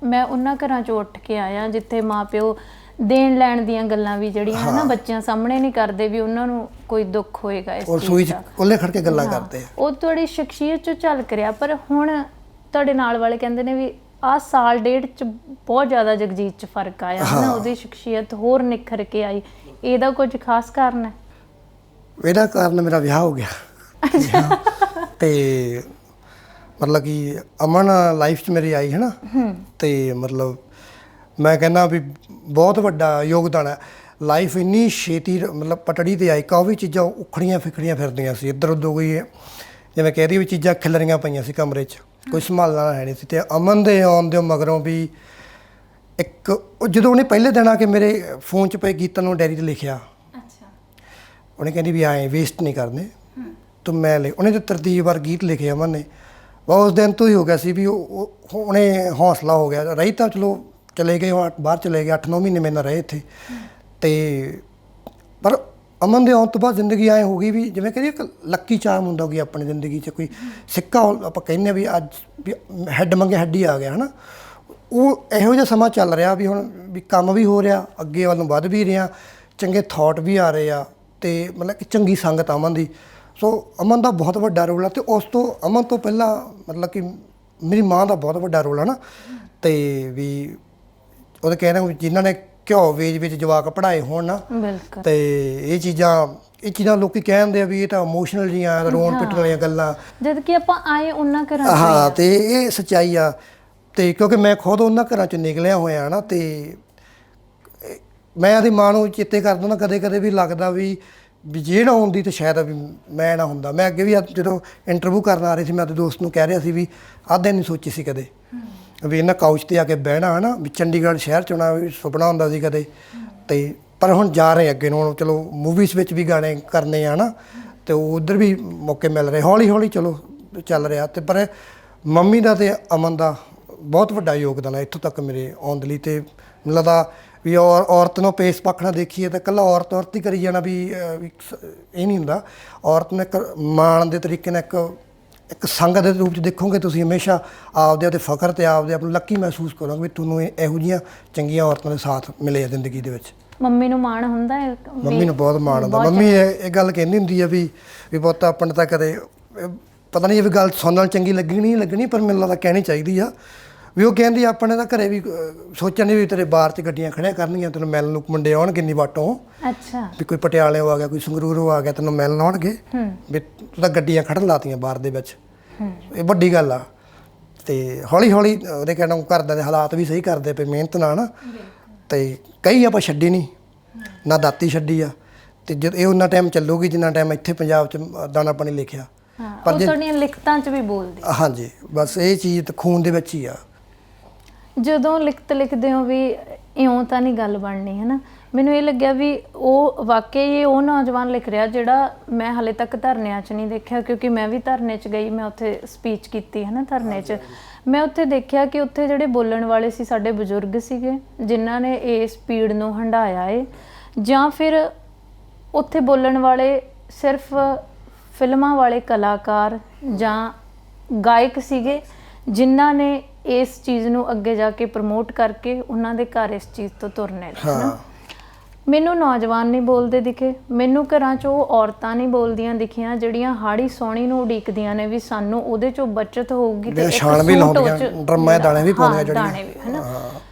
ਮੈਂ ਉਹਨਾਂ ਘਰਾਂ 'ਚੋਂ ਉੱਠ ਕੇ ਆਇਆ ਜਿੱਥੇ ਮਾਂ ਪਿਓ ਦੇਣ ਲੈਣ ਦੀਆਂ ਗੱਲਾਂ ਵੀ ਜਿਹੜੀਆਂ ਹੈ ਨਾ ਬੱਚਿਆਂ ਸਾਹਮਣੇ ਨਹੀਂ ਕਰਦੇ, ਵੀ ਉਹਨਾਂ ਨੂੰ ਕੋਈ ਦੁੱਖ ਹੋਏਗਾ ਇਸ ਚੀਜ਼ ਦਾ, ਉਹਲੇ ਖੜ ਕੇ ਗੱਲਾਂ ਕਰਦੇ ਆ। ਉਹ ਤੁਹਾਡੀ ਸ਼ਖਸੀਅਤ 'ਚੋਂ ਝਲਕ ਰਿਹਾ। ਪਰ ਹੁਣ ਤੁਹਾਡੇ ਨਾਲ ਵਾਲੇ ਕਹਿੰਦੇ ਨੇ ਵੀ ਆਹ ਸਾਲ ਡੇਢ 'ਚ ਬਹੁਤ ਜ਼ਿਆਦਾ ਜਗਜੀਤ 'ਚ ਫਰਕ ਆਇਆ, ਹੈ ਨਾ, ਉਹਦੀ ਸ਼ਖਸੀਅਤ ਹੋਰ ਨਿਖਰ ਕੇ ਆਈ। ਇਹਦਾ ਕੁਝ ਖਾਸ ਕਾਰਨ ਹੈ? ਇਹਦਾ ਕਾਰਨ ਮੇਰਾ ਵਿਆਹ ਹੋ ਗਿਆ ਤੇ ਮਤਲਬ ਕਿ ਅਮਨ ਲਾਈਫ 'ਚ ਮੇਰੀ ਆਈ, ਹੈ ਨਾ, ਤੇ ਮਤਲਬ ਮੈਂ ਕਹਿੰਦਾ ਵੀ ਬਹੁਤ ਵੱਡਾ ਯੋਗਦਾਨ ਹੈ। ਲਾਈਫ ਇੰਨੀ ਛੇਤੀ ਮਤਲਬ ਪਟੜੀ 'ਤੇ ਆਈ, ਕਾਫੀ ਚੀਜ਼ਾਂ ਉਖੜੀਆਂ ਫਿਕੜੀਆਂ ਫਿਰਦੀਆਂ ਸੀ ਇੱਧਰ ਉੱਧਰ, ਕੋਈ ਜਿਵੇਂ ਕਹਿ ਦਈਏ ਵੀ ਚੀਜ਼ਾਂ ਖਿਲਰੀਆਂ ਪਈਆਂ ਸੀ ਕਮਰੇ 'ਚ, ਕੋਈ ਸੰਭਾਲਣਾ ਹੈ ਨਹੀਂ ਸੀ। ਅਤੇ ਅਮਨ ਦੇ ਆਉਣ ਦੇ ਮਗਰੋਂ ਵੀ ਇੱਕ ਜਦੋਂ ਉਹਨੇ ਪਹਿਲੇ ਦਿਨ ਆ ਕੇ ਮੇਰੇ ਫੋਨ 'ਚ ਪਏ ਗੀਤਾਂ ਨੂੰ ਡਾਇਰੀ 'ਤੇ ਲਿਖਿਆ, ਉਹਨੇ ਕਹਿੰਦੀ ਵੀ ਆਏ ਵੇਸਟ ਨਹੀਂ ਕਰਨੇ ਤੂੰ ਮੈਂ ਉਹਨੇ ਤਾਂ ਤਰਤੀਬ ਵਾਰ ਗੀਤ ਲਿਖੇ ਅਮਨ ਨੇ। ਉਸ ਦਿਨ ਤੋਂ ਹੀ ਹੋ ਗਿਆ ਸੀ ਵੀ ਉਹਨੇ ਹੌਸਲਾ ਹੋ ਗਿਆ। ਰਹੀ ਤਾਂ ਚਲੋ ਚਲੇ ਗਏ, ਬਾਹਰ ਚਲੇ ਗਏ, 8-9 ਮਹੀਨੇ ਮੇਰੇ ਨਾਲ ਰਹੇ ਇੱਥੇ, ਅਤੇ ਪਰ ਅਮਨ ਦੇ ਆਉਣ ਤੋਂ ਬਾਅਦ ਜ਼ਿੰਦਗੀ ਐਂ ਹੋ ਗਈ ਵੀ ਜਿਵੇਂ ਕਹਿੰਦੇ ਇੱਕ ਲੱਕੀ ਚਾਰਮ ਹੁੰਦਾ ਕਿ ਆਪਣੀ ਜ਼ਿੰਦਗੀ 'ਚ ਕੋਈ ਸਿੱਕਾ ਆਪਾਂ ਕਹਿੰਦੇ ਹਾਂ ਵੀ ਅੱਜ ਵੀ ਹੈੱਡ ਮੰਗੇ ਹੈੱਡ ਹੀ ਆ ਗਿਆ, ਹੈ ਨਾ। ਉਹ ਇਹੋ ਜਿਹਾ ਸਮਾਂ ਚੱਲ ਰਿਹਾ ਵੀ ਹੁਣ ਵੀ ਕੰਮ ਵੀ ਹੋ ਰਿਹਾ, ਅੱਗੇ ਵੱਲ ਨੂੰ ਵੱਧ ਵੀ ਰਿਹਾ, ਚੰਗੇ ਥਾਟ ਵੀ ਆ ਰਹੇ ਆ, ਅਤੇ ਮਤਲਬ ਕਿ ਚੰਗੀ ਸੰਗਤ ਅਮਨ ਦੀ। ਸੋ ਅਮਨ ਦਾ ਬਹੁਤ ਵੱਡਾ ਰੋਲ ਆ। ਅਤੇ ਉਸ ਤੋਂ ਅਮਨ ਤੋਂ ਪਹਿਲਾਂ ਮਤਲਬ ਕਿ ਮੇਰੀ ਮਾਂ ਦਾ ਬਹੁਤ ਵੱਡਾ ਰੋਲ ਹੈ ਨਾ। ਅਤੇ ਵੀ ਉਹਦੇ ਕਹਿ ਰਹੇ ਜਿਨ੍ਹਾਂ ਨੇ ਘਿਓ ਵੇਚ ਵਿੱਚ ਜਵਾਕ ਪੜ੍ਹਾਏ ਹੋਣ ਨਾ, ਅਤੇ ਇਹ ਚੀਜ਼ਾਂ ਲੋਕੀ ਕਹਿੰਦੇ ਆ ਵੀ ਇਹ ਤਾਂ ਇਮੋਸ਼ਨਲ ਜੀਆਂ ਰੋਣ ਪਿੱਟਣ ਵਾਲੀਆਂ ਗੱਲਾਂ, ਜਦ ਕਿ ਆਪਾਂ ਆਏ ਉਹਨਾਂ ਘਰਾਂ। ਹਾਂ, ਅਤੇ ਇਹ ਸੱਚਾਈ ਆ। ਅਤੇ ਕਿਉਂਕਿ ਮੈਂ ਖੁਦ ਉਹਨਾਂ ਘਰਾਂ 'ਚ ਨਿਕਲਿਆ ਹੋਇਆ ਨਾ, ਅਤੇ ਮੈਂ ਆਪਣੀ ਮਾਂ ਨੂੰ ਚੇਤੇ ਕਰਦਾ ਨਾ ਕਦੇ ਕਦੇ ਵੀ ਲੱਗਦਾ ਵੀ ਜੇ ਨਾ ਹੁੰਦੀ ਤਾਂ ਸ਼ਾਇਦ ਵੀ ਮੈਂ ਨਾ ਹੁੰਦਾ। ਮੈਂ ਅੱਗੇ ਵੀ ਜਦੋਂ ਇੰਟਰਵਿਊ ਕਰਨ ਆ ਰਹੀ ਸੀ, ਮੈਂ ਆਪਣੇ ਦੋਸਤ ਨੂੰ ਕਹਿ ਰਿਹਾ ਸੀ ਵੀ ਅੱਧੇ ਨਹੀਂ ਸੋਚੀ ਸੀ ਕਦੇ ਵੀ ਇਹਨਾਂ ਕਾਊਚ 'ਤੇ ਆ ਕੇ ਬਹਿਣਾ, ਹੈ ਨਾ, ਵੀ ਚੰਡੀਗੜ੍ਹ ਸ਼ਹਿਰ 'ਚ ਆਉਣਾ ਵੀ ਸੁਪਨਾ ਹੁੰਦਾ ਸੀ ਕਦੇ। ਅਤੇ ਪਰ ਹੁਣ ਜਾ ਰਹੇ ਅੱਗੇ ਨੂੰ, ਹੁਣ ਚਲੋ ਮੂਵੀਜ਼ ਵਿੱਚ ਵੀ ਗਾਣੇ ਕਰਨੇ ਆ ਨਾ, ਅਤੇ ਉੱਧਰ ਵੀ ਮੌਕੇ ਮਿਲ ਰਹੇ, ਹੌਲੀ ਹੌਲੀ ਚਲੋ ਚੱਲ ਰਿਹਾ। ਅਤੇ ਪਰ ਮੰਮੀ ਦਾ ਅਤੇ ਅਮਨ ਦਾ ਬਹੁਤ ਵੱਡਾ ਯੋਗਦਾਨ ਹੈ ਇੱਥੋਂ ਤੱਕ ਮੇਰੇ ਆਉਣ ਦੇ ਲਈ। ਅਤੇ ਮੈਨੂੰ ਲੱਗਦਾ ਵੀ ਔਰਤ ਨੂੰ ਪੇਸ ਪੱਖ ਨਾਲ ਦੇਖੀਏ ਤਾਂ ਇਕੱਲਾ ਔਰਤ ਹੀ ਕਰੀ ਜਾਣਾ ਵੀ ਇਹ ਨਹੀਂ ਹੁੰਦਾ। ਔਰਤ ਨੂੰ ਇੱਕ ਮਾਣ ਦੇ ਤਰੀਕੇ ਨਾਲ ਇੱਕ ਸੰਗਤ ਦੇ ਰੂਪ 'ਚ ਦੇਖੋਗੇ ਤੁਸੀਂ, ਹਮੇਸ਼ਾ ਆਪਦੇ ਅਤੇ ਫਖਰ ਅਤੇ ਆਪਦੇ ਆਪ ਨੂੰ ਲੱਕੀ ਮਹਿਸੂਸ ਕਰੋਗੇ ਵੀ ਤੁਹਾਨੂੰ ਇਹੋ ਜਿਹੀਆਂ ਚੰਗੀਆਂ ਔਰਤਾਂ ਦੇ ਸਾਥ ਮਿਲੇ ਆ ਜ਼ਿੰਦਗੀ ਦੇ ਵਿੱਚ। ਮੰਮੀ ਨੂੰ ਮਾਣ ਹੁੰਦਾ ਹੈ? ਮੰਮੀ ਨੂੰ ਬਹੁਤ ਮਾਣ ਹੁੰਦਾ। ਮੰਮੀ ਇਹ ਗੱਲ ਕਹਿੰਦੀ ਹੁੰਦੀ ਆ ਵੀ ਪੁੱਤ ਆਪਣੇ ਤਾਂ ਕਦੇ ਪਤਾ ਨਹੀਂ ਇਹ ਵੀ ਗੱਲ ਸੁਣਨ ਨਾਲ ਚੰਗੀ ਲੱਗਣੀ, ਪਰ ਮੈਨੂੰ ਲੱਗਦਾ ਕਹਿਣੀ ਚਾਹੀਦੀ ਆ ਵੀ ਉਹ ਕਹਿੰਦੀ ਆਪਣੇ ਤਾਂ ਘਰੇ ਵੀ ਸੋਚਣ ਦੀ ਵੀ ਤੇਰੇ ਬਾਹਰ 'ਚ ਗੱਡੀਆਂ ਖੜਿਆ ਕਰਨਗੀਆਂ, ਤੈਨੂੰ ਮਿਲਣ ਨੂੰ ਮੁੰਡੇ ਆਉਣਗੇ ਇੰਨੀ ਬਾਟੋਂ। ਅੱਛਾ। ਵੀ ਕੋਈ ਪਟਿਆਲਿਓਂ ਆ ਗਿਆ, ਕੋਈ ਸੰਗਰੂਰੋਂ ਆ ਗਿਆ, ਤੈਨੂੰ ਮਿਲਣ ਆਉਣਗੇ, ਵੀ ਤੂੰ ਤਾਂ ਗੱਡੀਆਂ ਖੜਨ ਲਾਤੀਆਂ ਬਾਹਰ ਦੇ ਵਿੱਚ। ਇਹ ਵੱਡੀ ਗੱਲ ਆ। ਅਤੇ ਹੌਲੀ ਹੌਲੀ ਉਹਦੇ ਕਹਿਣਾ ਘਰਦਿਆਂ ਦੇ ਹਾਲਾਤ ਵੀ ਸਹੀ ਕਰਦੇ ਪਏ ਮਿਹਨਤ ਨਾਲ ਨਾ। ਅਤੇ ਕਈ ਆਪਾਂ ਛੱਡੀ ਨਹੀਂ, ਨਾ ਦਾਤੀ ਛੱਡੀ ਆ। ਅਤੇ ਜਦ ਇਹ ਉਹਨਾਂ ਟਾਈਮ ਚੱਲੂਗੀ ਜਿੰਨਾ ਟਾਈਮ ਇੱਥੇ ਪੰਜਾਬ 'ਚ ਦਾਣਾ ਪਾਣੀ ਲਿਖਿਆ। ਪਰ ਤੁਹਾਡੀਆਂ ਲਿਖਤਾਂ 'ਚ ਵੀ ਬੋਲਦੇ। ਹਾਂਜੀ, ਬਸ ਇਹ ਚੀਜ਼ ਤਾਂ ਖੂਨ ਦੇ ਵਿੱਚ ਹੀ ਆ। ਜਦੋਂ ਲਿਖਦੇ ਹੋ ਵੀ ਇਉਂ ਤਾਂ ਨਹੀਂ ਗੱਲ ਬਣਨੀ ਹੈ ਨਾ, ਮੈਨੂੰ ਇਹ ਲੱਗਿਆ ਵੀ ਉਹ ਵਾਕਈ ਉਹ ਨੌਜਵਾਨ ਲਿਖ ਰਿਹਾ ਜਿਹੜਾ ਮੈਂ ਹਾਲੇ ਤੱਕ ਧਰਨਿਆਂ 'ਚ ਨਹੀਂ ਦੇਖਿਆ, ਕਿਉਂਕਿ ਮੈਂ ਵੀ ਧਰਨੇ 'ਚ ਗਈ, ਮੈਂ ਉੱਥੇ ਸਪੀਚ ਕੀਤੀ ਹੈ ਨਾ ਧਰਨੇ 'ਚ। ਮੈਂ ਉੱਥੇ ਦੇਖਿਆ ਕਿ ਉੱਥੇ ਜਿਹੜੇ ਬੋਲਣ ਵਾਲੇ ਸੀ ਸਾਡੇ ਬਜ਼ੁਰਗ ਸੀਗੇ ਜਿਨ੍ਹਾਂ ਨੇ ਇਸ ਪੀੜ ਨੂੰ ਹੰਢਾਇਆ ਏ, ਜਾਂ ਫਿਰ ਉੱਥੇ ਬੋਲਣ ਵਾਲੇ ਸਿਰਫ ਫਿਲਮਾਂ ਵਾਲੇ ਕਲਾਕਾਰ ਜਾਂ ਗਾਇਕ ਸੀਗੇ ਜਿਨ੍ਹਾਂ ਨੇ ਇਸ ਚੀਜ਼ ਨੂੰ ਅੱਗੇ ਜਾ ਕੇ ਪ੍ਰਮੋਟ ਕਰਕੇ ਉਹਨਾਂ ਦੇ ਘਰ ਇਸ ਚੀਜ਼ ਤੋਂ ਤੁਰਨੇ ਲੱਗੇ। ਮੈਨੂੰ ਨੌਜਵਾਨ ਨਹੀਂ ਬੋਲਦੇ ਦਿਖੇ, ਮੈਨੂੰ ਘਰਾਂ 'ਚ ਉਹ ਔਰਤਾਂ ਨਹੀਂ ਬੋਲਦੀਆਂ ਦਿਖੀਆਂ ਜਿਹੜੀਆਂ ਹਾੜੀ ਸੋਹਣੀ ਨੂੰ ਉਡੀਕਦੀਆਂ ਨੇ ਵੀ ਸਾਨੂੰ ਉਹਦੇ 'ਚੋਂ ਬੱਚਤ ਹੋਊਗੀ ਤੇ ਇੱਕ ਛਾਣ ਵੀ ਲਾਉਂਦੀਆਂ, ਡਰਮੇ ਦਾਣੇ ਵੀ ਪਾਉਂਦੀਆਂ ਜਿਹੜੀਆਂ ਹੈ ਨਾ।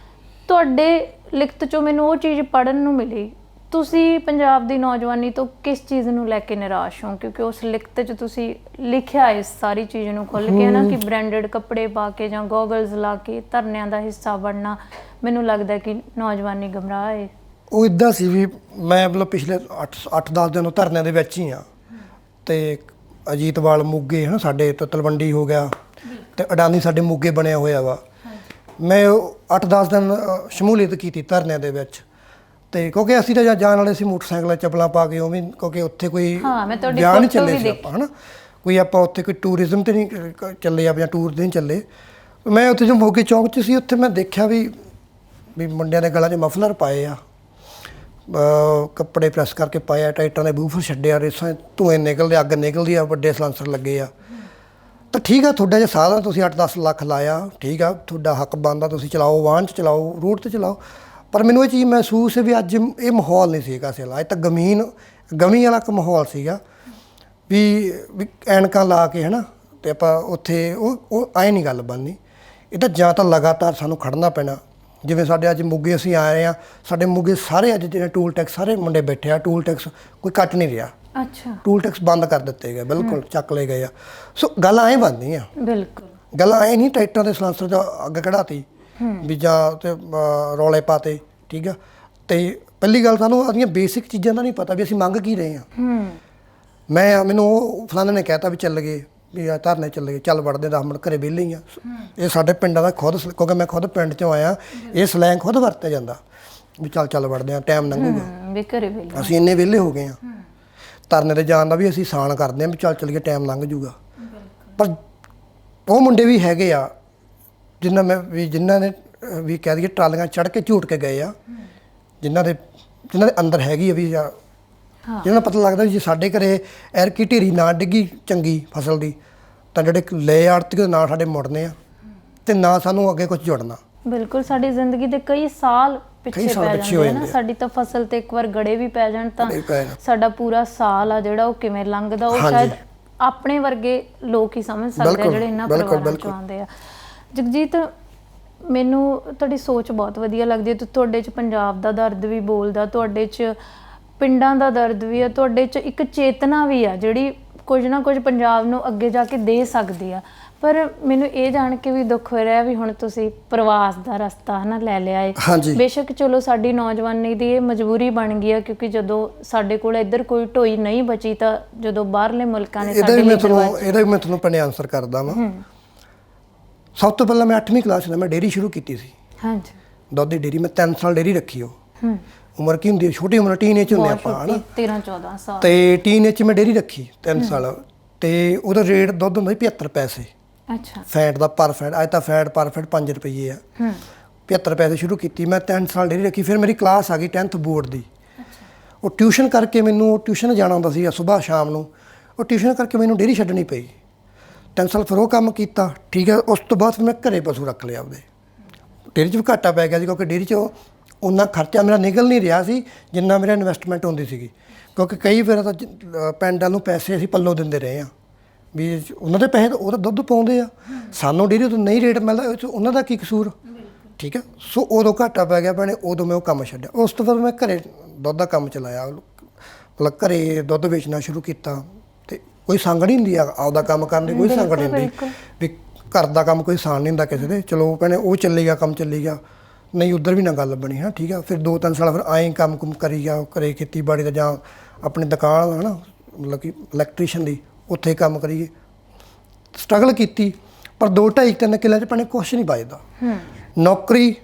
ਤੁਹਾਡੇ ਲਿਖਤ 'ਚੋਂ ਮੈਨੂੰ ਉਹ ਚੀਜ਼ ਪੜ੍ਹਨ ਨੂੰ ਮਿਲੀ। ਤੁਸੀਂ ਪੰਜਾਬ ਦੀ ਨੌਜਵਾਨੀ ਤੋਂ ਕਿਸ ਚੀਜ਼ ਨੂੰ ਲੈ ਕੇ ਨਿਰਾਸ਼ ਹੋ? ਕਿਉਂਕਿ ਉਸ ਲਿਖਤ 'ਚ ਤੁਸੀਂ ਲਿਖਿਆ ਇਸ ਸਾਰੀ ਚੀਜ਼ ਨੂੰ ਖੁੱਲ੍ਹ ਕੇ ਨਾ ਕਿ ਬ੍ਰਾਂਡਡ ਕੱਪੜੇ ਪਾ ਕੇ ਜਾਂ ਗੋਗਲਸ ਲਾ ਕੇ ਧਰਨਿਆਂ ਦਾ ਹਿੱਸਾ ਬਣਨਾ, ਮੈਨੂੰ ਲੱਗਦਾ ਕਿ ਨੌਜਵਾਨੀ ਗੁੰਮਰਾਹ ਹੈ। ਉਹ ਇੱਦਾਂ ਸੀ ਵੀ ਮੈਂ ਮਤਲਬ ਪਿਛਲੇ 8-10 ਦਿਨ ਧਰਨਿਆਂ ਦੇ ਵਿੱਚ ਹੀ ਆ, ਤੇ ਅਜੀਤਵਾਲ ਮੋਗੇ ਹੈ ਨਾ ਸਾਡੇ, ਤਲਵੰਡੀ ਹੋ ਗਿਆ ਤੇ ਅਡਾਨੀ ਸਾਡੇ ਮੋਗੇ ਬਣਿਆ ਹੋਇਆ ਵਾ। ਮੈਂ 8-10 ਦਿਨ ਸ਼ਮੂਲੀਅਤ ਕੀਤੀ ਧਰਨਿਆਂ ਦੇ ਵਿੱਚ, ਤੇ ਕਿਉਂਕਿ ਅਸੀਂ ਤਾਂ ਜਾਣ ਵਾਲੇ ਸੀ ਮੋਟਰਸਾਈਕਲਾਂ ਚੱਪਲਾਂ ਪਾ ਕੇ, ਉਵੇਂ ਕਿਉਂਕਿ ਉੱਥੇ ਕੋਈ ਵਿਆਹ ਨਹੀਂ ਚੱਲੇ ਸੀ ਆਪਾਂ, ਹੈ ਨਾ ਕੋਈ ਆਪਾਂ ਉੱਥੇ ਕੋਈ ਟੂਰਿਜ਼ਮ 'ਤੇ ਨਹੀਂ ਚੱਲੇ ਜਾਂ ਟੂਰ 'ਤੇ ਨਹੀਂ ਚੱਲੇ। ਮੈਂ ਉੱਥੇ ਜੋ ਮੋਗੇ ਚੌਂਕ 'ਚ ਸੀ ਉੱਥੇ ਮੈਂ ਦੇਖਿਆ ਵੀ ਮੁੰਡਿਆਂ ਦੇ ਗਲਾਂ 'ਚ ਮਫਲਰ ਪਾਏ ਆ, ਕੱਪੜੇ ਪ੍ਰੈਸ ਕਰਕੇ ਪਾਏ ਆ, ਟਾਈਟਾਂ ਦੇ ਬੂਫਰ ਛੱਡਿਆ, ਰੇਸਾਂ ਧੂਏ ਨਿਕਲਦੇ, ਅੱਗ ਨਿਕਲਦੀ ਆ, ਵੱਡੇ ਸਲੈਂਸਰ ਲੱਗੇ ਆ। ਤਾਂ ਠੀਕ ਆ, ਤੁਹਾਡਾ ਜੇ ਸਾਧਨ ਤੁਸੀਂ 8-10 ਲੱਖ ਲਾਇਆ, ਠੀਕ ਆ, ਤੁਹਾਡਾ ਹੱਕ ਬਣਦਾ, ਤੁਸੀਂ ਚਲਾਓ, ਵਾਹਨ 'ਚ ਚਲਾਓ, ਰੋਡ 'ਤੇ ਚਲਾਓ। ਪਰ ਮੈਨੂੰ ਇਹ ਚੀਜ਼ ਮਹਿਸੂਸ ਹੈ ਵੀ ਅੱਜ ਇਹ ਮਾਹੌਲ ਨਹੀਂ ਸੀਗਾ ਅਸਲ, ਅੱਜ ਤਾਂ ਗਮੀ ਵਾਲਾ ਇੱਕ ਮਾਹੌਲ ਸੀਗਾ ਵੀ ਐਨਕਾਂ ਲਾ ਕੇ ਹੈ ਨਾ, ਅਤੇ ਆਪਾਂ ਉੱਥੇ ਉਹ ਐਂ ਨਹੀਂ ਗੱਲ ਬਣਨੀ। ਇਹ ਤਾਂ ਜਾਂ ਤਾਂ ਲਗਾਤਾਰ ਸਾਨੂੰ ਖੜਨਾ ਪੈਣਾ, ਜਿਵੇਂ ਸਾਡੇ ਅੱਜ ਮੋਗੇ ਅਸੀਂ ਆ ਰਹੇ ਹਾਂ, ਸਾਡੇ ਮੋਗੇ ਸਾਰੇ ਅੱਜ ਜਿਹੜੇ ਟੂਲ ਟੈਕਸ ਸਾਰੇ ਮੁੰਡੇ ਬੈਠੇ ਆ, ਟੂਲ ਟੈਕਸ ਕੋਈ ਕੱਟ ਨਹੀਂ ਰਿਹਾ। ਅੱਛਾ, ਟੂਲ ਟੈਕਸ ਬੰਦ ਕਰ ਦਿੱਤੇ ਗਏ, ਬਿਲਕੁਲ ਚੱਕ ਲਏ ਗਏ ਆ। ਸੋ ਗੱਲ ਐਂ ਬਣਦੀ ਆ, ਬਿਲਕੁਲ ਗੱਲ ਐਂ ਨਹੀਂ ਟਰੈਕਟਰਾਂ ਦੇ ਸਲਾਂਸਰ ਦਾ ਅੱਗ ਕਢਾਤੀ ਵੀ ਜਾਂ ਤੇ ਰੌਲੇ ਪਾਤੇ, ਠੀਕ ਆ। ਤੇ ਪਹਿਲੀ ਗੱਲ ਸਾਨੂੰ ਉਹਦੀਆਂ ਬੇਸਿਕ ਚੀਜ਼ਾਂ ਦਾ ਨਹੀਂ ਪਤਾ ਵੀ ਅਸੀਂ ਮੰਗ ਕੀ ਰਹੇ ਹਾਂ। ਮੈਨੂੰ ਉਹ ਫਲਾਣੇ ਨੇ ਕਹਿਤਾ ਵੀ ਚੱਲ ਗਏ, ਵੀ ਆ ਧਰਨੇ ਚੱਲ ਗਏ, ਚੱਲ ਵੜਦੇ 10 ਮਿੰਟ, ਘਰੇ ਵਿਹਲੇ ਹੀ ਆ। ਇਹ ਸਾਡੇ ਪਿੰਡਾਂ ਦਾ ਖੁਦ, ਕਿਉਂਕਿ ਮੈਂ ਖੁਦ ਪਿੰਡ 'ਚੋਂ ਆਇਆ, ਇਹ ਸਲੈਂਗ ਖੁਦ ਵਰਤਿਆ ਜਾਂਦਾ ਵੀ ਚੱਲ ਵੜਦੇ ਆ, ਟਾਈਮ ਲੰਘੂਗਾ, ਵੀ ਘਰੇ ਵਿਹਲੇ। ਅਸੀਂ ਇੰਨੇ ਵਿਹਲੇ ਹੋ ਗਏ ਆ, ਧਰਨੇ 'ਤੇ ਜਾਣ ਦਾ ਵੀ ਅਸੀਂ ਸਾਨ ਕਰਦੇ ਹਾਂ ਵੀ ਚੱਲੀਏ, ਟਾਈਮ ਲੰਘ ਜੂਗਾ। ਪਰ ਉਹ ਮੁੰਡੇ ਵੀ ਹੈਗੇ ਆ ਜਿਨ੍ਹਾਂ ਨੇ ਵੀ ਕਹਿ ਦਈਏ ਟਰਾਲੀਆਂ ਚੜ੍ਹ ਕੇ ਝੂਟ ਕੇ ਗਏ ਆ, ਜਿਨ੍ਹਾਂ ਦੇ ਅੰਦਰ ਹੈਗੀ ਆ ਵੀ ਜਿਹਨਾਂ ਨੂੰ ਪਤਾ ਲੱਗਦਾ ਵੀ ਜੇ ਸਾਡੇ ਘਰੇ ਐਰਕੀ ਢੇਰੀ ਨਾ ਡਿੱਗੀ ਚੰਗੀ ਫਸਲ ਦੀ, ਤਾਂ ਜਿਹੜੇ ਲੈ ਆੜਤੀ ਦੇ ਨਾਲ ਸਾਡੇ ਮੁੜਨੇ ਆ ਤੇ ਨਾ ਸਾਨੂੰ ਅੱਗੇ ਕੁਝ ਜੁੜਨਾ। ਬਿਲਕੁਲ, ਸਾਡੀ ਜ਼ਿੰਦਗੀ ਦੇ ਕਈ ਸਾਲ ਪਿੱਛੇ ਪੈ ਜਾਂਦੇ ਆ ਨਾ। ਸਾਡੀ ਤਾਂ ਫਸਲ ਤੇ ਇੱਕ ਵਾਰ ਗੜੇ ਵੀ ਪੈ ਜਾਣ ਤਾਂ ਸਾਡਾ ਪੂਰਾ ਸਾਲ ਆ ਜਿਹੜਾ ਉਹ ਕਿਵੇਂ ਲੰਘਦਾ, ਉਹ ਸ਼ਾਇਦ ਆਪਣੇ ਵਰਗੇ ਲੋਕ ਹੀ ਸਮਝ ਸਕਦੇ ਆ ਜਿਹੜੇ ਇਹਨਾਂ ਪਰਿਵਾਰਾਂ ਚੋਂ ਆਉਂਦੇ ਆ। ਜਗਜੀਤ, ਮੈਨੂੰ ਤੁਹਾਡੀ ਸੋਚ ਬਹੁਤ ਵਧੀਆ ਲੱਗਦੀ ਹੈ। ਤੁਹਾਡੇ 'ਚ ਪੰਜਾਬ ਦਾ ਦਰਦ ਵੀ ਬੋਲਦਾ, ਤੁਹਾਡੇ 'ਚ ਪਿੰਡਾਂ ਦਾ ਦਰਦ ਵੀ ਆ, ਤੁਹਾਡੇ 'ਚ ਇੱਕ ਚੇਤਨਾ ਵੀ ਆ ਜਿਹੜੀ ਕੁਝ ਨਾ ਕੁਝ ਪੰਜਾਬ ਨੂੰ ਅੱਗੇ ਜਾ ਕੇ ਦੇ ਸਕਦੀ ਆ। ਪਰ ਮੈਨੂੰ ਇਹ ਜਾਣ ਕੇ ਵੀ ਦੁੱਖ ਹੋ ਰਿਹਾ ਵੀ ਹੁਣ ਤੁਸੀਂ ਪ੍ਰਵਾਸ ਦਾ ਰਸਤਾ ਹੈ ਨਾ ਲੈ ਲਿਆ ਏ। ਬੇਸ਼ੱਕ ਚਲੋ ਸਾਡੀ ਨੌਜਵਾਨੀ ਦੀ ਇਹ ਮਜਬੂਰੀ ਬਣ ਗਈ ਆ, ਕਿਉਂਕਿ ਜਦੋਂ ਸਾਡੇ ਕੋਲ ਇੱਧਰ ਕੋਈ ਢੋਈ ਨਹੀਂ ਬਚੀ ਤਾਂ ਜਦੋਂ ਬਾਹਰਲੇ ਮੁਲਕਾਂ ਨੇ ਸਾਡੇ ਲਈ ਇਹਦਾ ਮੈਂ ਤੁਹਾਨੂੰ ਪਹਿਲੇ ਆਨਸਰ ਕਰਦਾ ਵਾਂ। ਸਭ ਤੋਂ ਪਹਿਲਾਂ ਮੈਂ 8ਵੀਂ ਕਲਾਸ 'ਚ ਮੈਂ ਡੇਅਰੀ ਸ਼ੁਰੂ ਕੀਤੀ ਸੀ। ਹਾਂਜੀ, ਦੁੱਧ ਦੀ ਡੇਅਰੀ। ਮੈਂ 3 ਸਾਲ ਡੇਅਰੀ ਰੱਖੀ। ਉਹ ਉਮਰ ਕੀ ਹੁੰਦੀ ਹੈ, ਛੋਟੀ ਉਮਰ, ਟੀਨੇਜ ਹੁੰਦੇ ਆਪਾਂ ਹੈ ਨਾ, 13-14 ਸਾਲ। ਤੇ ਟੀਨੇਜ 'ਚ ਮੈਂ ਡੇਅਰੀ ਰੱਖੀ 3 ਸਾਲ, ਤੇ ਉਹਦਾ ਰੇਟ ਦੁੱਧ ਹੁੰਦਾ ਸੀ 75 ਪੈਸੇ। ਅੱਛਾ, ਫੈਟ ਦਾ ਪਰ ਫੈਟ, ਅੱਜ ਤਾਂ ਫੈਟ ਪਰ ਫੈਟ 5 ਰੁਪਏ ਆ। 75 ਪੈਸੇ ਸ਼ੁਰੂ ਕੀਤੀ ਮੈਂ, 3 ਸਾਲ ਡੇਅਰੀ ਰੱਖੀ। ਫਿਰ ਮੇਰੀ ਕਲਾਸ ਆ ਗਈ 10th ਬੋਰਡ ਦੀ। ਉਹ ਟਿਊਸ਼ਨ ਕਰਕੇ ਮੈਨੂੰ ਟਿਊਸ਼ਨ ਜਾਣਾ ਹੁੰਦਾ ਸੀ ਸੁਬਾਹ ਸ਼ਾਮ ਨੂੰ, ਉਹ ਟਿਊਸ਼ਨ ਕਰਕੇ ਮੈਨੂੰ ਡੇਅਰੀ ਛੱਡਣੀ ਪਈ। 3 ਸਾਲ ਫਿਰ ਉਹ ਕੰਮ ਕੀਤਾ, ਠੀਕ ਹੈ। ਉਸ ਤੋਂ ਬਾਅਦ ਫਿਰ ਮੈਂ ਘਰੇ ਪਸ਼ੂ ਰੱਖ ਲਿਆ ਆਪਦੇ। ਡੇਅਰੀ 'ਚ ਵੀ ਘਾਟਾ ਪੈ ਗਿਆ ਸੀ, ਕਿਉਂਕਿ ਡੇਅਰੀ 'ਚ ਉਨਾ ਖਰਚਾ ਮੇਰਾ ਨਿਕਲ ਨਹੀਂ ਰਿਹਾ ਸੀ ਜਿੰਨਾ ਮੇਰਾ ਇਨਵੈਸਟਮੈਂਟ ਹੁੰਦੀ ਸੀਗੀ। ਕਿਉਂਕਿ ਕਈ ਵਾਰ ਤਾਂ ਪਿੰਡ ਨੂੰ ਪੈਸੇ ਅਸੀਂ ਪੱਲੋਂ ਦਿੰਦੇ ਰਹੇ ਹਾਂ ਵੀ ਉਹਨਾਂ ਦੇ ਪੈਸੇ, ਉਹ ਤਾਂ ਦੁੱਧ ਪਾਉਂਦੇ ਆ, ਸਾਨੂੰ ਡੇਅਰੀ ਤੋਂ ਨਹੀਂ ਰੇਟ ਮਿਲਦਾ, ਉਹਨਾਂ ਦਾ ਕੀ ਕਸੂਰ, ਠੀਕ ਹੈ। ਸੋ ਉਦੋਂ ਘਾਟਾ ਪੈ ਗਿਆ ਭੈਣੇ, ਉਦੋਂ ਮੈਂ ਉਹ ਕੰਮ ਛੱਡਿਆ। ਉਸ ਤੋਂ ਬਾਅਦ ਮੈਂ ਘਰੇ ਦੁੱਧ ਦਾ ਕੰਮ ਚਲਾਇਆ, ਮਤਲਬ ਘਰੇ ਦੁੱਧ ਵੇਚਣਾ ਸ਼ੁਰੂ ਕੀਤਾ। ਅਤੇ ਕੋਈ ਸੰਗ ਨਹੀਂ ਹੁੰਦੀ ਆਪਦਾ ਕੰਮ ਕਰਨ ਦੀ, ਕੋਈ ਸੰਗ ਨਹੀਂ ਹੁੰਦੀ ਵੀ ਘਰ ਦਾ ਕੰਮ ਕੋਈ ਆਸਾਨ ਨਹੀਂ ਹੁੰਦਾ ਕਿਸੇ ਦੇ। ਚਲੋ ਭੈਣੇ ਉਹ ਚੱਲੀ ਗਿਆ, ਕੰਮ ਚੱਲੀ ਗਿਆ, ਨਹੀਂ ਉੱਧਰ ਵੀ ਨਾ ਗੱਲ ਬਣੀ ਹੈ, ਠੀਕ ਆ। ਫਿਰ 2-3 ਸਾਲ ਫਿਰ ਐਂ ਕੰਮ ਕੁਮ ਕਰੀ ਗਿਆ, ਘਰੇ ਖੇਤੀਬਾੜੀ ਦਾ ਜਾਂ ਆਪਣੀ ਦੁਕਾਨ ਹੈ ਨਾ, ਮਤਲਬ ਕਿ ਇਲੈਕਟ੍ਰੀਸ਼ਨ ਦੀ, ਉੱਥੇ ਕੰਮ ਕਰੀਏ। ਸਟਰਗਲ ਕੀਤੀ, ਪਰ 2-2.5-3 ਕਿੱਲਿਆਂ 'ਚ ਭੈਣੇ ਕੁਛ ਨਹੀਂ ਬਚਦਾ। ਨੌਕਰੀ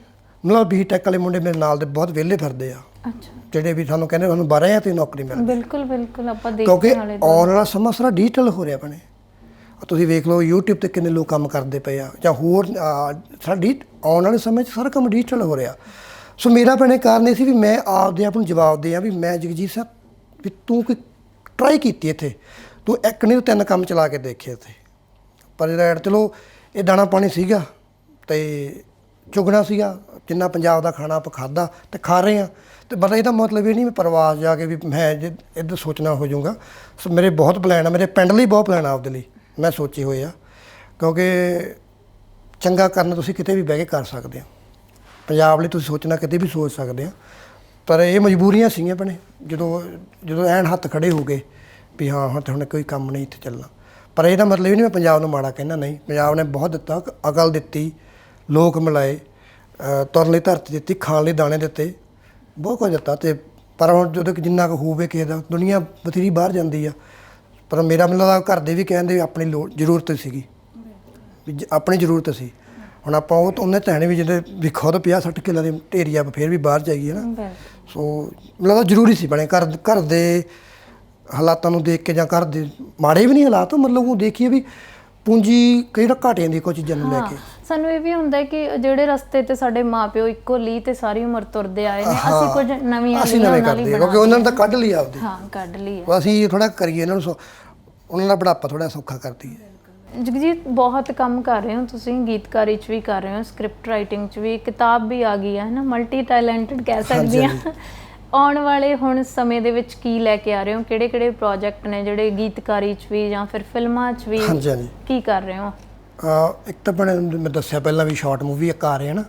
ਮਤਲਬ ਬੀਟੈਕ ਵਾਲੇ ਮੁੰਡੇ ਮੇਰੇ ਨਾਲ ਦੇ ਬਹੁਤ ਵਿਹਲੇ ਫਿਰਦੇ ਆ, ਅੱਛਾ, ਜਿਹੜੇ ਵੀ ਸਾਨੂੰ ਕਹਿੰਦੇ ਸਾਨੂੰ 12 ਤੇ ਨੌਕਰੀ ਮਿਲ, ਬਿਲਕੁਲ ਬਿਲਕੁਲ ਆਪਾਂ ਕਿਉਂਕਿ ਦੇਖਣ ਵਾਲੇ ਆਉਣ ਵਾਲਾ ਸਮਾਂ ਸਾਰਾ ਡਿਜੀਟਲ ਹੋ ਰਿਹਾ ਬਣੇ। ਤੁਸੀਂ ਵੇਖ ਲਓ YouTube ਤੇ ਕਿੰਨੇ ਲੋਕ ਕੰਮ ਕਰਦੇ ਪਏ ਆ, ਜਾਂ ਹੋਰ ਸਾਡੀ ਆਉਣ ਵਾਲੇ ਸਮੇਂ 'ਚ ਸਾਰਾ ਕੰਮ ਡਿਜੀਟਲ ਹੋ ਰਿਹਾ। ਸੋ ਮੇਰਾ ਭੈਣੇ ਕਾਰਨ ਇਹ ਸੀ ਵੀ ਮੈਂ ਆਪਦੇ ਆਪ ਨੂੰ ਜਵਾਬ ਦਿਆਂ ਵੀ ਮੈਂ ਜਗਜੀਤ ਸਿੰਘ ਵੀ ਤੂੰ ਕੋਈ ਟਰਾਈ ਕੀਤੀ ਇੱਥੇ, ਤੂੰ ਇੱਕ ਨਹੀਂ 3 ਕੰਮ ਚਲਾ ਕੇ ਦੇਖੇ ਇੱਥੇ। ਪਰ ਚਲੋ ਇਹ ਦਾਣਾ ਪਾਣੀ ਸੀਗਾ ਅਤੇ ਚੁਗਣਾ ਸੀਗਾ, ਜਿੰਨਾ ਪੰਜਾਬ ਦਾ ਖਾਣਾ ਆਪਾਂ ਖਾਧਾ ਅਤੇ ਖਾ ਰਹੇ ਹਾਂ। ਅਤੇ ਬਸ ਇਹਦਾ ਮਤਲਬ ਇਹ ਨਹੀਂ ਮੈਂ ਪ੍ਰਵਾਸ ਜਾ ਕੇ ਵੀ ਮੈਂ ਜੇ ਇੱਧਰ ਸੋਚਣਾ ਹੋ ਜਾਊਗਾ। ਸੋ ਮੇਰੇ ਬਹੁਤ ਪਲਾਨ ਆ, ਮੇਰੇ ਪਿੰਡ ਲਈ ਬਹੁਤ ਪਲਾਨ ਆ ਆਪਦੇ ਲਈ ਮੈਂ ਸੋਚੇ ਹੋਏ ਆ, ਕਿਉਂਕਿ ਚੰਗਾ ਕਰਨ ਤੁਸੀਂ ਕਿਤੇ ਵੀ ਬਹਿ ਕੇ ਕਰ ਸਕਦੇ ਹੋ। ਪੰਜਾਬ ਲਈ ਤੁਸੀਂ ਸੋਚਣਾ ਕਿਤੇ ਵੀ ਸੋਚ ਸਕਦੇ ਆ, ਪਰ ਇਹ ਮਜਬੂਰੀਆਂ ਸੀਗੀਆਂ ਭੈਣੇ। ਜਦੋਂ ਐਨ ਹੱਥ ਖੜੇ ਹੋ ਗਏ ਵੀ ਹਾਂ ਹੁਣ ਕੋਈ ਕੰਮ ਨਹੀਂ ਇੱਥੇ ਚੱਲਣਾ। ਪਰ ਇਹਦਾ ਮਤਲਬ ਇਹ ਨਹੀਂ ਮੈਂ ਪੰਜਾਬ ਨੂੰ ਮਾੜਾ ਕਹਿੰਦਾ, ਨਹੀਂ, ਪੰਜਾਬ ਨੇ ਬਹੁਤ ਦਿੱਤਾ, ਅਕਲ ਦਿੱਤੀ, ਲੋਕ ਮਿਲਾਏ, ਤੁਰਨ ਲਈ ਧਰਤੀ ਦਿੱਤੀ, ਖਾਣ ਲਈ ਦਾਣੇ ਦਿੱਤੇ, ਬਹੁਤ ਕੁਝ ਦਿੱਤਾ। ਅਤੇ ਪਰ ਹੁਣ ਜਦੋਂ ਜਿੰਨਾ ਕੁ ਹੋਵੇ ਕਿਸੇ ਦਾ, ਦੁਨੀਆ ਬਥੇਰੀ ਬਾਹਰ ਜਾਂਦੀ ਆ, ਪਰ ਮੇਰਾ ਮਤਲਬ ਘਰ ਦੇ ਵੀ ਕਹਿੰਦੇ ਆਪਣੀ ਜ਼ਰੂਰਤ ਸੀਗੀ, ਵੀ ਆਪਣੀ ਜ਼ਰੂਰਤ ਸੀ। ਹੁਣ ਆਪਾਂ ਉਹ ਤਾਂ ਉਹਨੇ ਤਾਂ ਨਹੀਂ ਵੀ ਜਿਹਦੇ ਵੀ ਖੁਦ 50-60 ਕਿੱਲਾ ਦੀ ਢੇਰੀ ਆ, ਫਿਰ ਵੀ ਬਾਹਰ ਜਾਈਏ ਨਾ। ਸੋ ਮਤਲਬ ਜ਼ਰੂਰੀ ਸੀ ਬਣੇ ਘਰ ਦੇ ਹਾਲਾਤਾਂ ਨੂੰ ਦੇਖ ਕੇ, ਜਾਂ ਘਰ ਦੇ ਮਾੜੇ ਵੀ ਨਹੀਂ ਹਾਲਾਤ, ਮਤਲਬ ਉਹ ਦੇਖੀਏ ਵੀ ਪੂੰਜੀ ਕਈ ਵਾਰ ਘੱਟ ਜਾਂਦੀ ਕੋਈ ਚੀਜ਼ਾਂ ਨੂੰ ਲੈ ਕੇ। ਸਾਨੂੰ ਇਹ ਵੀ ਹੁੰਦਾ ਕਿ ਜਿਹੜੇ ਰਸਤੇ ਤੇ ਸਾਡੇ ਮਾਪਿਓ ਇੱਕੋ ਲੀ ਤੇ ਸਾਰੀ ਉਮਰ ਤੁਰਦੇ ਆਏ ਨੇ, ਅਸੀਂ ਕੁਝ ਨਵੀਆਂ ਕਰਦੇ ਕਿਉਂਕਿ ਉਹਨਾਂ ਨੇ ਤਾਂ ਕੱਢ ਲਈ ਆਪਦੀ। ਹਾਂ, ਕੱਢ ਲਈ ਹੈ। ਅਸੀਂ ਥੋੜਾ ਕਰੀਏ ਇਹਨਾਂ ਨੂੰ, ਉਹਨਾਂ ਦਾ ਬੁਢਾਪਾ ਥੋੜਾ ਸੌਖਾ ਕਰਦੀ ਹੈ। ਜਗਜੀਤ, ਬਹੁਤ ਕੰਮ ਕਰ ਰਹੇ ਹੋ ਤੁਸੀਂ, ਗੀਤਕਾਰੀ 'ਚ ਵੀ ਕਰ ਰਹੇ ਹੋ, ਸਕ੍ਰਿਪਟ ਰਾਈਟਿੰਗ 'ਚ ਵੀ, ਕਿਤਾਬ ਵੀ ਆ ਗਈ ਹੈ ਨਾ, ਮਲਟੀ ਟੈਲੈਂਟਡ ਕਹਿ ਸਕਦੀ ਹਾਂ। ਆਉਣ ਵਾਲੇ ਹੁਣ ਸਮੇਂ ਦੇ ਵਿੱਚ ਕੀ ਲੈ ਕੇ ਆ ਰਹੇ ਹੋ? ਕਿਹੜੇ ਪ੍ਰੋਜੈਕਟ ਨੇ ਜਿਹੜੇ ਗੀਤਕਾਰੀ 'ਚ ਵੀ ਜਾਂ ਫਿਰ ਫਿਲਮਾਂ 'ਚ ਵੀ ਕੀ ਕਰ ਰਹੇ ਹੋ? ਇੱਕ ਤਾਂ ਮੈਂ ਦੱਸਿਆ ਪਹਿਲਾਂ ਵੀ ਸ਼ਾਰਟ ਮੂਵੀ ਇੱਕ ਆ ਰਹੇ ਨਾ,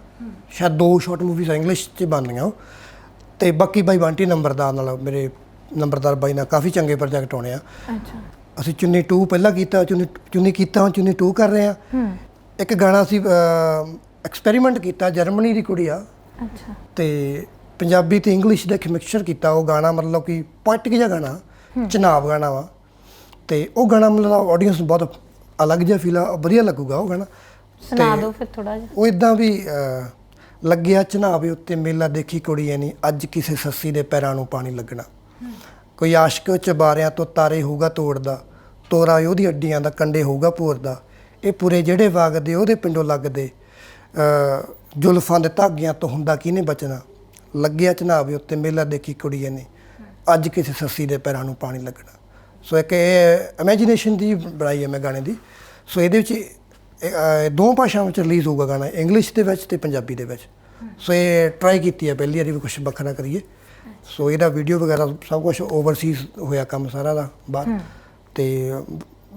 ਸ਼ਾਇਦ 2 ਸ਼ਾਰਟ ਮੂਵੀਜ਼ ਇੰਗਲਿਸ਼ 'ਚ ਬਣਦੀਆਂ ਉਹ, ਅਤੇ ਬਾਕੀ ਬਾਈ ਬੰਟੀ ਨੰਬਰਦਾਰ ਨਾਲ, ਮੇਰੇ ਨੰਬਰਦਾਰ ਬਾਈ ਨਾਲ ਕਾਫੀ ਚੰਗੇ ਪ੍ਰੋਜੈਕਟ ਆਉਣੇ ਆ। ਅੱਛਾ, ਅਸੀਂ ਚੁੰਨੀ 2 ਪਹਿਲਾਂ ਕੀਤਾ, ਚੁੰਨੀ ਕੀਤਾ, ਹੁਣ ਚੁੰਨੀ 2 ਕਰ ਰਹੇ ਹਾਂ। ਇੱਕ ਗਾਣਾ ਅਸੀਂ ਐਕਸਪੈਰੀਮੈਂਟ ਕੀਤਾ, ਜਰਮਨੀ ਦੀ ਕੁੜੀ ਆ, ਅੱਛਾ, ਅਤੇ ਪੰਜਾਬੀ ਅਤੇ ਇੰਗਲਿਸ਼ ਦਾ ਇੱਕ ਮਿਕਸਚਰ ਕੀਤਾ। ਉਹ ਗਾਣਾ ਮਤਲਬ ਕਿ ਪੋਇਟਿਕ ਜਿਹਾ ਗਾਣਾ, ਚਨਾਬ ਗਾਣਾ ਵਾ, ਅਤੇ ਉਹ ਗਾਣਾ ਮਤਲਬ ਆਡੀਅנס ਬਹੁਤ ਅਲੱਗ ਜਿਹਾ ਫੀਲ ਆ, ਵਧੀਆ ਲੱਗੂਗਾ ਉਹ ਗਾਣਾ। ਸੁਣਾ ਦਿਓ ਫਿਰ ਥੋੜ੍ਹਾ ਜਿਹਾ। ਉਹ ਇੱਦਾਂ ਵੀ ਲੱਗਿਆ ਚਨਾਵੇ ਉੱਤੇ ਮੇਲਾ ਦੇਖੀ ਕੁੜੀਏ ਨੀ, ਅੱਜ ਕਿਸੇ ਸੱਸੀ ਦੇ ਪੈਰਾਂ ਨੂੰ ਪਾਣੀ ਲੱਗਣਾ, ਕੋਈ ਆਸ਼ਕ ਚਬਾਰਿਆਂ ਤੋਂ ਤਾਰੇ ਹੋਊਗਾ ਤੋੜਦਾ, ਤੋਰਾ ਉਹਦੀ ਅੱਡੀਆਂ ਦਾ ਕੰਡੇ ਹੋਊਗਾ ਭੋਰਦਾ, ਇਹ ਪੂਰੇ ਜਿਹੜੇ ਵਗਦੇ ਉਹਦੇ ਪਿੰਡੋਂ ਲੱਗਦੇ, ਜ਼ੁਲਫਾਂ ਦੇ ਧਾਗਿਆਂ ਤੋਂ ਹੁੰਦਾ ਕਿਹਨੇ ਬਚਣਾ, ਲੱਗਿਆ ਚਨਾਵੇ ਉੱਤੇ ਮੇਲਾ ਦੇਖੀ ਕੁੜੀਏ ਨੇ, ਅੱਜ ਕਿਸੇ ਸੱਸੀ ਦੇ ਪੈਰਾਂ ਨੂੰ ਪਾਣੀ ਲੱਗਣਾ। ਸੋ ਇੱਕ ਇਹ ਇਮੈਜੀਨੇਸ਼ਨ ਦੀ ਬਣਾਈ ਹੈ ਮੈਂ ਗਾਣੇ ਦੀ। ਸੋ ਇਹਦੇ ਵਿੱਚ 2 ਭਾਸ਼ਾਵਾਂ ਵਿੱਚ ਰਿਲੀਜ਼ ਹੋਊਗਾ ਗਾਣਾ, ਇੰਗਲਿਸ਼ ਦੇ ਵਿੱਚ ਅਤੇ ਪੰਜਾਬੀ ਦੇ ਵਿੱਚ। ਸੋ ਇਹ ਟਰਾਈ ਕੀਤੀ ਹੈ ਪਹਿਲੀ ਵਾਰੀ ਵੀ ਕੁਛ ਵੱਖਰਾ ਕਰੀਏ। ਸੋ ਇਹਦਾ ਵੀਡੀਓ ਵਗੈਰਾ ਸਭ ਕੁਛ ਓਵਰਸੀਜ਼ ਹੋਇਆ ਕੰਮ ਸਾਰਾ ਦਾ ਬਾਹਰ, ਅਤੇ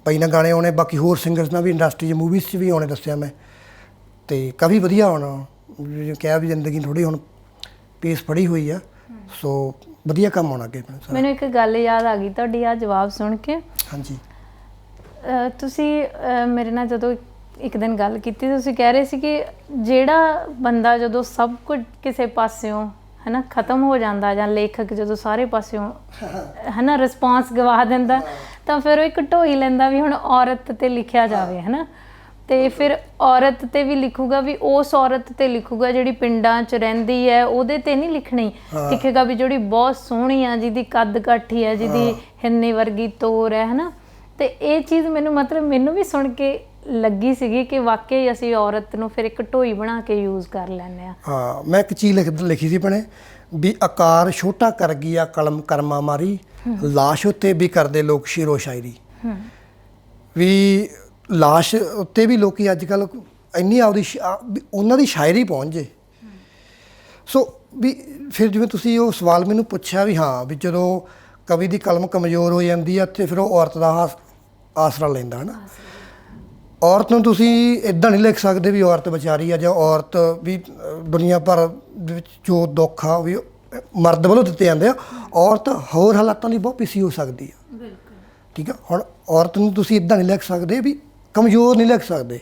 ਭਾਈ ਨਾਲ ਗਾਣੇ ਆਉਣੇ, ਬਾਕੀ ਹੋਰ ਸਿੰਗਰਸ ਨਾਲ ਵੀ ਇੰਡਸਟਰੀ 'ਚ ਮੂਵੀਜ਼ 'ਚ ਵੀ ਆਉਣੇ ਦੱਸਿਆ ਮੈਂ, ਅਤੇ ਕਾਫੀ ਵਧੀਆ ਆਉਣਾ। ਕਿਹਾ ਵੀ ਜ਼ਿੰਦਗੀ ਥੋੜ੍ਹੀ ਹੁਣ ਪੇਸ ਫੜੀ ਹੋਈ ਆ, ਸੋ ਵਧੀਆ ਕੰਮ ਆਉਣਾ ਅੱਗੇ। ਮੈਨੂੰ ਇੱਕ ਗੱਲ ਯਾਦ ਆ ਗਈ ਤੁਹਾਡੀ ਆ ਜਵਾਬ ਸੁਣ ਕੇ। ਹਾਂਜੀ, ਤੁਸੀਂ ਮੇਰੇ ਨਾਲ ਜਦੋਂ ਇੱਕ ਦਿਨ ਗੱਲ ਕੀਤੀ, ਤੁਸੀਂ ਕਹਿ ਰਹੇ ਸੀ ਕਿ ਜਿਹੜਾ ਬੰਦਾ ਜਦੋਂ ਸਭ ਕੁਝ ਕਿਸੇ ਪਾਸਿਓਂ ਹੈ ਨਾ ਖਤਮ ਹੋ ਜਾਂਦਾ, ਜਾਂ ਲੇਖਕ ਜਦੋਂ ਸਾਰੇ ਪਾਸਿਓਂ ਹੈ ਨਾ ਰਿਸਪੌਂਸ ਗਵਾ ਦਿੰਦਾ, ਤਾਂ ਫਿਰ ਉਹ ਇੱਕ ਢੋਈ ਲੈਂਦਾ ਵੀ ਹੁਣ ਔਰਤ 'ਤੇ ਲਿਖਿਆ ਜਾਵੇ, ਹੈ ਨਾ, ਅਤੇ ਫਿਰ ਔਰਤ 'ਤੇ ਵੀ ਲਿਖੂਗਾ, ਵੀ ਉਸ ਔਰਤ 'ਤੇ ਲਿਖੂਗਾ ਜਿਹੜੀ ਪਿੰਡਾਂ 'ਚ ਰਹਿੰਦੀ ਹੈ, ਉਹਦੇ 'ਤੇ ਨਹੀਂ ਲਿਖਣੀ, ਲਿਖੇਗਾ ਵੀ ਜਿਹੜੀ ਬਹੁਤ ਸੋਹਣੀ ਆ, ਜਿਹਦੀ ਕੱਦ ਕਾਠੀ ਹੈ, ਜਿਹਦੀ ਹਿਰਨੀ ਵਰਗੀ ਤੋਰ ਹੈ ਨਾ। ਅਤੇ ਇਹ ਚੀਜ਼ ਮੈਨੂੰ ਵੀ ਸੁਣ ਕੇ ਲੱਗੀ ਸੀਗੀ ਕਿ ਵਾਕਈ ਅਸੀਂ ਔਰਤ ਨੂੰ ਫਿਰ ਇੱਕ ਢੋਈ ਬਣਾ ਕੇ ਯੂਜ਼ ਕਰ ਲੈਂਦੇ ਹਾਂ। ਹਾਂ, ਮੈਂ ਇੱਕ ਚੀਜ਼ ਲਿਖੀ ਸੀ ਭੈਣੇ ਵੀ ਆਕਾਰ ਛੋਟਾ ਕਰ ਗਿਆ ਕਲਮ ਕਰਮਾ ਮਾਰੀ, ਲਾਸ਼ ਉੱਤੇ ਵੀ ਕਰਦੇ ਲੋਕ ਸ਼ੇਰੋ ਸ਼ਾਇਰੀ। ਵੀ ਲਾਸ਼ ਉੱਤੇ ਵੀ ਲੋਕੀ ਅੱਜ ਕੱਲ੍ਹ ਇੰਨੀ ਆਪਦੀ ਉਹਨਾਂ ਦੀ ਸ਼ਾਇਰੀ ਪਹੁੰਚ ਜੇ। ਸੋ ਵੀ ਫਿਰ ਜਿਵੇਂ ਤੁਸੀਂ ਉਹ ਸਵਾਲ ਮੈਨੂੰ ਪੁੱਛਿਆ ਵੀ ਹਾਂ ਵੀ ਜਦੋਂ ਕਵੀ ਦੀ ਕਲਮ ਕਮਜ਼ੋਰ ਹੋ ਜਾਂਦੀ ਆ ਅਤੇ ਫਿਰ ਉਹ ਔਰਤ ਦਾ ਆਸਰਾ ਲੈਂਦਾ ਹੈ ਨਾ। ਔਰਤ ਨੂੰ ਤੁਸੀਂ ਇੱਦਾਂ ਨਹੀਂ ਲਿਖ ਸਕਦੇ ਵੀ ਔਰਤ ਵਿਚਾਰੀ ਆ, ਜਾਂ ਔਰਤ ਵੀ ਦੁਨੀਆ ਭਰ ਦੇ ਵਿੱਚ ਜੋ ਦੁੱਖ ਆ ਵੀ ਮਰਦ ਵੱਲੋਂ ਦਿੱਤੇ ਜਾਂਦੇ ਆ, ਔਰਤ ਹੋਰ ਹਾਲਾਤਾਂ ਲਈ ਬਹੁਤ ਪਿੱਛੇ ਹੋ ਸਕਦੀ ਆ। ਠੀਕ ਆ, ਹੁਣ ਔਰਤ ਨੂੰ ਤੁਸੀਂ ਇੱਦਾਂ ਨਹੀਂ ਲਿਖ ਸਕਦੇ ਵੀ ਕਮਜ਼ੋਰ ਨਹੀਂ ਲਿਖ ਸਕਦੇ।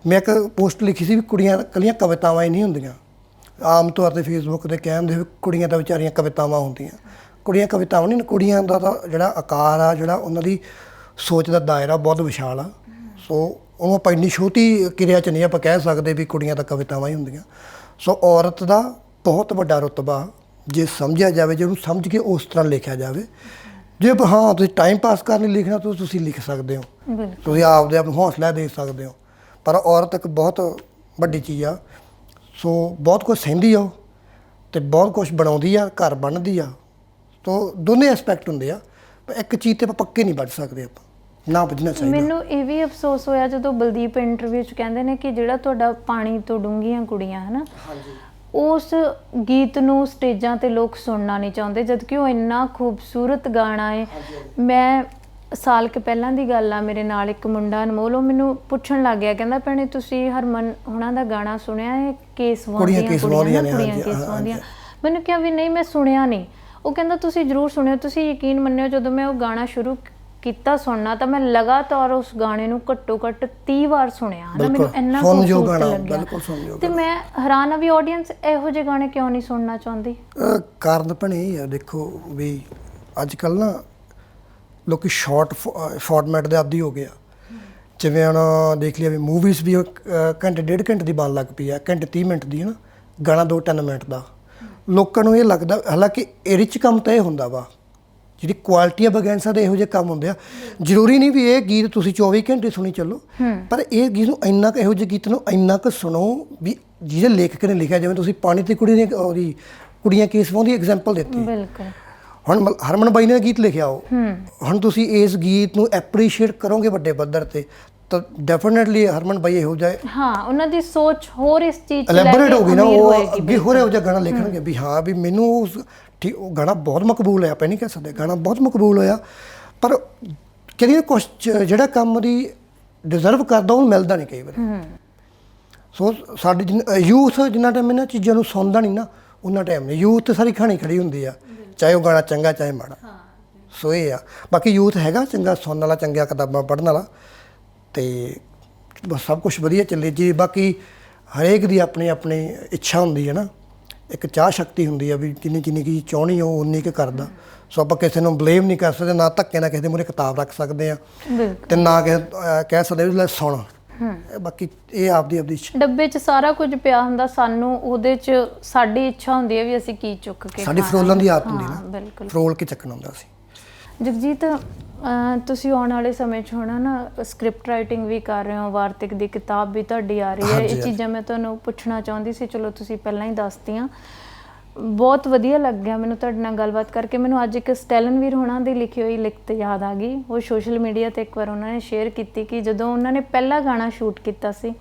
ਮੈਂ ਇੱਕ ਪੋਸਟ ਲਿਖੀ ਸੀ ਵੀ ਕੁੜੀਆਂ ਇਕੱਲੀਆਂ ਕਵਿਤਾਵਾਂ ਹੀ ਨਹੀਂ ਹੁੰਦੀਆਂ। ਆਮ ਤੌਰ 'ਤੇ ਫੇਸਬੁੱਕ 'ਤੇ ਕਹਿੰਦੇ ਵੀ ਕੁੜੀਆਂ ਤਾਂ ਵਿਚਾਰੀਆਂ ਕਵਿਤਾਵਾਂ ਹੁੰਦੀਆਂ, ਕੁੜੀਆਂ ਕਵਿਤਾਵਾਂ ਨਹੀਂ, ਕੁੜੀਆਂ ਦਾ ਤਾਂ ਜਿਹੜਾ ਆਕਾਰ ਆ, ਜਿਹੜਾ ਉਹਨਾਂ ਦੀ ਸੋਚ ਦਾ ਦਾਇਰਾ ਬਹੁਤ ਵਿਸ਼ਾਲ ਆ। ਸੋ ਉਹਨੂੰ ਆਪਾਂ ਇੰਨੀ ਛੋਟੀ ਕਿਰਿਆ 'ਚ ਨਹੀਂ ਆਪਾਂ ਕਹਿ ਸਕਦੇ ਵੀ ਕੁੜੀਆਂ ਤਾਂ ਕਵਿਤਾਵਾਂ ਹੀ ਹੁੰਦੀਆਂ। ਸੋ ਔਰਤ ਦਾ ਬਹੁਤ ਵੱਡਾ ਰੁਤਬਾ ਜੇ ਸਮਝਿਆ ਜਾਵੇ, ਜੇ ਉਹਨੂੰ ਸਮਝ ਕੇ ਉਸ ਤਰ੍ਹਾਂ ਲਿਖਿਆ ਜਾਵੇ। ਜੇ ਹਾਂ ਤੁਸੀਂ ਟਾਈਮ ਪਾਸ ਕਰਨ ਲਈ ਲਿਖਣਾ ਤਾਂ ਤੁਸੀਂ ਲਿਖ ਸਕਦੇ ਹੋ, ਤੁਸੀਂ ਆਪਦੇ ਆਪ ਨੂੰ ਹੌਸਲਾ ਦੇ ਸਕਦੇ ਹੋ। ਪਰ ਔਰਤ ਇੱਕ ਬਹੁਤ ਵੱਡੀ ਚੀਜ਼ ਆ। ਸੋ ਬਹੁਤ ਕੁਝ ਸਹਿੰਦੀ ਆ ਉਹ, ਅਤੇ ਬਹੁਤ ਕੁਛ ਬਣਾਉਂਦੀ ਆ, ਘਰ ਬਣਦੀ ਆ। ਤੋ ਦੋਨੇ ਐਸਪੈਕਟ ਹੁੰਦੇ ਆ, ਪਰ ਇੱਕ ਚੀਜ਼ 'ਤੇ ਆਪਾਂ ਪੱਕੇ ਨਹੀਂ ਵੱਢ ਸਕਦੇ, ਆਪਾਂ ਨਾ ਵੱਢਣਾ ਚਾਹੀਦਾ। ਮੈਨੂੰ ਇਹ ਵੀ ਅਫਸੋਸ ਹੋਇਆ ਜਦੋਂ ਬਲਦੀਪ ਇੰਟਰਵਿਊ 'ਚ ਕਹਿੰਦੇ ਨੇ ਕਿ ਜਿਹੜਾ ਤੁਹਾਡਾ ਪਾਣੀ ਤੋਂ ਡੂੰਘੀਆਂ ਕੁੜੀਆਂ ਹੈ ਨਾ, ਉਸ ਗੀਤ ਨੂੰ ਸਟੇਜਾਂ ਤੇ ਲੋਕ ਸੁਣਨਾ ਨਹੀਂ ਚਾਹੁੰਦੇ, ਜਦਕਿ ਉਹ ਇੰਨਾ ਖੂਬਸੂਰਤ ਗਾਣਾ ਹੈ। ਮੈਂ ਸਾਲ ਕੁ ਪਹਿਲਾਂ ਦੀ ਗੱਲ ਆ, ਮੇਰੇ ਨਾਲ ਇੱਕ ਮੁੰਡਾ ਅਨਮੋਲ, ਉਹ ਮੈਨੂੰ ਪੁੱਛਣ ਲੱਗ ਗਿਆ, ਕਹਿੰਦਾ ਭੈਣੇ ਤੁਸੀਂ ਹਰਮਨ ਉਹਨਾਂ ਦਾ ਗਾਣਾ ਸੁਣਿਆ ਹੈ, ਕੇਸ ਵਾਉਂਦੀਆਂ ਕੁੜੀਆਂ ਕੇਸ ਵਾਉਂਦੀਆਂ? ਮੈਨੂੰ ਕਿਹਾ ਵੀ ਨਹੀਂ ਮੈਂ ਸੁਣਿਆ ਨਹੀਂ। ਉਹ ਕਹਿੰਦਾ ਤੁਸੀਂ ਜ਼ਰੂਰ ਸੁਣਿਓ, ਤੁਸੀਂ ਯਕੀਨ ਮੰਨਿਓ ਜਦੋਂ ਮੈਂ ਉਹ ਗਾਣਾ ਸ਼ੁਰੂ ਕੀਤਾ ਸੁਣਨਾ ਤਾਂ ਮੈਂ ਲਗਾਤਾਰ ਉਸ ਗਾਣੇ ਨੂੰ ਘੱਟੋ ਘੱਟ 30 ਵਾਰ ਸੁਣਿਆ ਹੈ ਨਾ। ਮੈਨੂੰ ਇੰਨਾ ਖੂਬਸੂਰਤ ਲੱਗਿਆ ਤੇ ਮੈਂ ਹੈਰਾਨ ਆ ਵੀ ਆਡੀਅנס ਇਹੋ ਜਿਹੇ ਗਾਣੇ ਕਿਉਂ ਨਹੀਂ ਸੁਣਨਾ ਚਾਹੁੰਦੀ। ਕਾਰਨ ਭੈਣੇ ਇਹ ਆ, ਦੇਖੋ ਵੀ ਅੱਜ ਕੱਲ੍ਹ ਨਾ ਲੋਕੀ ਸ਼ਾਰਟ ਫਾਰਮੈਟ ਦੇ ਆਦੀ ਹੋ ਗਏ ਆ। ਜਿਵੇਂ ਹੁਣ ਦੇਖ ਲਿਆ ਵੀ ਮੂਵੀਜ਼ ਵੀ ਘੰਟੇ 1.5 ਘੰਟੇ ਦੀ ਬਣ ਲੱਗ ਪਈ ਆ, ਘੰਟੇ 30 ਮਿੰਟ ਦੀ ਹੈ ਨਾ, ਗਾਣਾ 2-3 ਮਿੰਟ ਦਾ। ਲੋਕਾਂ ਨੂੰ ਇਹ ਲੱਗਦਾ, ਹਾਲਾਂਕਿ ਇਹਦੇ 'ਚ ਕੰਮ ਤਾਂ ਇਹ ਹੁੰਦਾ ਵਾ, ਜਿਹੜੀ ਕੁਆਲਿਟੀ ਆ ਬਗੈਂਸਾ ਦੇ ਇਹੋ ਜਿਹੇ ਕੰਮ ਹੁੰਦੇ ਆ। ਜ਼ਰੂਰੀ ਨਹੀਂ ਵੀ ਇਹ ਗੀਤ ਤੁਸੀਂ 24 ਘੰਟੇ ਸੁਣੀ ਚੱਲੋ, ਪਰ ਇਹ ਗੀਤ ਨੂੰ ਇੰਨਾ ਕੁ, ਇਹੋ ਜਿਹੇ ਗੀਤ ਨੂੰ ਇੰਨਾ ਕੁ ਸੁਣੋ ਵੀ ਜਿਹਦੇ ਲੇਖਕ ਨੇ ਲਿਖਿਆ। ਜਿਵੇਂ ਤੁਸੀਂ ਪਾਣੀ ਤੇ ਕੁੜੀ ਨੇ ਉਹਦੀ ਕੁੜੀਆਂ ਕੇਸ ਵਾਉਂਦੀ ਐਗਜ਼ਾਮਪਲ ਦਿੱਤੀ। ਬਿਲਕੁਲ। ਹੁਣ ਹਰਮਨ ਬਾਈ ਨੇ ਗੀਤ ਲਿਖਿਆ, ਉਹ ਹੁਣ ਤੁਸੀਂ ਇਸ ਗੀਤ ਨੂੰ ਐਪਰੀਸ਼ੀਏਟ ਕਰੋਗੇ ਵੱਡੇ ਪੱਧਰ ਤੇ ਤਾਂ ਡੈਫੀਨੇਟਲੀ ਹਰਮਨ ਬਾਈ ਇਹੋ ਜਿਹਾ, ਹਾਂ ਉਹਨਾਂ ਦੀ ਸੋਚ ਹੋਰ ਇਸ ਚੀਜ਼ 'ਚ ਐਲੈਬੋਰੇਟ ਹੋ ਗਈ ਨਾ, ਉਹ ਅੱਗੇ ਹੋਰ ਇਹੋ ਜਿਹਾ ਗਾਣਾ ਲਿਖਣਗੇ ਵੀ ਹਾਂ ਵੀ ਮੈਨੂੰ ਉਹ ਗਾਣਾ ਬਹੁਤ ਮਕਬੂਲ ਹੋਇਆ। ਆਪਾਂ ਨਹੀਂ ਕਹਿ ਸਕਦੇ ਗਾਣਾ ਬਹੁਤ ਮਕਬੂਲ ਹੋਇਆ, ਪਰ ਕਹਿੰਦੇ ਕੁਛ ਜਿਹੜਾ ਕੰਮ ਦੀ ਡਿਜ਼ਰਵ ਕਰਦਾ ਉਹ ਮਿਲਦਾ ਨਹੀਂ ਕਈ ਵਾਰ। ਸੋ ਸਾਡੀ ਯੂਥ ਜਿੰਨਾ ਟਾਈਮ ਇਹਨਾਂ ਚੀਜ਼ਾਂ ਨੂੰ ਸੁਣਦਾ ਨਹੀਂ ਨਾ, ਉਹਨਾਂ ਟਾਈਮ ਨਹੀਂ। ਯੂਥ ਤੇ ਸਾਰੀ ਖਾਣੀ ਖੜੀ ਹੁੰਦੀ ਆ, ਚਾਹੇ ਉਹ ਗਾਣਾ ਚੰਗਾ ਚਾਹੇ ਮਾੜਾ। ਸੋ ਇਹ ਆ, ਬਾਕੀ ਯੂਥ ਹੈਗਾ ਚੰਗਾ ਸੁਣਨ ਵਾਲਾ, ਚੰਗੀਆਂ ਕਿਤਾਬਾਂ ਪੜ੍ਹਨ ਵਾਲਾ, ਅਤੇ ਬਸ ਸਭ ਕੁਛ ਵਧੀਆ ਚੱਲੇ ਜੀ। ਬਾਕੀ ਹਰੇਕ ਦੀ ਆਪਣੀ ਆਪਣੀ ਇੱਛਾ ਹੁੰਦੀ ਹੈ ਨਾ, ਇੱਕ ਚਾਹ ਸ਼ਕਤੀ ਹੁੰਦੀ ਆ ਵੀ ਜਿੰਨੀ ਕੀ ਚਾਹੁੰਦੀ ਉਹ ਉਨੀ ਕੁ ਕਰਦਾ। ਸੋ ਆਪਾਂ ਕਿਸੇ ਨੂੰ ਬਲੇਮ ਨਹੀਂ ਕਰ ਸਕਦੇ, ਨਾ ਧੱਕੇ ਨਾਲ ਕਿਸੇ ਦੇ ਮੂਹਰੇ ਕਿਤਾਬ ਰੱਖ ਸਕਦੇ ਆ, ਅਤੇ ਨਾ ਕਿਸੇ ਕਹਿ ਸਕਦੇ ਵੀ ਲੈ ਸੁਣ। ਬਾਕੀ ਇਹ ਆਪਦੀ ਡੱਬੇ 'ਚ ਸਾਰਾ ਕੁਝ ਪਿਆ ਹੁੰਦਾ, ਸਾਨੂੰ ਉਹਦੇ 'ਚ ਸਾਡੀ ਇੱਛਾ ਹੁੰਦੀ ਹੈ ਵੀ ਅਸੀਂ ਕੀ ਚੁੱਕ ਕੇ, ਸਾਡੀ ਫਰੋਲਣ ਦੀ ਆਦਤ ਹੁੰਦੀ ਨਾ, ਬਿਲਕੁਲ ਫਰੋਲ ਕੇ ਚੱਕਣਾ ਹੁੰਦਾ ਸੀ। ਜਗਜੀਤ, ਤੁਸੀਂ ਆਉਣ ਵਾਲੇ ਸਮੇਂ 'ਚ ਹੁਣ ਨਾ ਸਕ੍ਰਿਪਟ ਰਾਈਟਿੰਗ ਵੀ ਕਰ ਰਹੇ ਹੋ, ਵਾਰਤਕ ਦੀ ਕਿਤਾਬ ਵੀ ਤੁਹਾਡੀ ਆ ਰਹੀ ਹੈ। ਇਹ ਚੀਜ਼ਾਂ ਮੈਂ ਤੁਹਾਨੂੰ ਪੁੱਛਣਾ ਚਾਹੁੰਦੀ ਸੀ, ਚਲੋ ਤੁਸੀਂ ਪਹਿਲਾਂ ਹੀ ਦੱਸਤੀਆਂ। ਬਹੁਤ ਵਧੀਆ ਲੱਗਿਆ ਮੈਨੂੰ ਤੁਹਾਡੇ ਨਾਲ ਗੱਲਬਾਤ ਕਰਕੇ। ਮੈਨੂੰ ਅੱਜ ਇੱਕ ਸਟੈਲਨਵੀਰ ਹੋਣਾ ਦੀ ਲਿਖੀ ਹੋਈ ਲਿਖਤ ਯਾਦ ਆ ਗਈ। ਉਹ ਸੋਸ਼ਲ ਮੀਡੀਆ 'ਤੇ ਇੱਕ ਵਾਰ ਉਹਨਾਂ ਨੇ ਸ਼ੇਅਰ ਕੀਤੀ ਕਿ ਜਦੋਂ ਉਹਨਾਂ ਨੇ ਪਹਿਲਾ ਗਾਣਾ ਸ਼ੂਟ ਕੀਤਾ ਸੀ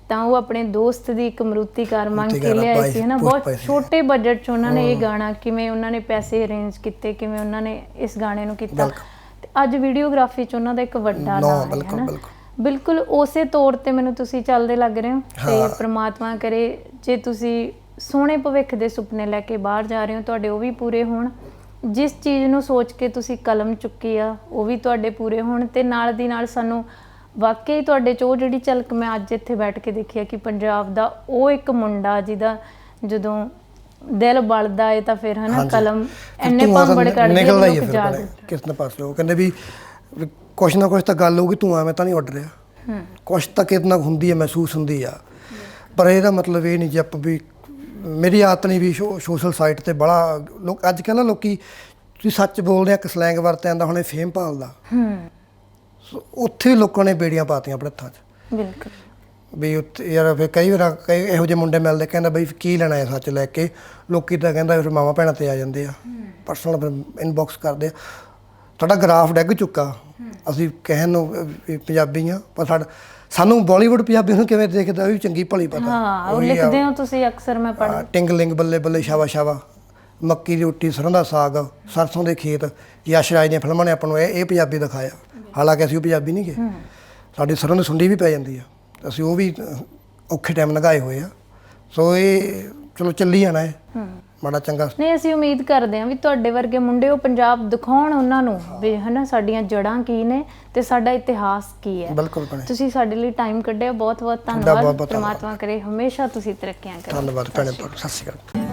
ਤਾਂ ਉਹ ਆਪਣੇ ਦੋਸਤ ਦੀ ਇੱਕ ਮਰੂਤੀ ਕਾਰ ਮੰਗ ਕੇ ਲਿਆਏ ਸੀ, ਹੈ ਨਾ। ਬਹੁਤ ਛੋਟੇ ਬਜਟ 'ਚ ਉਹਨਾਂ ਨੇ ਇਹ ਗਾਣਾ, ਕਿਵੇਂ ਉਹਨਾਂ ਨੇ ਪੈਸੇ ਅਰੇਂਜ ਕੀਤੇ, ਕਿਵੇਂ ਉਹਨਾਂ ਨੇ ਇਸ ਗਾਣੇ ਨੂੰ ਕੀਤਾ, ਤੇ ਅੱਜ ਵੀਡੀਓਗ੍ਰਾਫੀ 'ਚ ਉਹਨਾਂ ਦਾ ਇੱਕ ਵੱਡਾ ਨਾਮ ਹੈ ਨਾ। ਬਿਲਕੁਲ ਉਸੇ ਤੌਰ 'ਤੇ ਮੈਨੂੰ ਤੁਸੀਂ ਚੱਲਦੇ ਲੱਗ ਰਹੇ ਹੋ, ਤੇ ਪ੍ਰਮਾਤਮਾ ਕਰੇ ਜੇ ਤੁਸੀਂ ਸੋਹਣੇ ਭਵਿੱਖ ਦੇ ਸੁਪਨੇ ਲੈ ਕੇ ਬਾਹਰ ਜਾ ਰਹੇ ਹੋ, ਤੁਹਾਡੇ ਉਹ ਵੀ ਪੂਰੇ ਹੋਣ। ਜਿਸ ਚੀਜ਼ ਨੂੰ ਸੋਚ ਕੇ ਤੁਸੀਂ ਕਲਮ ਚੁੱਕੀ ਆ ਉਹ ਵੀ ਤੁਹਾਡੇ ਪੂਰੇ ਹੋਣ, ਤੇ ਨਾਲ ਦੀ ਨਾਲ ਸਾਨੂੰ ਵਾਕਈ ਤੁਹਾਡੇ 'ਚ ਉਹ ਜਿਹੜੀ ਝਲਕ ਮੈਂ ਅੱਜ ਇੱਥੇ ਬੈਠ ਕੇ ਦੇਖੀ ਆ ਕਿ ਪੰਜਾਬ ਦਾ ਉਹ ਇੱਕ ਮੁੰਡਾ ਜਿਹਦਾ ਜਦੋਂ ਦਿਲ ਬਲਦਾ ਹੈ ਤਾਂ ਫਿਰ ਹਨਾ ਕਲਮ ਇੰਨੇ ਭੰਬੜ ਕੱਢਦੀ ਹੈ ਕਿਸ ਨਾ ਪਾਸੇ। ਉਹ ਕਹਿੰਦੇ ਵੀ ਕੁਛ ਨਾ ਕੁਛ ਤਾਂ ਗੱਲ ਹੋਊਗੀ, ਤੂੰ ਐਵੇਂ ਤਾਂ ਨਹੀਂ ਉੱਡ ਰਿਹਾ, ਕੁਛ ਤਾਂ ਕਿਤਨਾ ਹੁੰਦੀ ਹੈ, ਮਹਿਸੂਸ ਹੁੰਦੀ ਆ। ਪਰ ਇਹਦਾ ਮਤਲਬ ਇਹ ਨਹੀਂ ਜੇ ਆਪਾਂ ਵੀ, ਮੇਰੀ ਆਦਤ ਨਹੀਂ ਵੀ ਸੋਸ਼ਲ ਸਾਈਟ 'ਤੇ ਬੜਾ ਲੋਕ ਅੱਜ ਕੱਲ੍ਹ ਨਾ ਲੋਕੀ ਤੁਸੀਂ ਸੱਚ ਬੋਲਦੇ ਆ, ਇੱਕ ਸਲੈਂਗ ਵਰਤਿਆ ਜਾਂਦਾ ਹੁਣ ਇਹ ਫੇਮ ਭਾਲਦਾ। ਉੱਥੇ ਵੀ ਲੋਕਾਂ ਨੇ ਬੇੜੀਆਂ ਪਾਤੀਆਂ ਆਪਣੇ ਹੱਥਾਂ 'ਚ। ਬਿਲਕੁਲ ਵੀ ਉੱਥੇ ਯਾਰ ਫਿਰ ਕਈ ਵਾਰ ਇਹੋ ਜਿਹੇ ਮੁੰਡੇ ਮਿਲਦੇ, ਕਹਿੰਦਾ ਬਈ ਕੀ ਲੈਣਾ ਹੈ ਸੱਚ ਲੈ ਕੇ। ਲੋਕੀ ਤਾਂ ਕਹਿੰਦਾ ਫਿਰ ਮਾਵਾਂ ਭੈਣਾਂ 'ਤੇ ਆ ਜਾਂਦੇ ਆ, ਪਰਸਨਲ ਫਿਰ ਇਨਬੋਕਸ ਕਰਦੇ ਆ। ਸਾਡਾ ਗ੍ਰਾਫ ਡਿੱਗ ਚੁੱਕਾ। ਅਸੀਂ ਕਹਿਣ ਨੂੰ ਪੰਜਾਬੀ ਆ, ਪਰ ਸਾਨੂੰ ਬਾਲੀਵੁੱਡ ਪੰਜਾਬੀ ਨੂੰ ਕਿਵੇਂ ਦੇਖਦਾ ਵੀ ਚੰਗੀ ਭਲੀ ਪਤਾ। ਹਾਂ, ਉਹ ਲਿਖਦੇ ਹੋ ਤੁਸੀਂ ਅਕਸਰ, ਮੈਂ ਪੜ੍ਹ ਟਿੰਗਲਿੰਗ ਬੱਲੇ ਬੱਲੇ ਸ਼ਾਵਾ ਸ਼ਾਵਾ, ਮੱਕੀ ਦੀ ਰੋਟੀ, ਸਰੋਂ ਦਾ ਸਾਗ, ਸਰਸੋਂ ਦੇ ਖੇਤ, ਯਸ਼ ਰਾਜ ਦੀਆਂ ਫਿਲਮਾਂ ਨੇ ਆਪਾਂ ਨੂੰ ਇਹ ਪੰਜਾਬੀ ਦਿਖਾਇਆ। ਹਾਲਾਂਕਿ ਅਸੀਂ ਉਹ ਪੰਜਾਬੀ ਨਹੀਂ ਗਏ, ਸਾਡੀ ਸਰੋਂ ਦੀ ਸੁੰਡੀ ਵੀ ਪੈ ਜਾਂਦੀ ਆ, ਅਸੀਂ ਉਹ ਵੀ ਔਖੇ ਟਾਈਮ ਲੰਘਾਏ ਹੋਏ ਆ। ਸੋ ਇਹ ਚਲੋ ਚੱਲੀ ਜਾਣਾ ਹੈ ਮਾੜਾ ਚੰਗਾ। ਨਹੀਂ, ਅਸੀਂ ਉਮੀਦ ਕਰਦੇ ਹਾਂ ਵੀ ਤੁਹਾਡੇ ਵਰਗੇ ਮੁੰਡੇ ਉਹ ਪੰਜਾਬ ਦਿਖਾਉਣ ਉਹਨਾਂ ਨੂੰ ਵੀ ਹੈ ਸਾਡੀਆਂ ਜੜ੍ਹਾਂ ਕੀ ਨੇ ਤੇ ਸਾਡਾ ਇਤਿਹਾਸ ਕੀ ਹੈ। ਬਿਲਕੁਲ ਭੈਣੇ, ਤੁਸੀਂ ਸਾਡੇ ਲਈ ਟਾਈਮ ਕੱਢਿਆ, ਬਹੁਤ ਬਹੁਤ ਧੰਨਵਾਦ। ਪਰਮਾਤਮਾ ਕਰੇ ਹਮੇਸ਼ਾ ਤੁਸੀਂ ਤਰੱਕੀਆਂ ਕਰੋ। ਧੰਨਵਾਦ ਭੈਣੇ, ਸਤਿ ਸ਼੍ਰੀ ਅਕਾਲ।